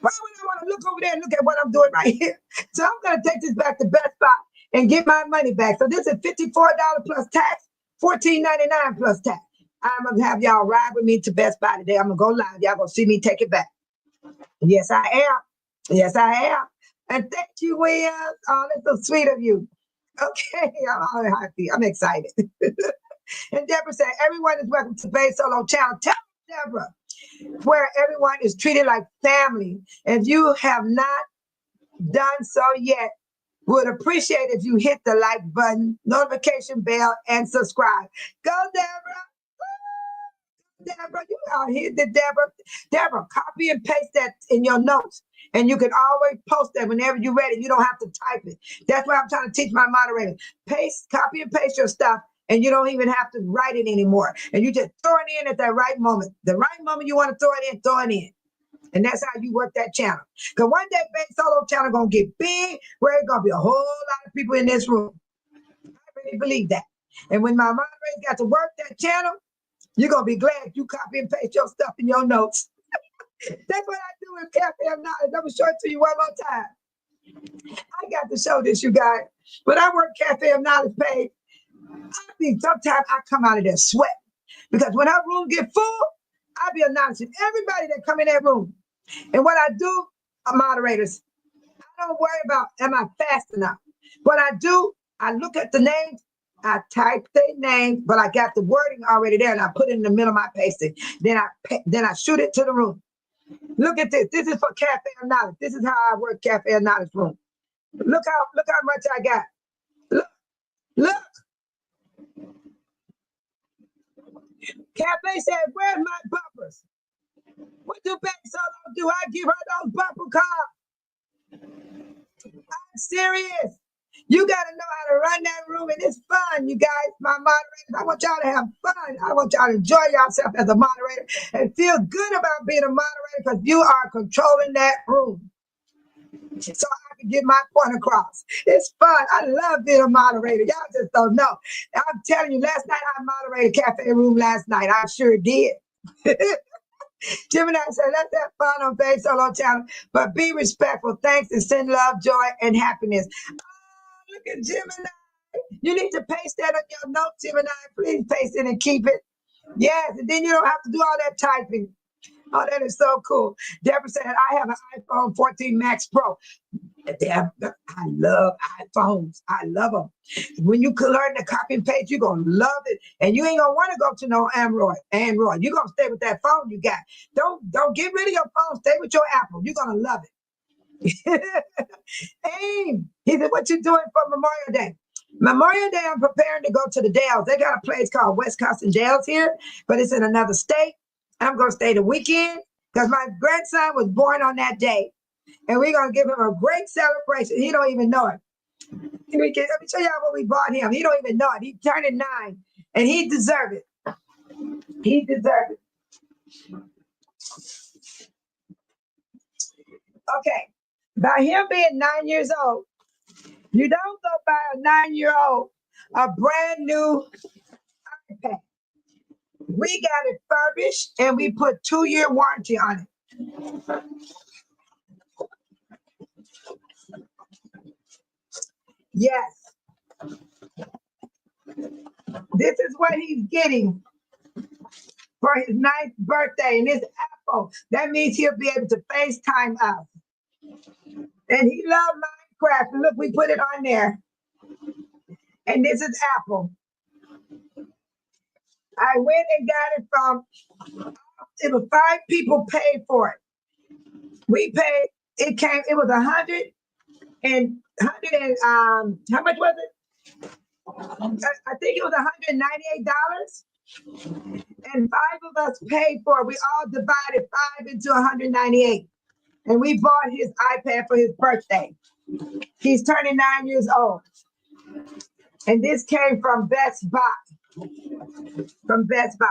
Why would I want to look over there and look at what I'm doing right here? So I'm going to take this back to Best Buy and get my money back. So this is $54 plus tax, $14.99 plus tax. I'm going to have y'all ride with me to Best Buy today. I'm going to go live. Y'all going to see me take it back. Yes, I am. Yes, I am. And thank you, Williams. Oh, that's so sweet of you. Okay, I'm all happy. I'm excited. And Deborah said, everyone is welcome to Bay Solo Channel. Tell Deborah, where everyone is treated like family. If you have not done so yet, would appreciate if you hit the like button, notification bell, and subscribe. Go, Deborah. Deborah, you out here, Deborah. Deborah, copy and paste that in your notes. And you can always post that whenever you're ready. You don't have to type it. That's what I'm trying to teach my moderator. Copy and paste your stuff, and you don't even have to write it anymore. And you just throw it in at that right moment. The right moment you want to throw it in. And that's how you work that channel. Because one day, Bay Solo channel going to get big, where it's going to be a whole lot of people in this room. I really believe that. And when my moderator got to work that channel, you're going to be glad you copy and paste your stuff in your notes. That's what I do with Cafe of Knowledge. I'm going to show it to you one more time. I got to show this, you guys. When I work Cafe of Knowledge page, sometimes I come out of there sweat. Because when our room get full, I be announcing everybody that come in that room. And what I do, moderators, I don't worry about, am I fast enough? What I do, I look at the names, I type their names, but I got the wording already there, and I put it in the middle of my pasting. Then I shoot it to the room. Look at this. This is for Cafe of Knowledge. This is how I work Cafe of Knowledge room. Look how much I got. Look. Cafe said, where's my bumpers? What do Bay Solo do? I give her those bumper cards. I'm serious. You got to know how to run that room, and it's fun, you guys, my moderators. I want y'all to have fun. I want y'all to enjoy yourself as a moderator and feel good about being a moderator, because you are controlling that room. So I can get my point across. It's fun. I love being a moderator. Y'all just don't know. I'm telling you, last night I moderated Cafe Room last night. I sure did. Gemini said, let's have fun on Bay Solo Channel, but be respectful. Thanks, and send love, joy, and happiness. Oh, look at Gemini. You need to paste that on your notes, Gemini. Please paste it and keep it. Yes, and then you don't have to do all that typing. Oh, that is so cool. Deborah said, I have an iPhone 14 Max Pro. I love iPhones. I love them. When you can learn the copy and paste, you're going to love it. And you ain't going to want to go to no Android. You're going to stay with that phone you got. Don't get rid of your phone. Stay with your Apple. You're going to love it. Aim. He said, what you doing for Memorial Day? Memorial Day, I'm preparing to go to the Dells. They got a place called Wisconsin Dells here, but it's in another state. I'm going to stay the weekend because my grandson was born on that day. And we're going to give him a great celebration. He don't even know it. Let me show y'all what we bought him. He don't even know it. He turned 9, and he deserved it. He deserved it. Okay. By him being 9 years old, you don't go buy a 9-year-old a brand new iPad. We got it furbished, and we put 2-year warranty on it. Yes. This is what he's getting for his 9th birthday, and this Apple. That means he'll be able to FaceTime us. And he loved Minecraft. And look, we put it on there. And this is Apple. I went and got it from, it was 5 people paid for it. We paid, it was 100 and how much was it? I think it was $198. And 5 of us paid for it. We all divided 5 into 198. And we bought his iPad for his birthday. He's turning 9 years old. And this came from Best Buy. From Best Buy.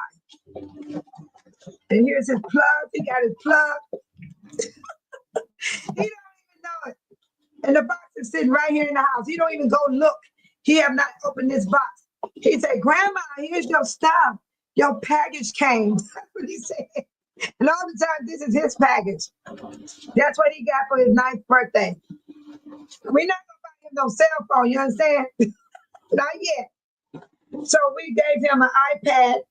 And here's his plug. He got his plug. He don't even know it. And the box is sitting right here in the house. He don't even go look. He have not opened this box. He said, Grandma, here's your stuff. Your package came. That's what he said. And all the time, this is his package. That's what he got for his 9th birthday. We're not going to buy him no cell phone, you understand? Not yet. So we gave him an iPad.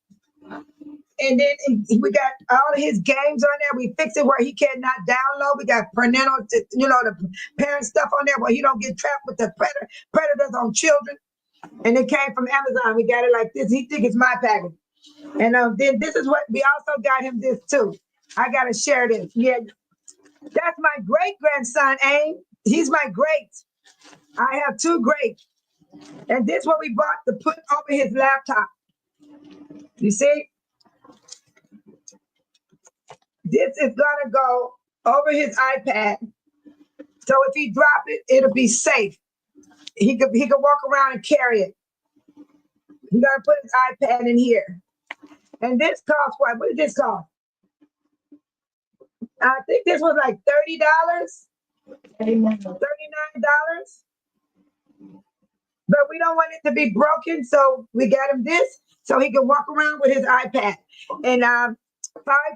And then we got all of his games on there. We fixed it where he cannot download. We got parental, the parent stuff on there where he don't get trapped with the predators on children. And it came from Amazon. We got it like this. He think it's my package. And then this is what we also got him this too. I gotta share this. Yeah, that's my great grandson, Aim. He's my great. I have 2 greats. And this is what we bought to put over his laptop. You see? This is gonna go over his iPad. So if he drop it, it'll be safe. He could walk around and carry it. You gotta put his iPad in here. And this costs what? What did this cost? I think this was like $39. But we don't want it to be broken, so we got him this so he can walk around with his iPad. And 5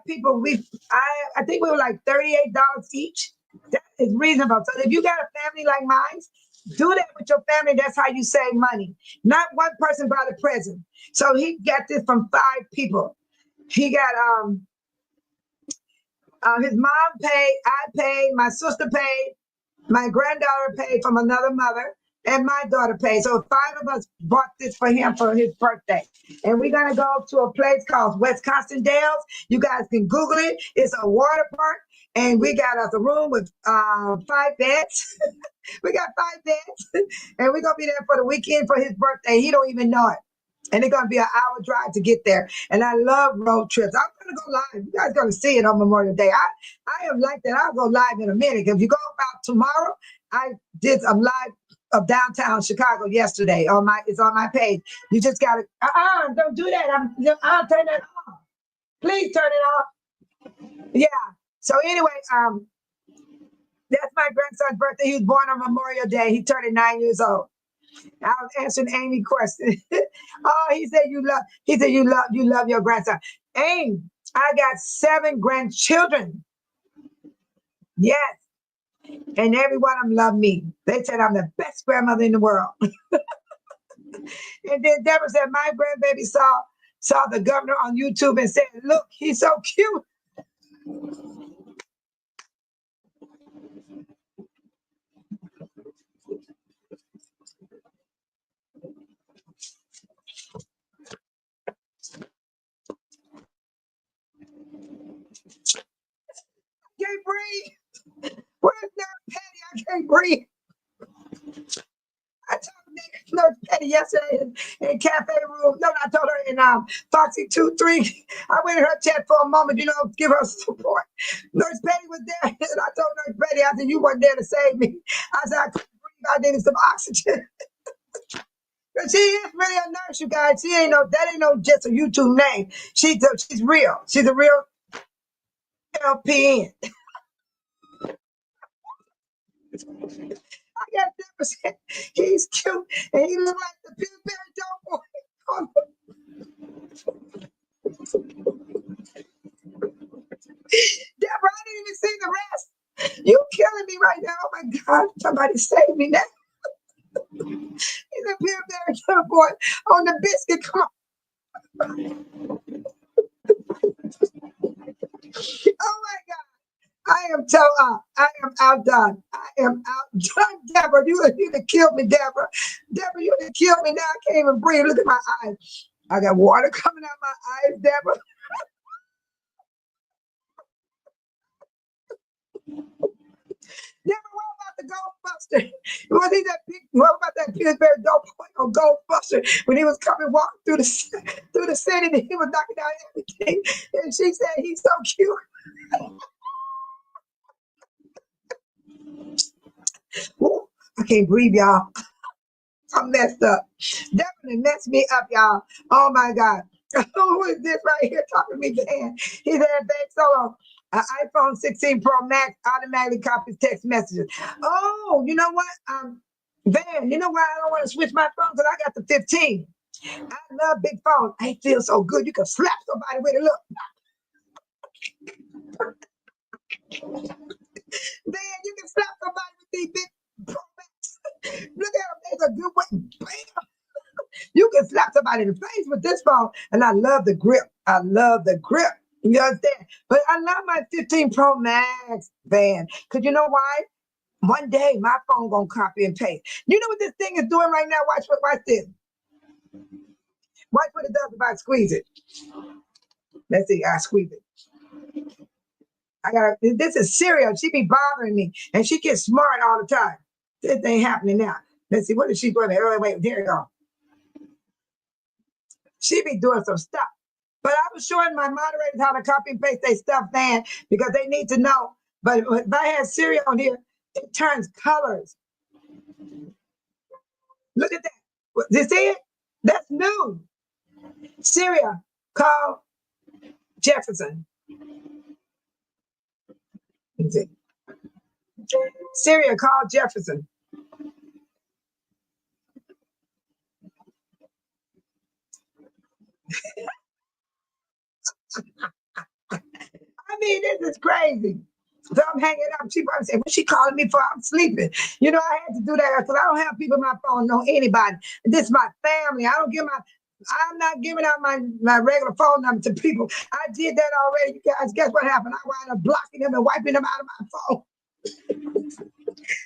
people, I think we were like $38 each. That is reasonable. So if you got a family like mine, do that with your family. That's how you save money. Not one person by the present. So he got this from 5 people. He got his mom paid, I paid, my sister paid, my granddaughter paid from another mother, and my daughter paid. So 5 of us bought this for him for his birthday. And we're gonna go to a place called Wisconsin Dells. You guys can Google it. It's a water park. And we got us a room with 5 beds. We got 5 beds. And we're gonna be there for the weekend for his birthday. He don't even know it. And it's gonna be an hour drive to get there. And I love road trips. I'm gonna go live. You guys gonna see it on Memorial Day. I am like that. I'll go live in a minute. If you go about tomorrow, I did a live of downtown Chicago yesterday. It's on my page. You just gotta don't do that. I'll turn that off. Please turn it off. Yeah. So anyway, that's my grandson's birthday. He was born on Memorial Day. He turned 9 years old. I was answering Amy's question. He said you love your grandson. Amy, I got 7 grandchildren. Yes. And every one of them love me. They said I'm the best grandmother in the world. And then Deborah said my grandbaby saw the governor on YouTube and said, look, he's so cute. Can't breathe. Where's Nurse Patty? I can't breathe. I told Nurse Patty yesterday in cafe room. No, I told her in Foxy 2-3. I went in her chat for a moment, give her support. Nurse Patty was there, and I told Nurse Patty, I said, you weren't there to save me. I said, I couldn't breathe. I needed some oxygen. But she is really a nurse, you guys. That ain't no just a YouTube name. She's real. She's a real LPN. I got 10%. He's cute, and he look like the Pillsbury Doughboy. Deborah, I didn't even see the rest. You killing me right now. Oh my God, somebody save me now. He's a Pillsbury Doughboy on the biscuit. Come on. Oh my God. I am outdone. I am outdone, Deborah. You done killed me, Deborah. Deborah, you done killed me now. I can't even breathe. Look at my eyes. I got water coming out my eyes, Deborah. Deborah, what about the Ghostbuster? What about that Pillsbury Doughboy on Ghostbuster when he was coming walking through the city and he was knocking down everything? And she said he's so cute. Ooh, I can't breathe, y'all. I'm messed up. Definitely messed me up, y'all. Oh my God. Who is this right here talking to me, Dan? He said, babe, so an iPhone 16 Pro Max automatically copies text messages. Oh, you know what? Van, you know why I don't want to switch my phone? Because I got the 15. I love big phones. They feel so good. You can slap somebody with it. Look, man, you can slap somebody with these big Pro Max. Look at them. There's a good way. Bam. You can slap somebody in the face with this phone. And I love the grip. I love the grip. You understand? But I love my 15 Pro Max, man. Because you know why? One day my phone gonna copy and paste. You know what this thing is doing right now? Watch this. Watch what it does if I squeeze it. Let's see, I squeeze it. This is serial. She be bothering me. And she gets smart all the time. This ain't happening now. Let's see, what is she doing? Wait, here we go. She be doing some stuff. But I was showing my moderators how to copy and paste their stuff, man, because they need to know. But if I had Siri on here, it turns colors. Look at that. You see it? That's new. Siri, call Jefferson. Siri, call Jefferson. I mean, this is crazy. So I'm hanging up. She probably said, "What she calling me for? I'm sleeping." You know, I had to do that because I don't have people on my phone, know anybody. This is my family. I'm not giving out my regular phone number to people. I did that already. You guys, guess what happened? I wound up blocking them and wiping them out of my phone.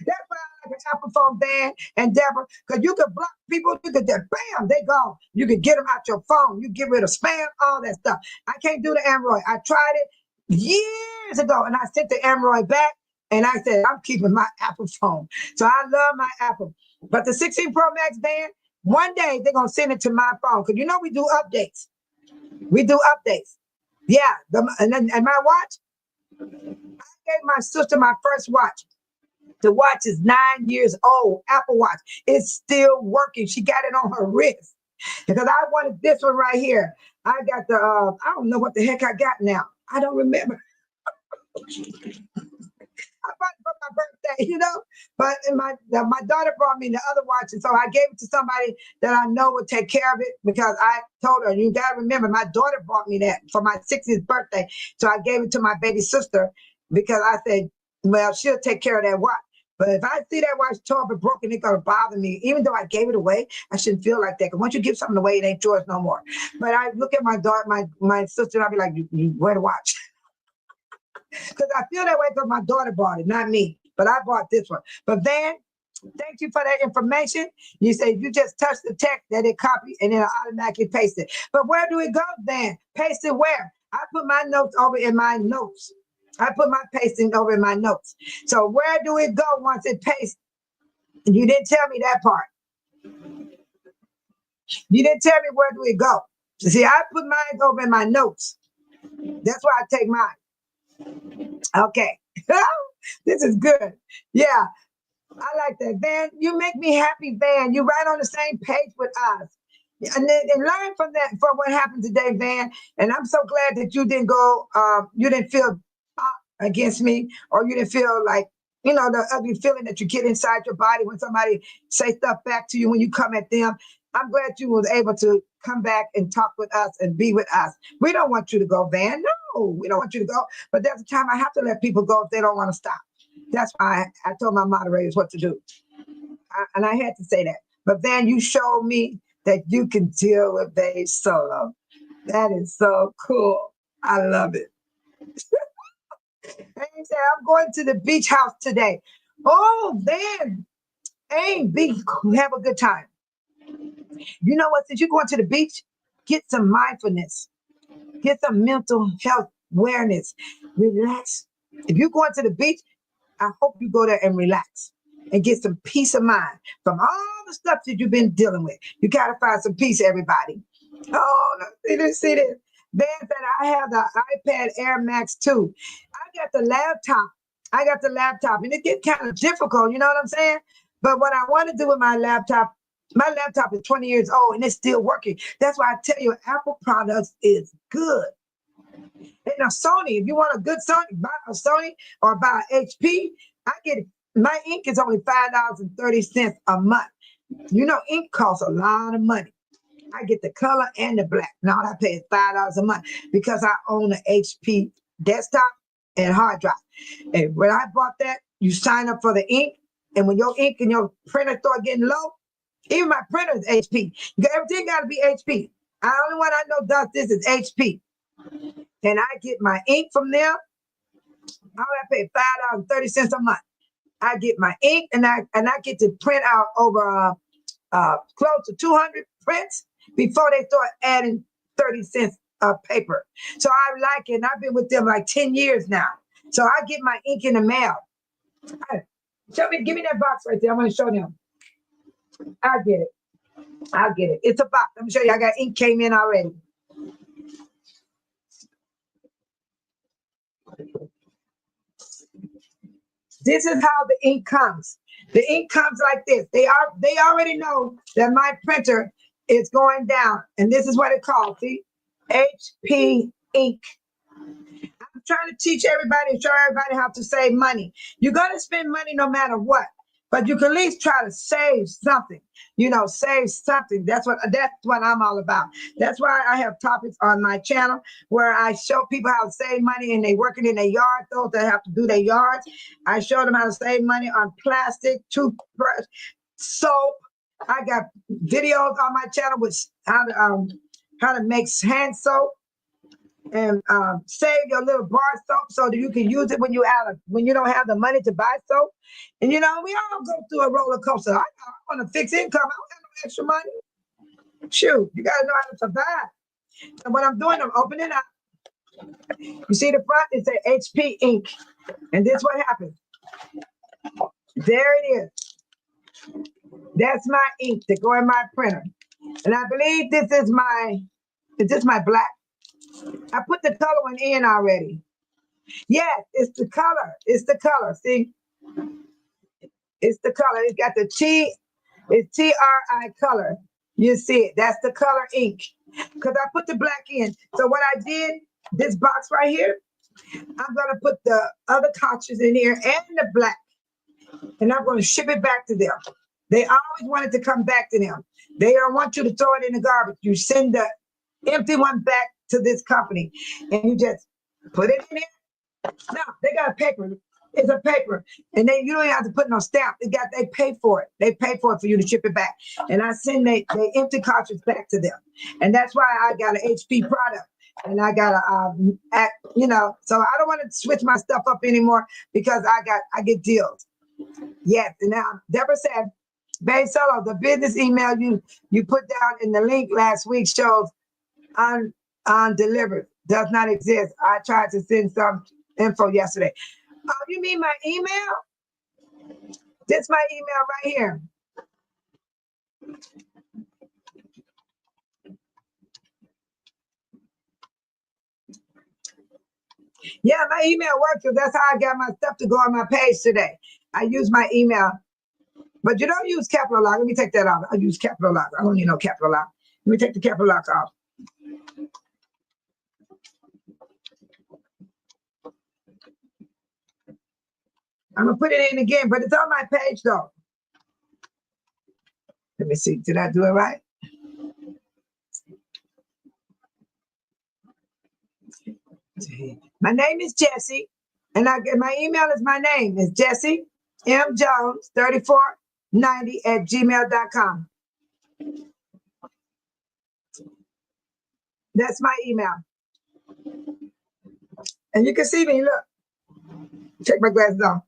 That's why I like an Apple phone, Van and Deborah, because you could block people. You could just, bam, they gone. You could get them out your phone. You get rid of spam, all that stuff. I can't do the Android. I tried it years ago, and I sent the Android back, and I said, I'm keeping my Apple phone. So I love my Apple. But the 16 Pro Max, Van, one day they're going to send it to my phone, because you know we do updates. We do updates. Yeah, and my watch, I gave my sister my first watch. The watch is 9 years old, Apple Watch. It's still working. She got it on her wrist because I wanted this one right here. I got the, I don't know what the heck I got now. I don't remember. I bought it for my birthday, you know. But my daughter brought me the other watch, and so I gave it to somebody that I know would take care of it because I told her, you got to remember, my daughter bought me that for my 60th birthday. So I gave it to my baby sister because I said, well, she'll take care of that watch. But if I see that watch tore up and broken, it's gonna bother me. Even though I gave it away, I shouldn't feel like that. Because once you give something away, it ain't yours no more. But I look at my daughter, my sister, and I'll be like, you wear the watch. Because I feel that way because my daughter bought it, not me. But I bought this one. But Van, thank you for that information. You say you just touch the text that it copies and then automatically paste it. But where do it go, Van? Paste it where? I put my notes over in my notes. I put my pasting over in my notes. So where do it go once it pastes? You didn't tell me that part. You didn't tell me where do it go. See, I put mine over in my notes. That's where I take mine. Okay. This is good. Yeah, I like that. Van, you make me happy, Van. You're right on the same page with us. And learn from that, from what happened today, Van. And I'm so glad that you didn't go, you didn't feel against me, or you didn't feel like, you know, the ugly feeling that you get inside your body when somebody say stuff back to you when you come at them. I'm glad you was able to come back and talk with us and be with us. We don't want you to go, Van. No, we don't want you to go. But there's a time I have to let people go if they don't want to stop. That's why I told my moderators what to do. And I had to say that. But Van, you showed me that you can deal with babe solo. That is so cool. I love it. And he said, I'm going to the beach house today. Oh, Van, hey, have a good time. You know what? Since you're going to the beach, get some mindfulness, get some mental health awareness, relax. If you're going to the beach, I hope you go there and relax and get some peace of mind from all the stuff that you've been dealing with. You got to find some peace, everybody. Oh, see this. Van said, I have the iPad Air Max 2. I got the laptop. And it gets kind of difficult, you know what I'm saying? But what I want to do with my laptop is 20 years old and it's still working. That's why I tell you, Apple products is good. And now Sony, if you want a good Sony, buy a Sony or buy an HP. I get it. My ink is only $5.30 a month. You know, ink costs a lot of money. I get the color and the black. Now I pay is $5 a month because I own an HP desktop and hard drive. And when I bought that, you sign up for the ink. And when your ink and your printer start getting low, even my printer is HP. Everything got to be HP. The only one I know does this is HP. And I get my ink from there. I pay $5.30 a month. I get my ink and I get to print out over close to 200 prints before they start adding 30 cents of paper. So I like it. And I've been with them like 10 years now. So I get my ink in the mail. Give me that box right there. I'm going to show them. I'll get it. It's a box. Let me show you. I got ink came in already. This is how the ink comes. The ink comes like this. They already know that my printer is going down. And this is what it calls. See? HP ink. I'm trying to teach everybody and show everybody how to save money. You're going to spend money no matter what. But you can at least try to save something, save something. That's what I'm all about. That's why I have topics on my channel where I show people how to save money and they working in their yard, those that have to do their yards. I show them how to save money on plastic, toothbrush, soap. I got videos on my channel with how to make hand soap and save your little bar soap so that you can use it when you don't have the money to buy soap. And we all go through a roller coaster. I want to fix income. I don't have no extra money. Shoot, you gotta know how to survive. So what I'm doing, I'm opening up. You see the front? It says HP ink, and this what happens. There it is. That's my ink to go in my printer, and I believe this is my black. I put the color one in already. Yes, it's the color. It's the color. See? It's the color. It's got the T. It's TRI color. You see it. That's the color ink. Because I put the black in. So what I did, this box right here, I'm going to put the other cartridges in here and the black. And I'm going to ship it back to them. They always wanted to come back to them. They don't want you to throw it in the garbage. You send the empty one back to this company. And you just put it in there. No, they got a paper. It's a paper. And then you don't have to put no stamp. They pay for it. They pay for it for you to ship it back. And I send they empty cartridge back to them. And that's why I got an HP product. And I got so I don't want to switch my stuff up anymore because I get deals. Yes. And now Deborah said, Babe Solo, the business email you put down in the link last week shows undelivered. Does not exist. I tried to send some info yesterday. Oh, you mean my email? This is my email right here. Yeah, my email works because that's how I got my stuff to go on my page today. I use my email. But you don't use capital lock. Let me take that off. I use capital lock. I don't need no capital lock. Let me take the capital lock off. I'm going to put it in again, but it's on my page, though. Let me see. Did I do it right? My name is Jessie, and my email is my name. It's Jessie M. Jones 3490@gmail.com. That's my email. And you can see me. Look. Check my glasses on.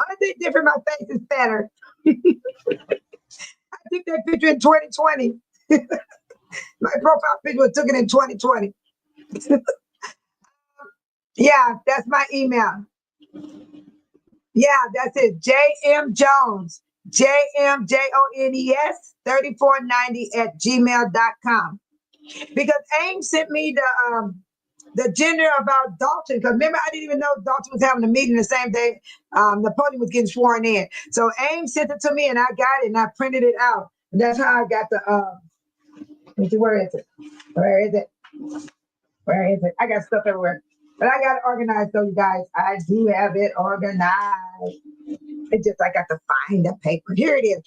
Only thing different, my face is fatter. I took that picture in 2020. My profile picture was taken in 2020. Yeah, that's my email. Yeah, that's it. JM Jones. JMJONES 3490@gmail.com. Because AIM sent me the gender about Dolton. Because remember, I didn't even know Dolton was having a meeting the same day Napoleon was getting sworn in. So AIM sent it to me and I got it and I printed it out. And that's how I got the let me see, where is it? Where is it? Where is it? I got stuff everywhere. But I got it organized, though, you guys. I do have it organized. It's just I got to find the paper. Here it is.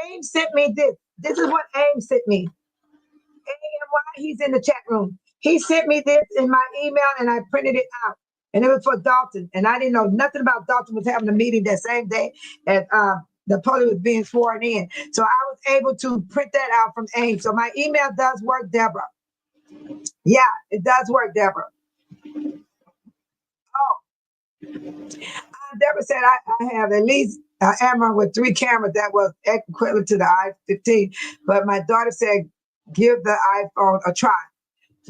Aim sent me this. This is what Aim sent me. AMY, he's in the chat room. He sent me this in my email, and I printed it out. And it was for Dolton. And I didn't know nothing about Dolton was having a meeting that same day as the police was being sworn in. So I was able to print that out from AIM. So my email does work, Deborah. Yeah, it does work, Deborah. Oh, Deborah said I have at least an camera with 3 cameras that was equivalent to the i15. But my daughter said, give the iPhone a try.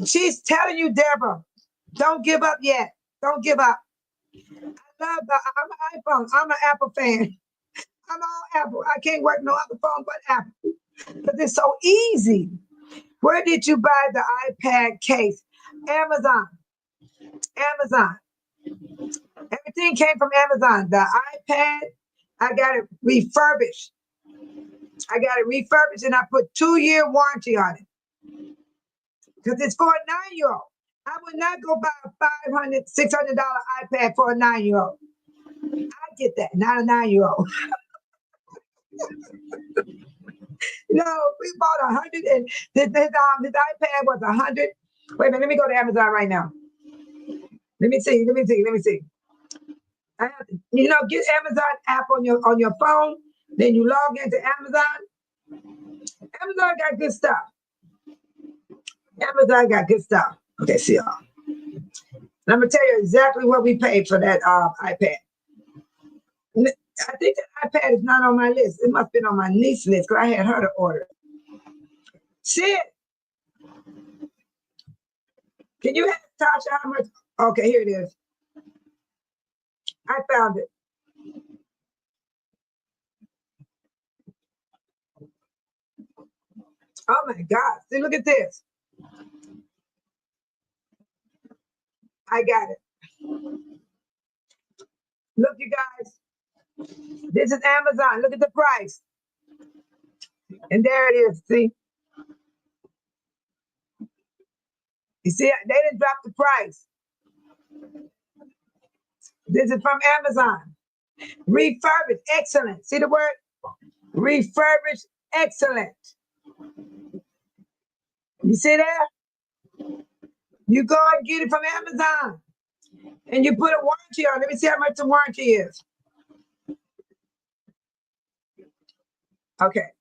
She's telling you, Deborah, don't give up yet. Don't give up. I'm an iPhone. I'm an Apple fan. I'm all Apple. I can't work no other phone but Apple. Because it's so easy. Where did you buy the iPad case? Amazon. Amazon. Everything came from Amazon. The iPad, I got it refurbished. And I put 2-year warranty on it. Because it's for a 9-year-old. I would not go buy a $500, $600 iPad for a 9-year-old. I get that, not a 9-year-old. No, we bought 100, and this iPad was 100. Wait a minute, let me go to Amazon right now. Let me see. I have to, get Amazon app on your phone. Then you log into Amazon. Amazon got good stuff. Okay, see y'all. And I'm gonna tell you exactly what we paid for that iPad. I think that iPad is not on my list. It must have been on my niece's list because I had her to order. See it? Can you ask Tasha how much? Okay, here it is. I found it. Oh my God. See, look at this. I got it. Look, you guys. This is Amazon. Look at the price. And there it is. See? You see, they didn't drop the price. This is from Amazon. Refurbished, excellent. See the word? Refurbished, excellent. You see there? You go and get it from Amazon. And you put a warranty on. Let me see how much the warranty is. Okay.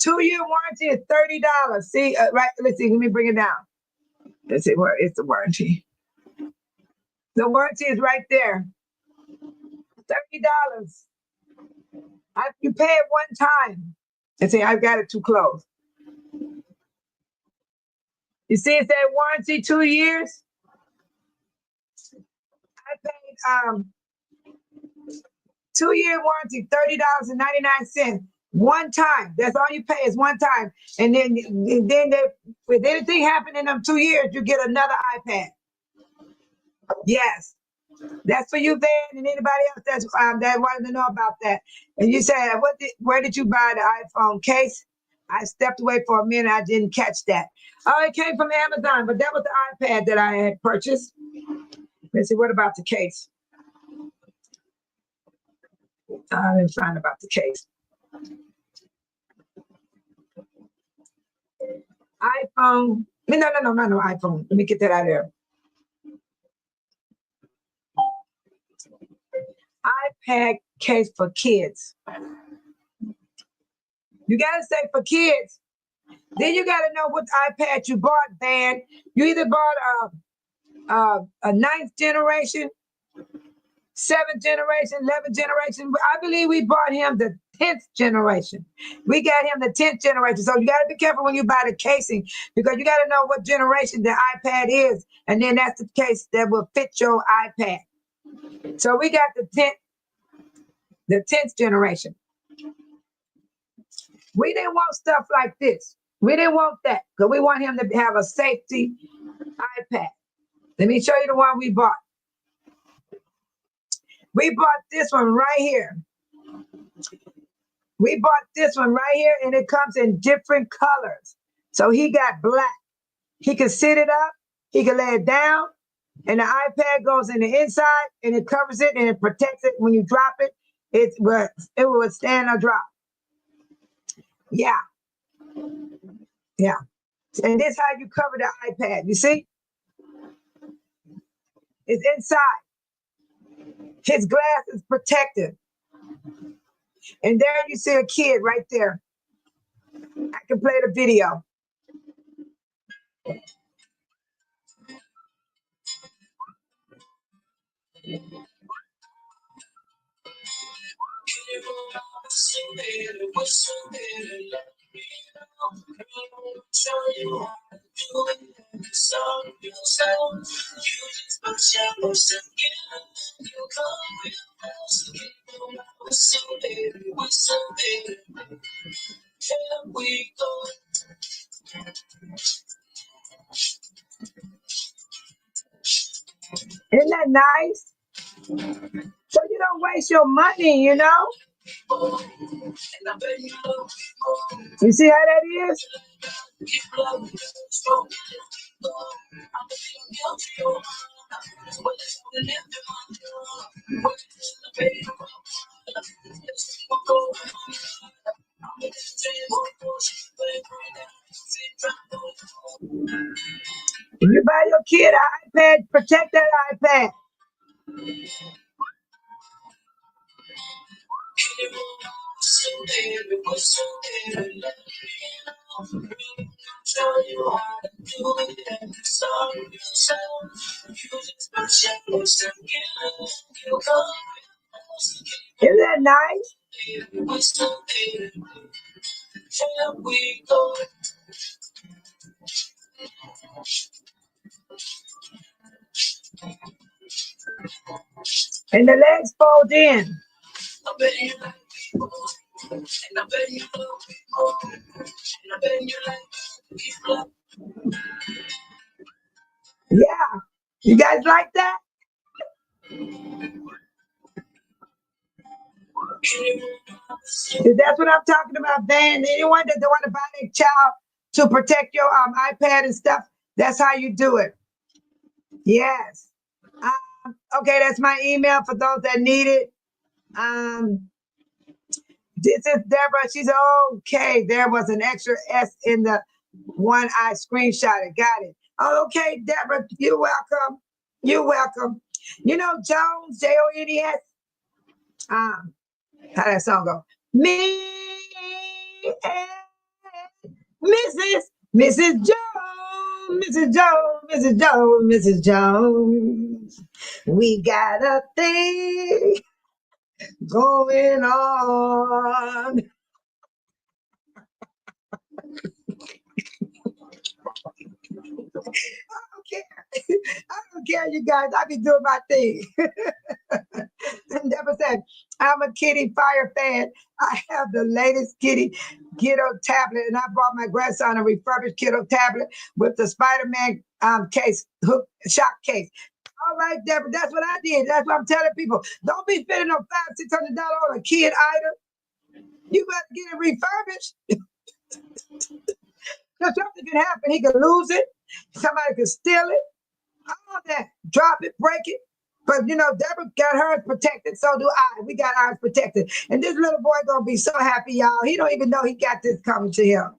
2-year warranty is $30. See, right? Let's see. Let me bring it down. Let's see where is the warranty. The warranty is right there. $30. You pay it one time. And see, I've got it too close. You see, it said warranty 2 years. I paid 2-year warranty, $30.99. One time. That's all you pay is one time. And then if anything happened in them 2 years, you get another iPad. Yes. That's for you, Van, and anybody else that wanted to know about that. And you said, where did you buy the iPhone case? I stepped away for a minute. I didn't catch that. Oh, it came from Amazon, but that was the iPad that I had purchased. Let's see, what about the case? I didn't find about the case. iPhone. No, iPhone. Let me get that out of there. iPad case for kids. You gotta say for kids. Then you gotta know what iPad you bought, Van. You either bought a 9th generation, 7th generation, 11th generation. I believe we bought him the 10th generation. We got him the 10th generation. So you gotta be careful when you buy the casing because you gotta know what generation the iPad is, and then that's the case that will fit your iPad. So we got the 10th generation. We didn't want stuff like this. We didn't want that because we want him to have a safety iPad. Let me show you the one we bought. We bought this one right here. We bought this one right here, and it comes in different colors. So he got black. He can sit it up, he can lay it down, and the iPad goes in the inside and it covers it and it protects it. When you drop it, it will withstand a drop. Yeah, yeah. And this is how you cover the iPad. You see? It's inside. His glass is protected. And there you see a kid right there. I can play the video. Isn't that nice? So you don't waste your money, you know? You see how that is? If you buy your kid an iPad, protect that iPad. Isn't that nice? And the legs fold in. Yeah. You guys like that? That's what I'm talking about, Van. Anyone that don't want to buy their child to protect your iPad and stuff, that's how you do it. Yes. Okay, that's my email for those that need it. This is Deborah. She's okay. There was an extra S in the one I screenshotted. Got it. Oh, okay, Deborah. You're welcome. You're welcome. You know Jones, Jones. How that song go? Me and Mrs. Jones, Mrs. Jones, Mrs. Jones, Mrs. Jones. We got a thing going on. I don't care. I don't care, you guys. I be doing my thing. Never said, I'm a Kitty Fire fan. I have the latest Kitty Kiddo tablet, and I brought my grandson a refurbished Kiddo tablet with the Spider-Man case, hook, shock case. All right, Deborah, that's what I did. That's what I'm telling people. Don't be spending no $500-600 on a kid item. You better get it refurbished. Because something can happen. He could lose it. Somebody could steal it. All that. Drop it, break it. But you know, Deborah got hers protected, so do I. We got ours protected. And this little boy gonna be so happy, y'all. He don't even know he got this coming to him.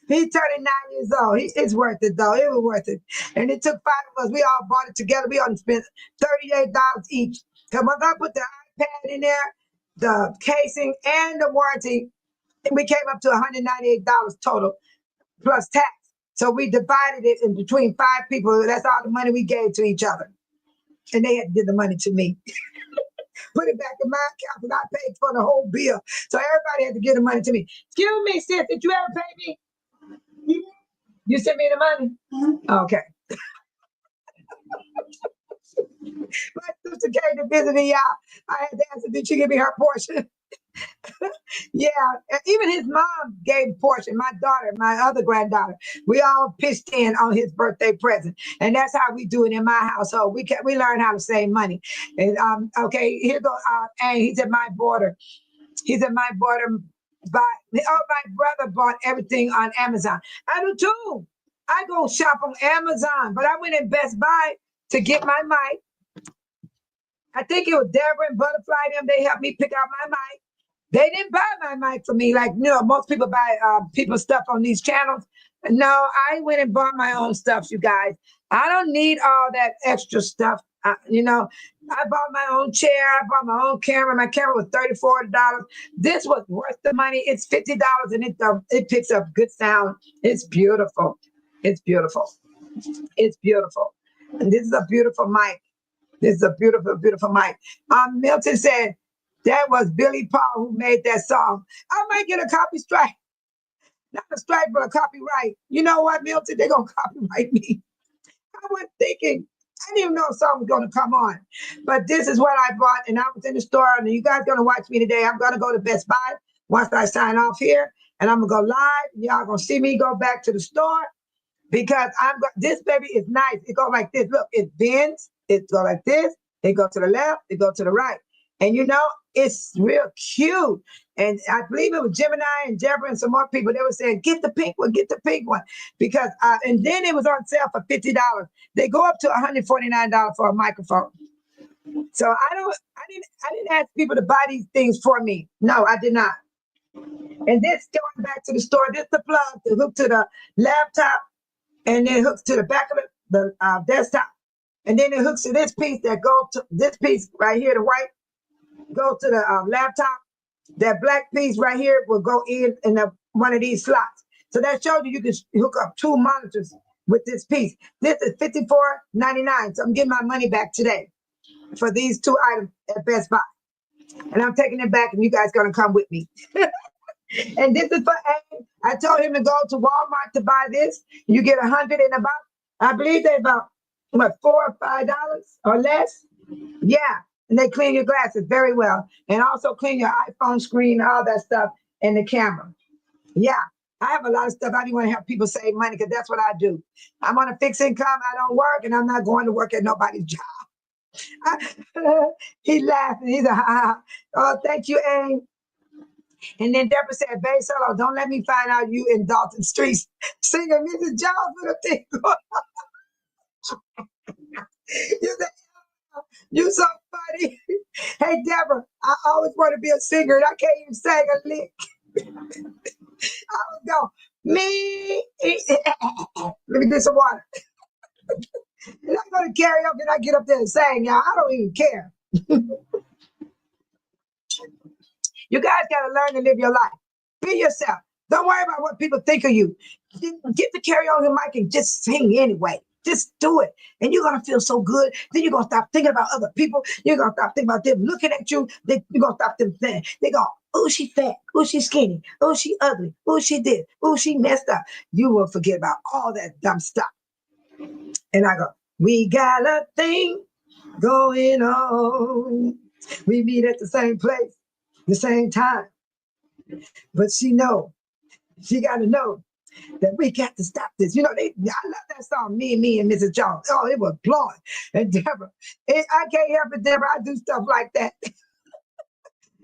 He's turning 9 years old. It's worth it, though. It was worth it. And it took 5 of us. We all bought it together. We all spent $38 each. Because once I put the iPad in there, the casing, and the warranty, we came up to $198 total, plus tax. So we divided it in between 5 people. That's all the money we gave to each other. And they had to give the money to me. Put it back in my account, and I paid for the whole bill. So everybody had to give the money to me. Excuse me, sis, did you ever pay me? You sent me the money? Mm-hmm. Okay. My sister came to visit me, y'all. I had to ask her, did she give me her portion? Yeah, even his mom gave a portion. My daughter, my other granddaughter, we all pitched in on his birthday present, and that's how we do it in my household. We learn how to save money. And okay, here goes. And he's at my border. He's at my border. My brother bought everything on Amazon. I do too. I go shop on Amazon, but I went in Best Buy to get my mic. I think it was Deborah and Butterfly, them, they helped me pick out my mic. They didn't buy my mic for me, like, most people buy people's stuff on these channels. No, I went and bought my own stuff, you guys. I don't need all that extra stuff. I bought my own chair. I bought my own camera. My camera was $34. This was worth the money. It's $50, and it picks up good sound. It's beautiful. It's beautiful. It's beautiful. And this is a beautiful mic. This is a beautiful, beautiful mic. Milton said that was Billy Paul who made that song. I might get a copy strike. Not a strike, but a copyright. You know what, Milton? They're going to copyright me. I was thinking, I didn't even know a song was going to come on. But this is what I bought, and I was in the store, and you guys going to watch me today. I'm going to go to Best Buy once I sign off here, and I'm going to go live. Y'all going to see me go back to the store because this baby is nice. It goes like this. Look, it bends. It go like this. It go to the left. It go to the right. And it's real cute. And I believe it was Gemini and Deborah and some more people. They were saying, get the pink one, get the pink one. Because, and then it was on sale for $50. They go up to $149 for a microphone. So I didn't ask people to buy these things for me. No, I did not. And this going back to the store, this the plug to hook to the laptop, and then hooks to the back of the desktop. And then it hooks to this piece that goes to this piece right here, the white, go to the laptop. That black piece right here will go in one of these slots. So that shows you can hook up 2 monitors with this piece. This is $54.99. So I'm getting my money back today for these 2 items at Best Buy. And I'm taking it back, and you guys going to come with me. And this is for A. I told him to go to Walmart to buy this. You get 100 in about, I believe they're about, what, $4 or $5 or less? Yeah. And they clean your glasses very well. And also clean your iPhone screen, all that stuff, and the camera. Yeah. I have a lot of stuff. I didn't want to help people save money because that's what I do. I'm on a fixed income. I don't work, and I'm not going to work at nobody's job. He laughed, and he's like, oh, thank you, Aim. And then Deborah said, babe, Solo, don't let me find out you in Dolton streets singing Mrs. Jones with a thing going on. You so funny. Hey, Deborah, I always want to be a singer, and I can't even sing a lick. I would go, me. Let me get some water. And I'm going to karaoke, and I get up there and sing, y'all. I don't even care. You guys got to learn to live your life. Be yourself. Don't worry about what people think of you. Get the karaoke mic and just sing anyway. Just do it. And you're going to feel so good. Then you're going to stop thinking about other people. You're going to stop thinking about them looking at you. You're going to stop them saying, they go, oh, she fat. Oh, she skinny. Oh, she ugly. Oh, she did. Oh, she messed up. You will forget about all that dumb stuff. And I go, we got a thing going on. We meet at the same place, the same time. But she got to know that we got to stop this. I love that song, Me and Mrs. Jones. Oh, it was blowing. And Deborah, I can't help it, Deborah. I do stuff like that.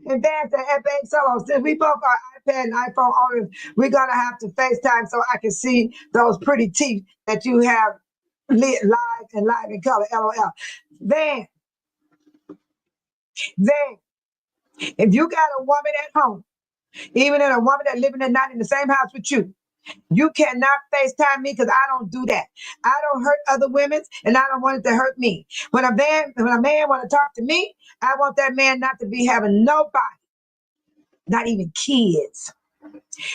And Dan said, F.A. Solo, since we both are iPad and iPhone owners, we're going to have to FaceTime so I can see those pretty teeth that you have lit live in color, LOL. Then, if you got a woman at home, even a woman that living not in the same house with you, you cannot FaceTime me because I don't do that. I don't hurt other women, and I don't want it to hurt me. When a man want to talk to me, I want that man not to be having nobody, not even kids.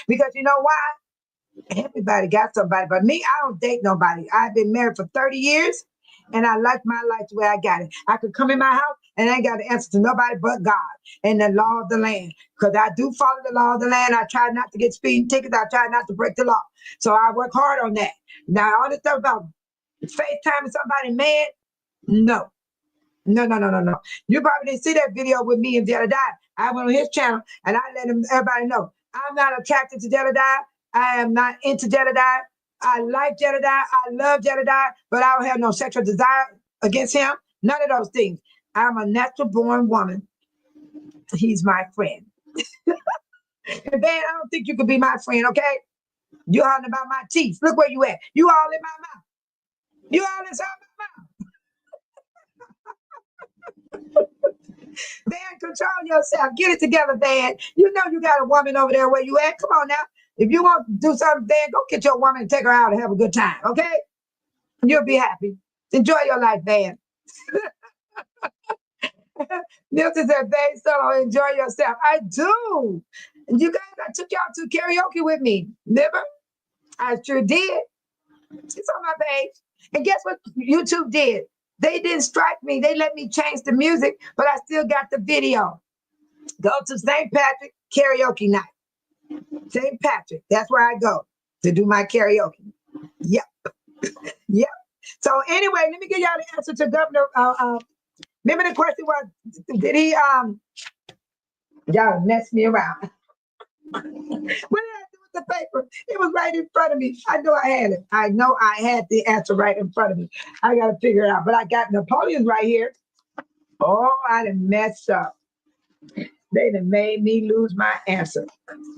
Because you know why? Everybody got somebody, but me, I don't date nobody. I've been married for 30 years, and I like my life the way I got it. I could come in my house, and I ain't got to answer to nobody but God and the law of the land. Because I do follow the law of the land. I try not to get speeding tickets. I try not to break the law. So I work hard on that. Now, all this stuff about FaceTime somebody, man, no. No. You probably didn't see that video with me and Jedediah. I went on his channel, and I let everybody know. I'm not attracted to Jedediah. I am not into Jedediah. I like Jedediah. I love Jedediah, but I don't have no sexual desire against him. None of those things. I'm a natural born woman. He's my friend. And Ben, I don't think you could be my friend, okay? You hollering about my teeth. Look where you at. You all in my mouth. You all inside my mouth. Van, control yourself. Get it together, Van. You know you got a woman over there where you at. Come on now. If you want to do something, Van, go get your woman and take her out and have a good time, okay? You'll be happy. Enjoy your life, Van. Milton said, Van, solo, enjoy yourself. I do. You guys, I took y'all to karaoke with me. Remember? I sure did. It's on my page. And guess what YouTube did? They didn't strike me. They let me change the music, but I still got the video. Go to St. Patrick karaoke night. St. Patrick. That's where I go to do my karaoke. Yep. Yep. So anyway, let me give y'all the answer to Governor. Remember the question was, did he y'all messed me around. What did I do with the paper? It was right in front of me. I know I had it. I know I had the answer right in front of me. I got to figure it out. But I got Napoleon right here. Oh, I done messed up. They done made me lose my answer.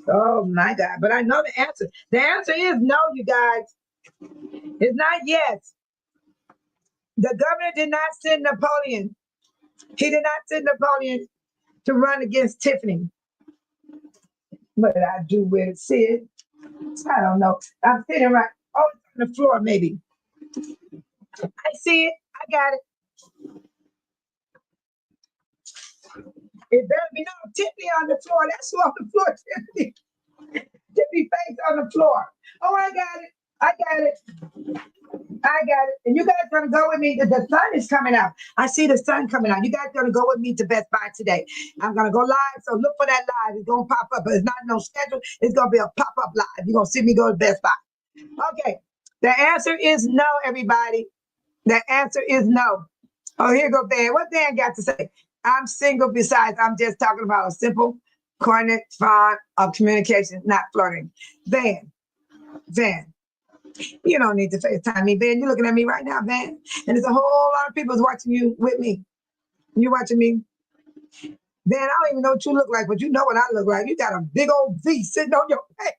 Oh my God. But I know the answer. The answer is no, you guys. It's not yes. The governor did not send Napoleon. He did not send Napoleon to run against Tiffany. What did I do with Sid? I don't know. I'm sitting right. Oh, it's on the floor, maybe. I see it. I got it. It better be no Tiffany on the floor. That's who on the floor, Tiffany. Tiffany face on the floor. Oh, I got it. I got it. I got it. And you guys gonna go with me. The sun is coming out. I see the sun coming out. You guys gonna go with me to Best Buy today. I'm gonna go live. So look for that live. It's gonna pop up, but it's not no schedule. It's gonna be a pop-up live. You're gonna see me go to Best Buy. Okay. The answer is no, everybody. The answer is no. Oh, here go Dan. What Dan got to say? I'm single. Besides, I'm just talking about a simple, coordinate form of communication, not flirting. Van, you don't need to FaceTime me, Van. You're looking at me right now, Van. And there's a whole lot of people watching you with me. You watching me? Van, I don't even know what you look like, but you know what I look like. You got a big old V sitting on your face.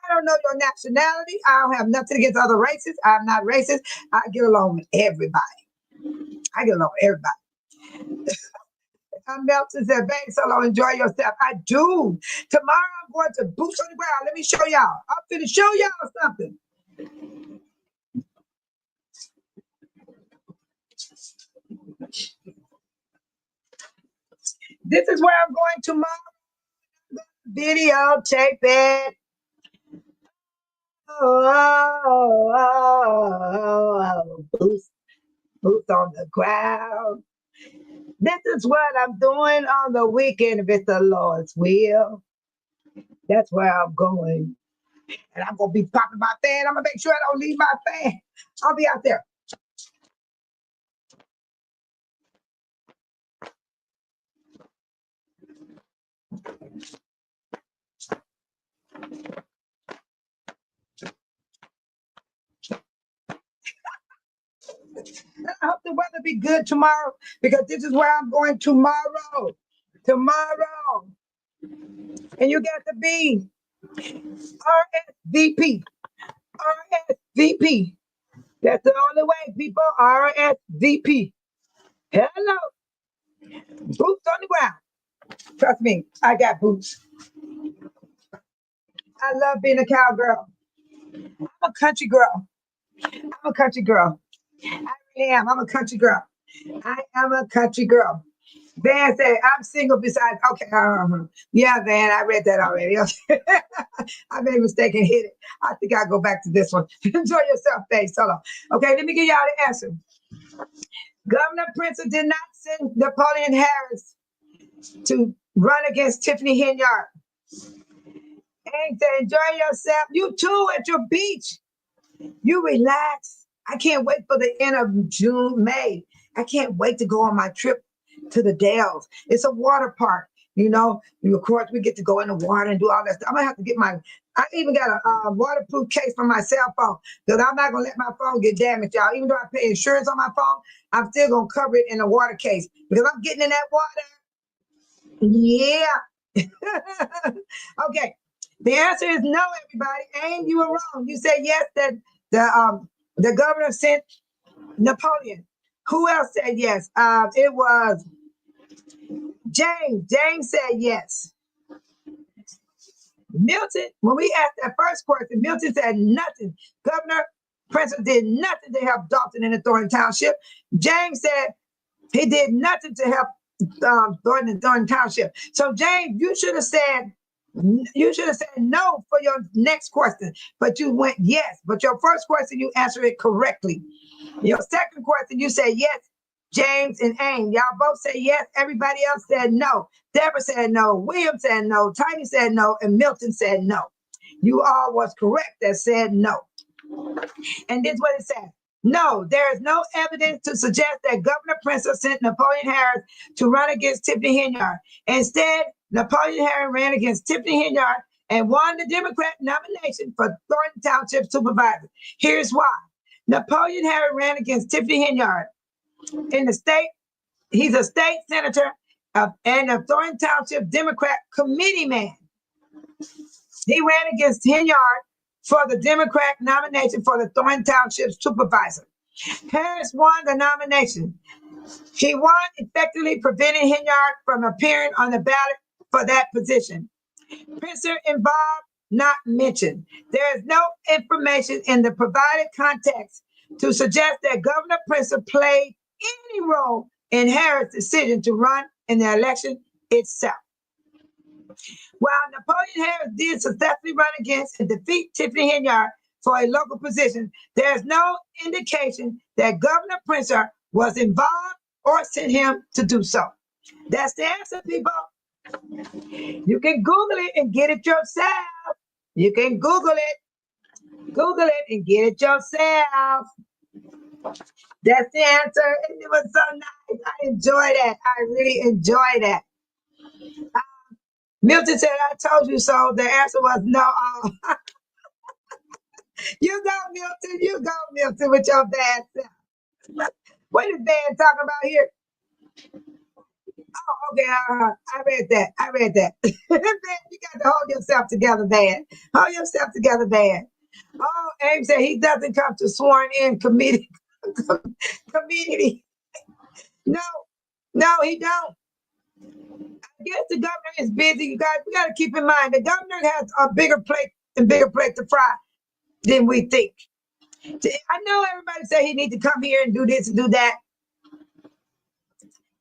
I don't know your nationality. I don't have nothing against other races. I'm not racist. I get along with everybody. I get along with everybody. I'm Melton said, baby, solo, enjoy yourself. I do. Tomorrow I'm going to boots on the ground. Let me show y'all. I'm finna show y'all something. This is where I'm going tomorrow. Videotape it. Boots on the ground. This is what I'm doing on the weekend if it's the Lord's will. That's where I'm going. And I'm going to be popping my fan. I'm going to make sure I don't leave my fan. I'll be out there. I hope the weather be good tomorrow because this is where I'm going tomorrow. Tomorrow. And you got to be RSVP. RSVP. That's the only way, people. RSVP. Hello. Boots on the ground. Trust me, I got boots. I love being a cowgirl. I'm a country girl. I'm a country girl. I really am. I'm a country girl. I am a country girl. Van said, I'm single besides. Okay. Yeah, Van, I read that already. Okay. I made a mistake and hit it. I think I'll go back to this one. Enjoy yourself, Faye Solo. Okay, let me give y'all the answer. Governor PRITZER did not send Napoleon Harris to run against Tiffany Henyard. And to enjoy yourself. You too at your beach. You relax. I can't wait for the end of June, May. I can't wait to go on my trip to the Dells. It's a water park, you know. Of course, we get to go in the water and do all that stuff. I'm gonna have to get I even got a waterproof case for my cell phone because I'm not gonna let my phone get damaged, y'all. Even though I pay insurance on my phone, I'm still gonna cover it in a water case because I'm getting in that water. Yeah. Okay. The answer is no, everybody. And you were wrong. You said yes, that the governor sent Napoleon. Who else said yes? It was James. James said yes. Milton, when we asked that first question, Milton said nothing. Governor Princeton did nothing to help Dolton in the Thornton Township. James said he did nothing to help Thornton Township. So James, you should have said no for your next question, but you went yes. But your first question, you answered it correctly. Your second question, you said yes. James and Aim, y'all both said yes. Everybody else said no. Deborah said no. William said no. Tiny said no. And Milton said no. You all was correct that said no. And this is what it says. No, there is no evidence to suggest that Governor Princeton sent Napoleon Harris to run against Tiffany Henyard. Instead, Napoleon Harris ran against Tiffany Henyard and won the Democrat nomination for Thornton Township supervisor. Here's why. Napoleon Harris ran against Tiffany Henyard in the state. He's a state senator and a Thornton Township Democrat committee man. He ran against Henyard for the Democrat nomination for the Thornton Township supervisor. Harris won the nomination. He won, effectively preventing Henyard from appearing on the ballot for that position. PRITZER involved, not mentioned. There is no information in the provided context to suggest that Governor PRITZER played any role in Harris' decision to run in the election itself. While Napoleon Harris did successfully run against and defeat Tiffany Henyard for a local position, there is no indication that Governor PRITZER was involved or sent him to do so. That's the answer, people. You can Google it and get it yourself. You can Google it and get it yourself. That's the answer. And it was so nice. I enjoy that. I really enjoy that. Milton said, I told you so. The answer was no. You go, Milton. You go, Milton, with your bad self. What is Van talking about here? Oh, okay. I read that. Van, you got to hold yourself together, Van. Hold yourself together, Van. Oh, Abe said he doesn't come to sworn in committee. No, he don't. I guess the governor is busy. You guys, we got to keep in mind the governor has a bigger plate to fry than we think. I know everybody say he need to come here and do this and do that.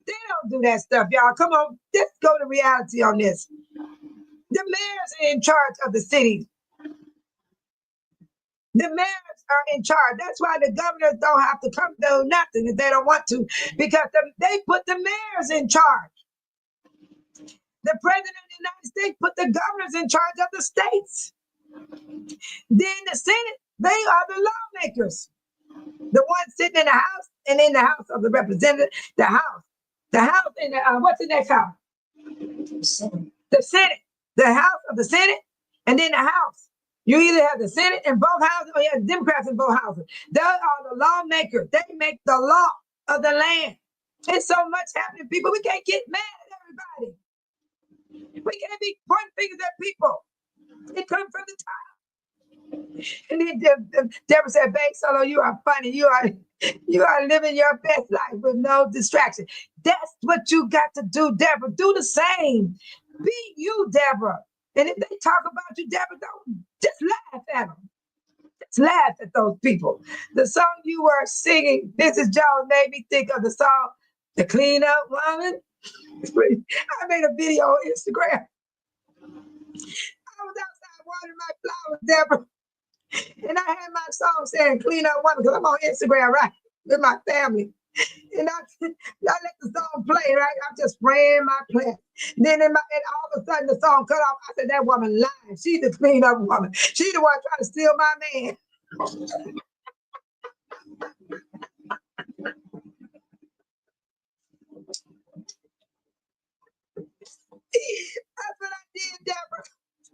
They don't do that stuff, y'all. Come on, let's go to reality on this. The mayors are in charge of the city. The mayors are in charge. That's why the governors don't have to come do nothing if they don't want to, because they put the mayors in charge. The president of the United States put the governors in charge of the states. Then the Senate, they are the lawmakers. The ones sitting in the House and in the House of the Representatives, the House in the, what's the next house? The Senate, the House of the Senate, and then the House. You either have the Senate in both houses or you have Democrats in both houses. They are the lawmakers. They make the law of the land. There's so much happening, people. We can't get mad at everybody. We can't be pointing fingers at people. It comes from the top. And then Deborah said, Babe Solo, you are funny. You are living your best life with no distraction. That's what you got to do, Deborah. Do the same. Be you, Deborah. And if they talk about you, Deborah, don't just laugh at them. Just laugh at those people. The song you were singing, Mrs. Jones, made me think of the song, The Clean Up Woman. I made a video on Instagram. I was outside watering my flowers, Deborah. And I had my song saying Clean Up Woman because I'm on Instagram, right, with my family. And I let the song play, right? I'm just spraying my plant. Then and all of a sudden the song cut off. I said, that woman lying. She's the clean up woman. She's the one trying to steal my man. That's what I did, Deborah.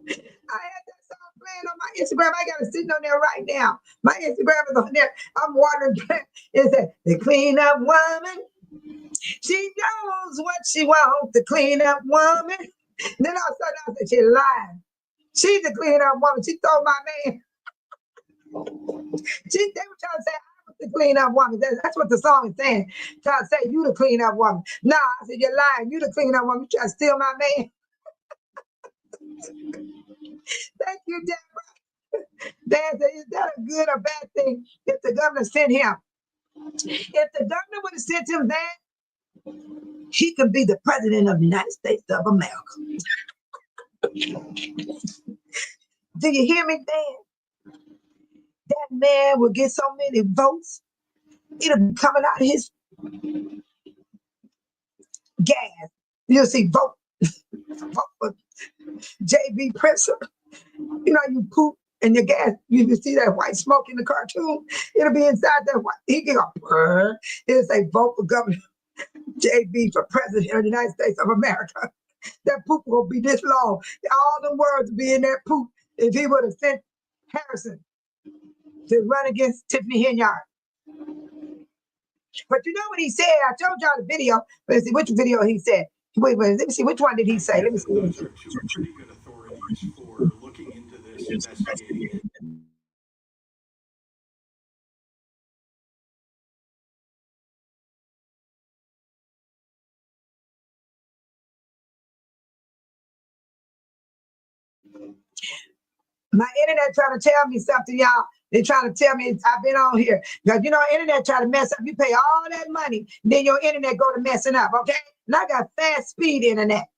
I had that song playing on my Instagram. I got it sitting on there right now. My Instagram is on there. I'm watering plants. It said, the clean up woman. She knows what she wants, the clean up woman. Then all of a sudden I said, she lied. She's the clean up woman. She told my man. They were trying to say I was the clean up woman. That's what the song is saying. Trying to say you the clean up woman. Nah, I said, you're lying. You the clean up woman. You trying to steal my man. Thank you, Deborah. Dan said, is that a good or bad thing if the governor sent him? If the governor would have sent him there, he could be the president of the United States of America. Do you hear me, Dan? That man will get so many votes, it'll be coming out of his gas. You'll see vote for JB PRITZER. You know, you poop and your gas, you see that white smoke in the cartoon, it'll be inside that white, he get a purr. It'll say vote for Governor JB for president of the United States of America. That poop will be this long. All the words will be in that poop if he would have sent Harrison to run against Tiffany Henyard. But you know what he said? I told y'all the video. Let's see which video he said. Wait, let me see. Which one did he say? Let me see. Those are two pretty good authorities for looking into this, investigating it. My internet trying to tell me something, y'all. They're trying to tell me I've been on here. Because you know, internet try to mess up. You pay all that money, then your internet go to messing up, okay? And I got fast speed internet.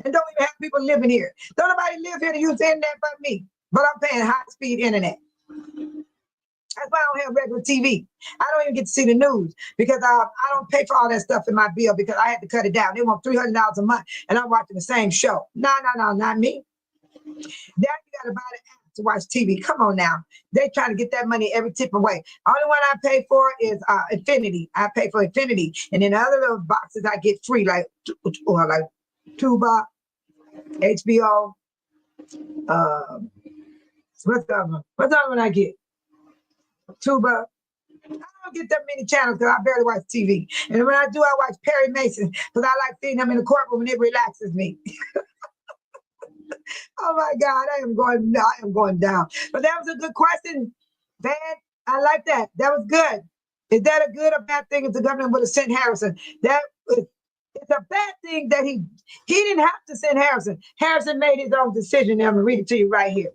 And don't even have people living here. Don't nobody live here to use the internet but me. But I'm paying high speed internet. That's why I don't have regular TV. I don't even get to see the news because I don't pay for all that stuff in my bill because I had to cut it down. They want $300 a month and I'm watching the same show. No, not me. Now you got to buy the app to watch TV. Come on now. They trying to get that money every tip away. Only one I pay for is Infinity. I pay for Infinity. And then the other little boxes I get free, like Tuba, HBO. What's the other one? What's the other one I get? Tuba. I don't get that many channels because I barely watch TV. And when I do, I watch Perry Mason because I like seeing him in the courtroom and it relaxes me. Oh my God, I am going down. But that was a good question, Van. I like that. That was good. Is that a good or bad thing if the government would have sent Harrison? It's a bad thing that he didn't have to send Harrison. Harrison made his own decision. I'm gonna read it to you right here.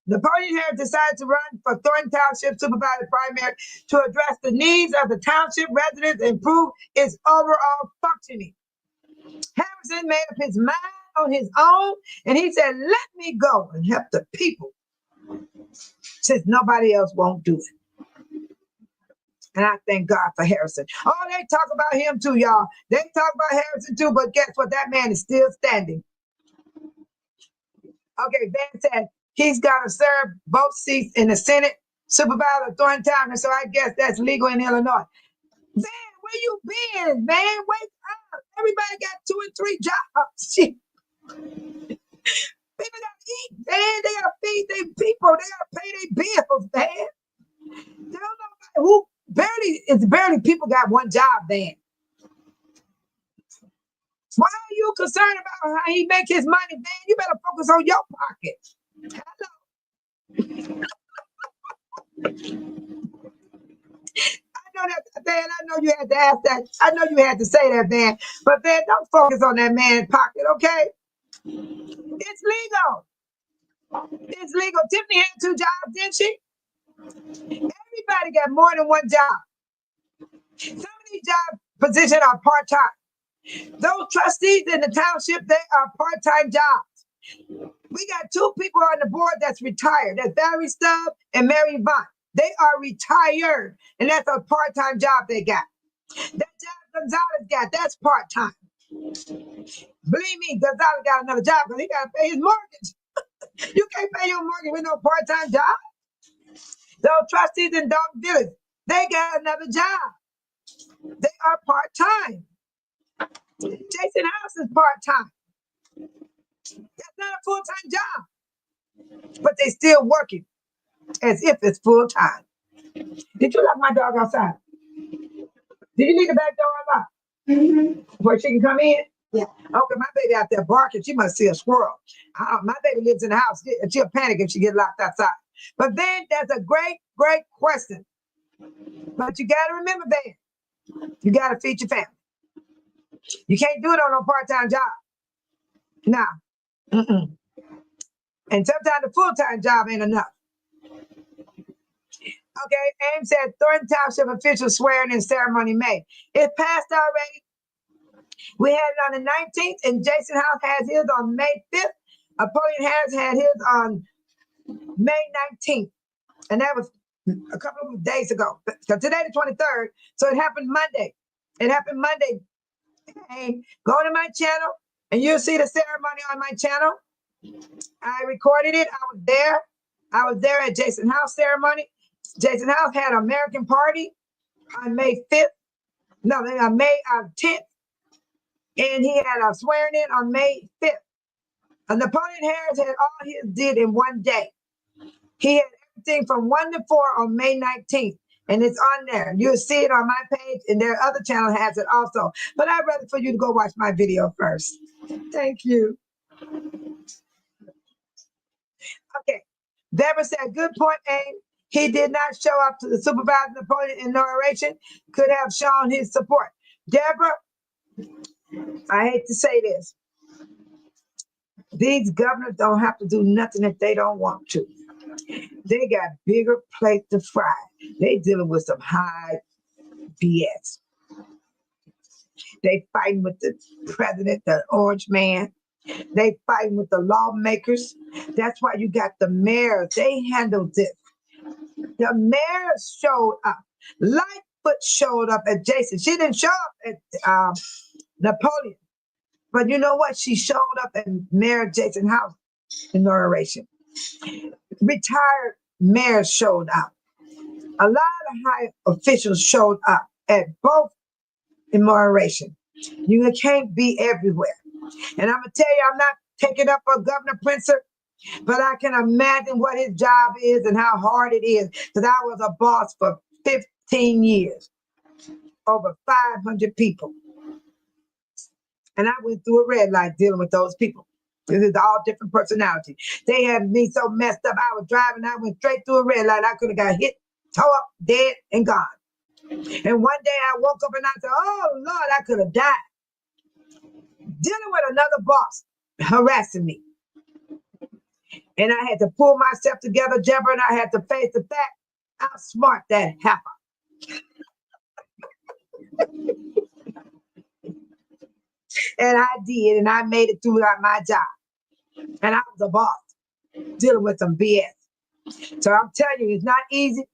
Napoleon Harris decided to run for Thornton Township supervisor primary to address the needs of the township residents and improve its overall functioning. Harrison made up his mind on his own, and he said, let me go and help the people since nobody else won't do it. And I thank God for Harrison. Oh, they talk about him too, y'all. They talk about Harrison too, but guess what? That man is still standing. Okay, Van said he's got to serve both seats in the Senate, supervisor of Thornton Township, so I guess that's legal in Illinois. Van, where you been, man? Wake up. Everybody got 2 and 3 jobs. Shit. People gotta eat, man. They gotta feed their people. They gotta pay their bills, man. They don't know who barely people got one job, man. Why are you concerned about how he make his money, man? You better focus on your pocket. Hello. I know that, man. I know you had to ask that. I know you had to say that, man. But man, don't focus on that man's pocket, okay? It's legal. It's legal. Tiffany had 2 jobs, didn't she? Everybody got more than one job. Some of these job positions are part-time. Those trustees in the township, they are part-time jobs. We got 2 people on the board that's retired. That's Valerie Stubb and Mary Vaughn. They are retired, and that's a part-time job they got. That job Gonzalez got, that's part-time. Believe me, Gonzalez got another job because he got to pay his mortgage. You can't pay your mortgage with no part-time job. Those trustees in Dolton Village, they got another job. They are part-time. Jason House is part-time. That's not a full-time job. But they still working as if it's full-time. Did you lock my dog outside? Did you leave the back door unlocked? Where she can come in? Yeah. Okay, my baby out there barking. She must see a squirrel. My baby lives in the house. She'll panic if she get locked outside. But then that's a great, great question. But you got to remember, Ben, you got to feed your family. You can't do it on no part-time job. Nah. Mm-mm. And sometimes the full-time job ain't enough. Okay, Ames said Thornton Township officials swearing in ceremony May. It passed already. We had it on the 19th, and Jason House has his on May 5th. Napoleon Harris had his on May 19th. And that was a couple of days ago. So today the 23rd. So it happened Monday. It happened Monday. Hey, go to my channel and you'll see the ceremony on my channel. I recorded it. I was there. I was there at Jason House ceremony. Jason House had an American party on May 5th. No, on May 10th. And he had a swearing in on May 5th. And Napoleon Harris had all his did in one day. He had everything from 1 to 4 on May 19th. And it's on there. You'll see it on my page, and their other channel has it also. But I'd rather for you to go watch my video first. Thank you. Okay. Deborah said, good point, Abe. He did not show up to the supervisor Napoleon inauguration, could have shown his support. Deborah, I hate to say this. These governors don't have to do nothing if they don't want to. They got bigger plates to fry. They dealing with some high BS. They fighting with the president, the orange man. They fighting with the lawmakers. That's why you got the mayors. They handled this. The mayors showed up. Lightfoot showed up at Jason. She didn't show up at Napoleon. But you know what? She showed up at Mayor Jason House inauguration. Retired mayors showed up. A lot of high officials showed up at both inauguration. You can't be everywhere. And I'm going to tell you, I'm not taking up for Governor PRITZER, but I can imagine what his job is and how hard it is, because I was a boss for 15 years, over 500 people. And I went through a red light dealing with those people. This is all different personalities. They had me so messed up. I was driving, I went straight through a red light. I could have got hit, tore up, dead, and gone. And one day I woke up and I said, oh, Lord, I could have died. Dealing with another boss harassing me. And I had to pull myself together, Deborah, and I had to face the fact, outsmart that heifer. And I did, and I made it through my job. And I was a boss, dealing with some BS. So I'm telling you, it's not easy.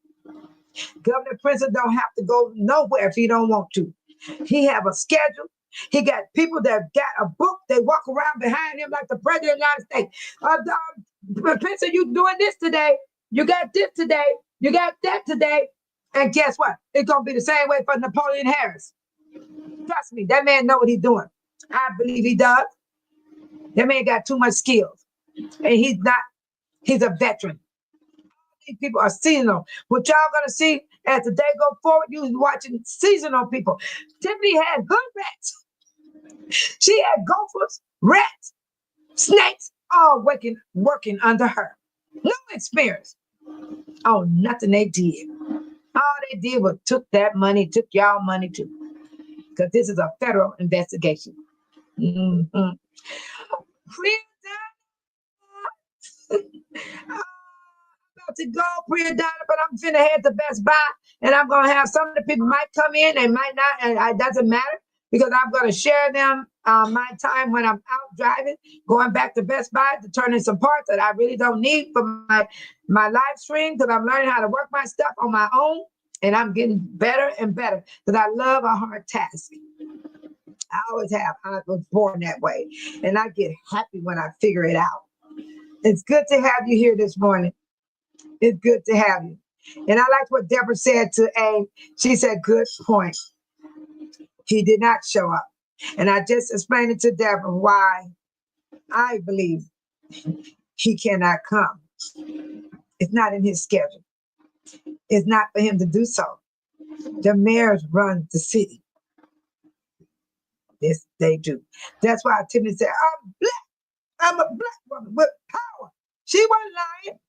Governor PRITZER don't have to go nowhere if he don't want to. He have a schedule. He got people that got a book. They walk around behind him like the president of the United States. PRITZER, you doing this today. You got this today. You got that today. And guess what? It's going to be the same way for Napoleon Harris. Trust me, that man know what he's doing. I believe he does. That man got too much skills. And he's a veteran. These people are seasonal. What y'all gonna see as the day go forward, you watching seasonal people. Tiffany had good rats. She had gophers, rats, snakes, all working under her. No experience. Oh, nothing they did. All they did was took that money, took y'all money too. Because this is a federal investigation. Mm-hmm. To go, Priya Donna, but I'm finna head to Best Buy, and I'm gonna have some of the people might come in, they might not, and it doesn't matter because I'm gonna share them my time when I'm out driving, going back to Best Buy to turn in some parts that I really don't need for my live stream because I'm learning how to work my stuff on my own, and I'm getting better and better because I love a hard task. I always have. I was born that way, and I get happy when I figure it out. It's good to have you here this morning. It's good to have you. And I like what Deborah said to Abe. She said, good point. He did not show up. And I just explained it to Deborah why I believe he cannot come. It's not in his schedule. It's not for him to do so. The mayors run the city. Yes, they do. That's why Tiffany said, I'm black. I'm a black woman with power. She wasn't lying.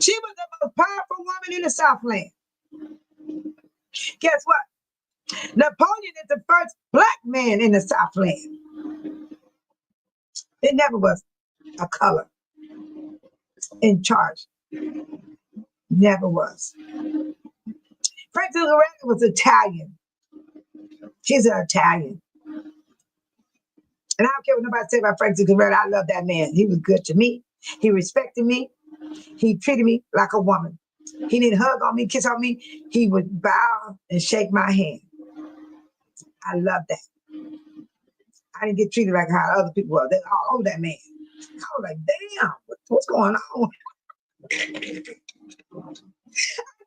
She was the most powerful woman in the Southland. Guess what? Napoleon is the first black man in the Southland. It never was a color in charge. Never was. Francis Loretta was Italian. She's an Italian. And I don't care what nobody say about Francis Loretta. I love that man. He was good to me. He respected me. He treated me like a woman. He didn't hug on me, kiss on me. He would bow and shake my hand. I love that. I didn't get treated like how other people were. They all over that man. I was like, damn, what's going on? I seen him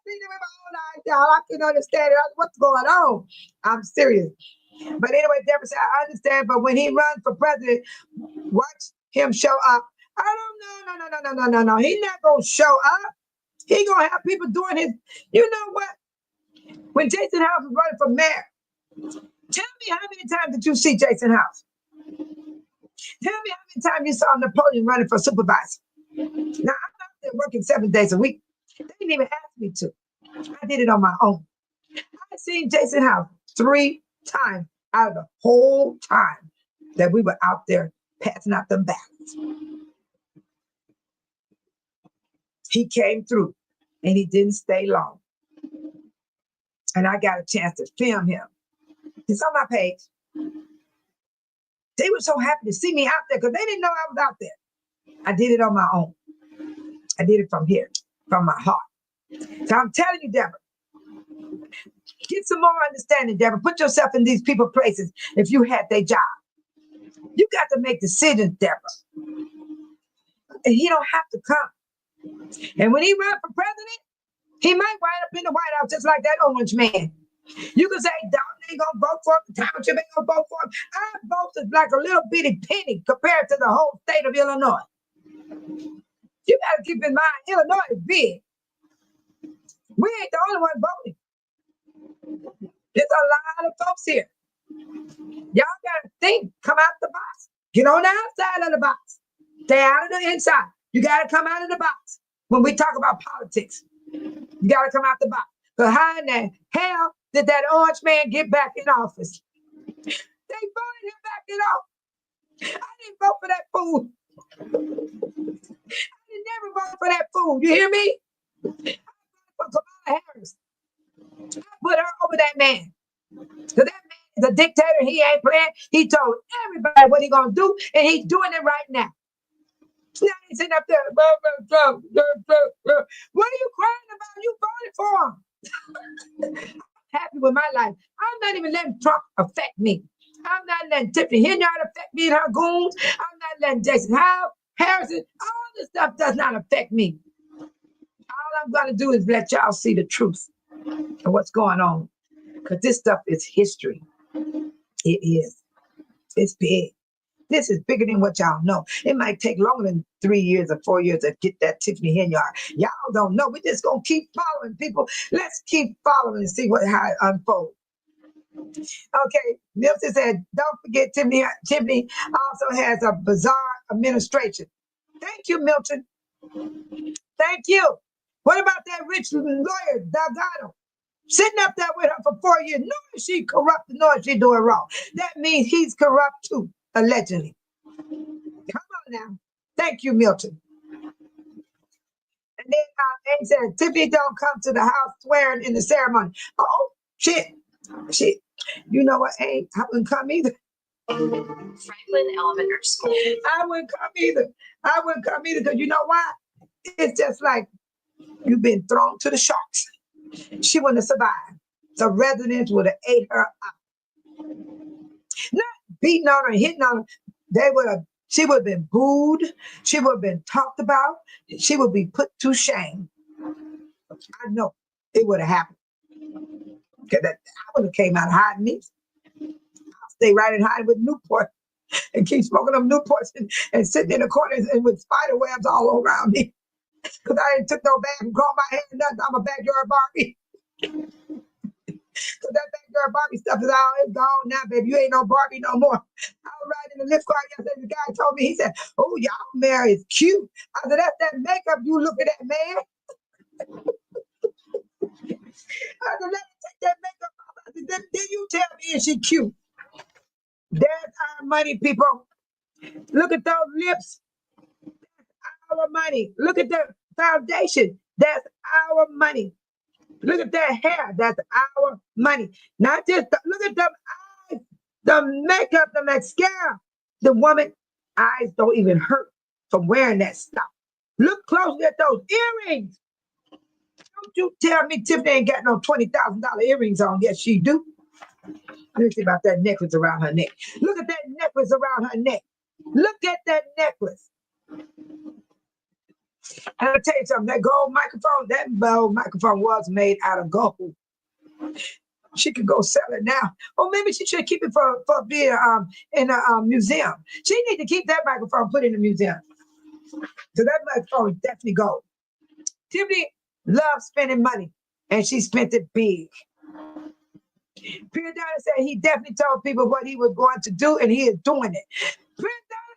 with my own eyes, y'all. I couldn't understand it. What's going on? I'm serious. But anyway, Deborah said, I understand, but when he runs for president, watch him show up. I don't know. No. He's not going to show up. He going to have people doing his, you know what? When Jason House was running for mayor, tell me how many times did you see Jason House? Tell me how many times you saw Napoleon running for supervisor. Now, I'm out there working 7 days a week. They didn't even ask me to. I did it on my own. I seen Jason House 3 times out of the whole time that we were out there passing out the ballots. He came through and he didn't stay long. And I got a chance to film him. It's on my page. They were so happy to see me out there because they didn't know I was out there. I did it on my own. I did it from here, from my heart. So I'm telling you, Deborah, get some more understanding, Deborah. Put yourself in these people's places if you had their job. You got to make decisions, Deborah. And he don't have to come. And when he run for president, he might wind up in the White House just like that orange man. You can say Dolton ain't gonna vote for him, the Township ain't gonna vote for him. Our vote is like a little bitty penny compared to the whole state of Illinois. You gotta keep in mind, Illinois is big. We ain't the only one voting. There's a lot of folks here. Y'all gotta think, come out the box. Get on the outside of the box. Stay out of the inside. You gotta come out of the box. When we talk about politics, you gotta come out the box. But how in the hell did that orange man get back in office? They voted him back in office. I didn't vote for that fool. I didn't never vote for that fool. You hear me? I voted for Kamala Harris. I put her over that man. So that man is a dictator. He ain't playing. He told everybody what he gonna do, and he's doing it right now. Now he's sitting up there. What are you crying about? You voted for him. I'm happy with my life. I'm not even letting Trump affect me. I'm not letting Tiffany Henyard affect me and her goons. I'm not letting Jason Howe, Harrison, all this stuff does not affect me. All I'm going to do is let y'all see the truth of what's going on. Because this stuff is history. It is. It's big. This is bigger than what y'all know. It might take longer than 3 years or 4 years to get that Tiffany Henyard. Y'all don't know. We're just going to keep following people. Let's keep following and see how it unfolds. Okay, Milton said, don't forget Tiffany also has a bizarre administration. Thank you, Milton. Thank you. What about that rich lawyer, Delgado? Sitting up there with her for 4 years, knowing she corrupt, knowing she doing wrong. That means he's corrupt too, allegedly. Come on now. Thank you, Milton. And then Abe said, Tiffany don't come to the house swearing in the ceremony. Oh, shit. You know what, Abe? I wouldn't come either. Franklin Elementary School. I wouldn't come either because you know why? It's just like you've been thrown to the sharks. She wouldn't have survived. The residents would have ate her up. Not beating on her, hitting on her. She would have been booed. She would have been talked about. She would be put to shame. I know it would have happened. Because I would have came out hiding these. I'll stay right in hiding with Newport and keep smoking them Newports and sitting in the corners and with spider webs all around me. Because I ain't took no bath and combed my hair and nothing. I'm a backyard Barbie. Because that girl Barbie stuff is all, it's gone now, baby. You ain't no Barbie no more. I was riding in the lift car yesterday. The guy told me, he said, oh, y'all Mary is cute. I said, that's that makeup you look at that man. I said, let me take that makeup off. I said, then you tell me is she cute. There's our money, people. Look at those lips. Our money. Look at the foundation. That's our money. Look at that hair. That's our money. Not just look at them eyes, the makeup, the mascara. The woman eyes don't even hurt from wearing that stuff. Look closely at those earrings. Don't you tell me Tiffany ain't got no $20,000 earrings on. Yes, she do. Let me see about that necklace around her neck. Look at that necklace around her neck. Look at that necklace. And I'll tell you something, that gold microphone was made out of gold. She could go sell it now. Or maybe she should keep it for being in a museum. She need to keep that microphone, put in the museum. So that microphone is definitely gold. Tiffany loves spending money, and she spent it big. Pierre Donna said he definitely told people what he was going to do, and he is doing it. Pierre Donna,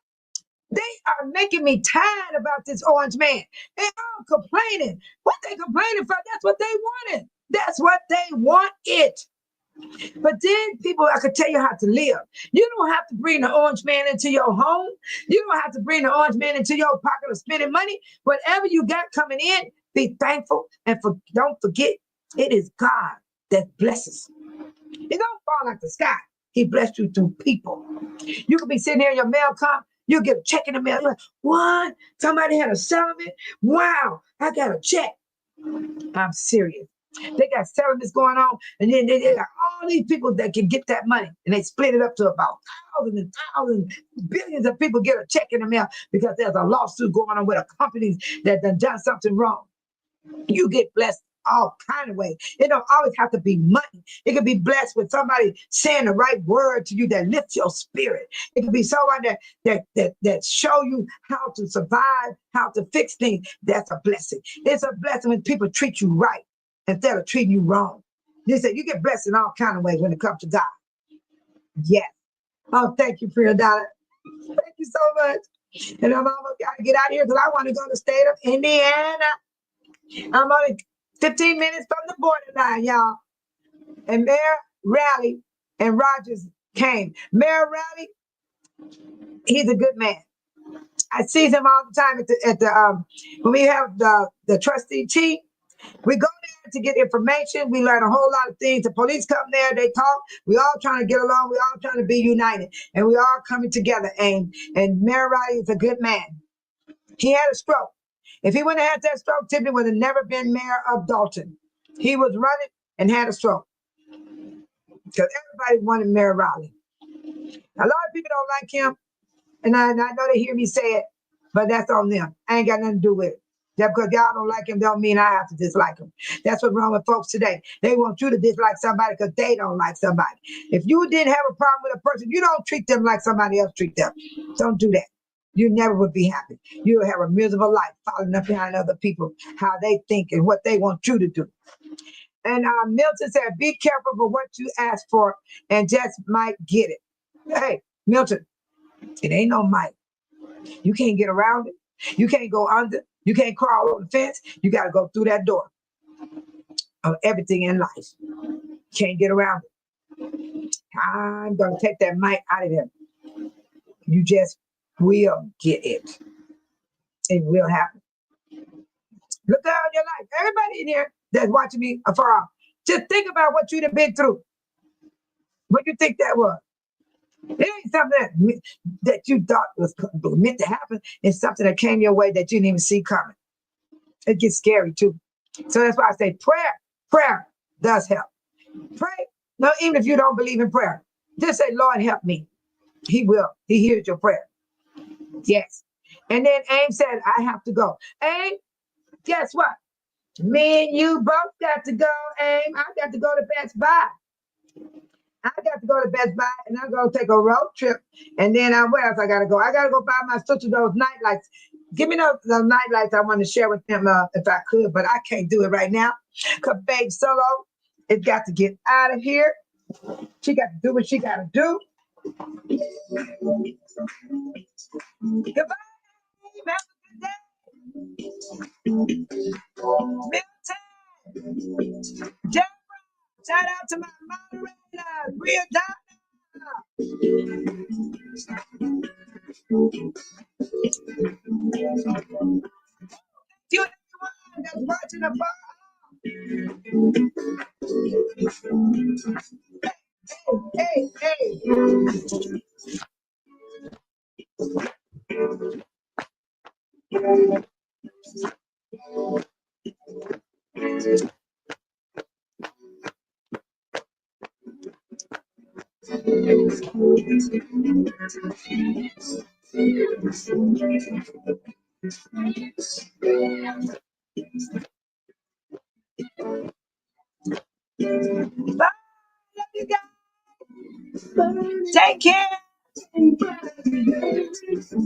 they are making me tired about this orange man. They all complaining. What they complaining for? That's what they wanted. That's what they want it. But then people, I could tell you how to live. You don't have to bring the orange man into your home. You don't have to bring the orange man into your pocket of spending money. Whatever you got coming in, be thankful and don't forget, it is God that blesses. It don't fall like the sky. He blessed you through people. You could be sitting here, your mail come, you get a check in the mail. You're like, what? Somebody had a settlement? Wow, I got a check. I'm serious. They got settlements going on, and then they got all these people that can get that money, and they split it up to about thousands, billions of people get a check in the mail because there's a lawsuit going on with a company that done something wrong. You get blessed all kind of ways. It don't always have to be money. It could be blessed with somebody saying the right word to you that lifts your spirit. It could be someone that show you how to survive, how to fix things. That's a blessing. It's a blessing when people treat you right instead of treating you wrong. You say you get blessed in all kind of ways when it comes to God. Yes. Oh, thank you, Priya Donna. Thank you so much. And I'm almost got to get out of here because I want to go to the state of Indiana. I'm only 15 minutes from the borderline, y'all. And Mayor Raleigh and Rogers came. Mayor Raleigh, he's a good man. I see him all the time at the when we have the trustee tea. We go there to get information. We learn a whole lot of things. The police come there, they talk. We all trying to get along. We all trying to be united. And we all coming together. And Mayor Raleigh is a good man. He had a stroke. If he wouldn't have had that stroke, Tiffany would have never been mayor of Dolton. He was running and had a stroke. Because everybody wanted Mayor Raleigh. A lot of people don't like him. And I know they hear me say it, but that's on them. I ain't got nothing to do with it. Just because y'all don't like him don't mean I have to dislike him. That's what's wrong with folks today. They want you to dislike somebody because they don't like somebody. If you didn't have a problem with a person, you don't treat them like somebody else treat them. Don't do that. You never would be happy. You'll have a miserable life following up behind other people, how they think and what they want you to do. And Milton said, be careful for what you ask for and just might get it. Hey, Milton, it ain't no might. You can't get around it. You can't go under. You can't crawl over the fence. You got to go through that door of everything in life. Can't get around it. I'm going to take that might out of them. You just will get it. It will happen. Look out your life. Everybody in here that's watching me afar off, just think about what you've been through. What you think that was? It ain't something that you thought was meant to happen. It's something that came your way that you didn't even see coming. It gets scary too. So that's why I say prayer does help. Pray. No, even if you don't believe in prayer, just say, Lord, help me. He will. He hears your prayer. Yes. And then Aim said, I have to go. Aim, guess what? Me and you both got to go, Aim. I got to go to Best Buy. I got to go to Best Buy, and I'm going to take a road trip. And then where else I got to go? I got to go buy my sister those night lights. Give me those night lights I want to share with them if I could, but I can't do it right now. Because Babe Solo, it got to get out of here. She got to do what she got to do. Goodbye. Have a good day. Milton. Deborah. Shout out to my moderator, Bria Donna. You everyone that's watching the ball. Hey. Bye. Love you guys. Take care.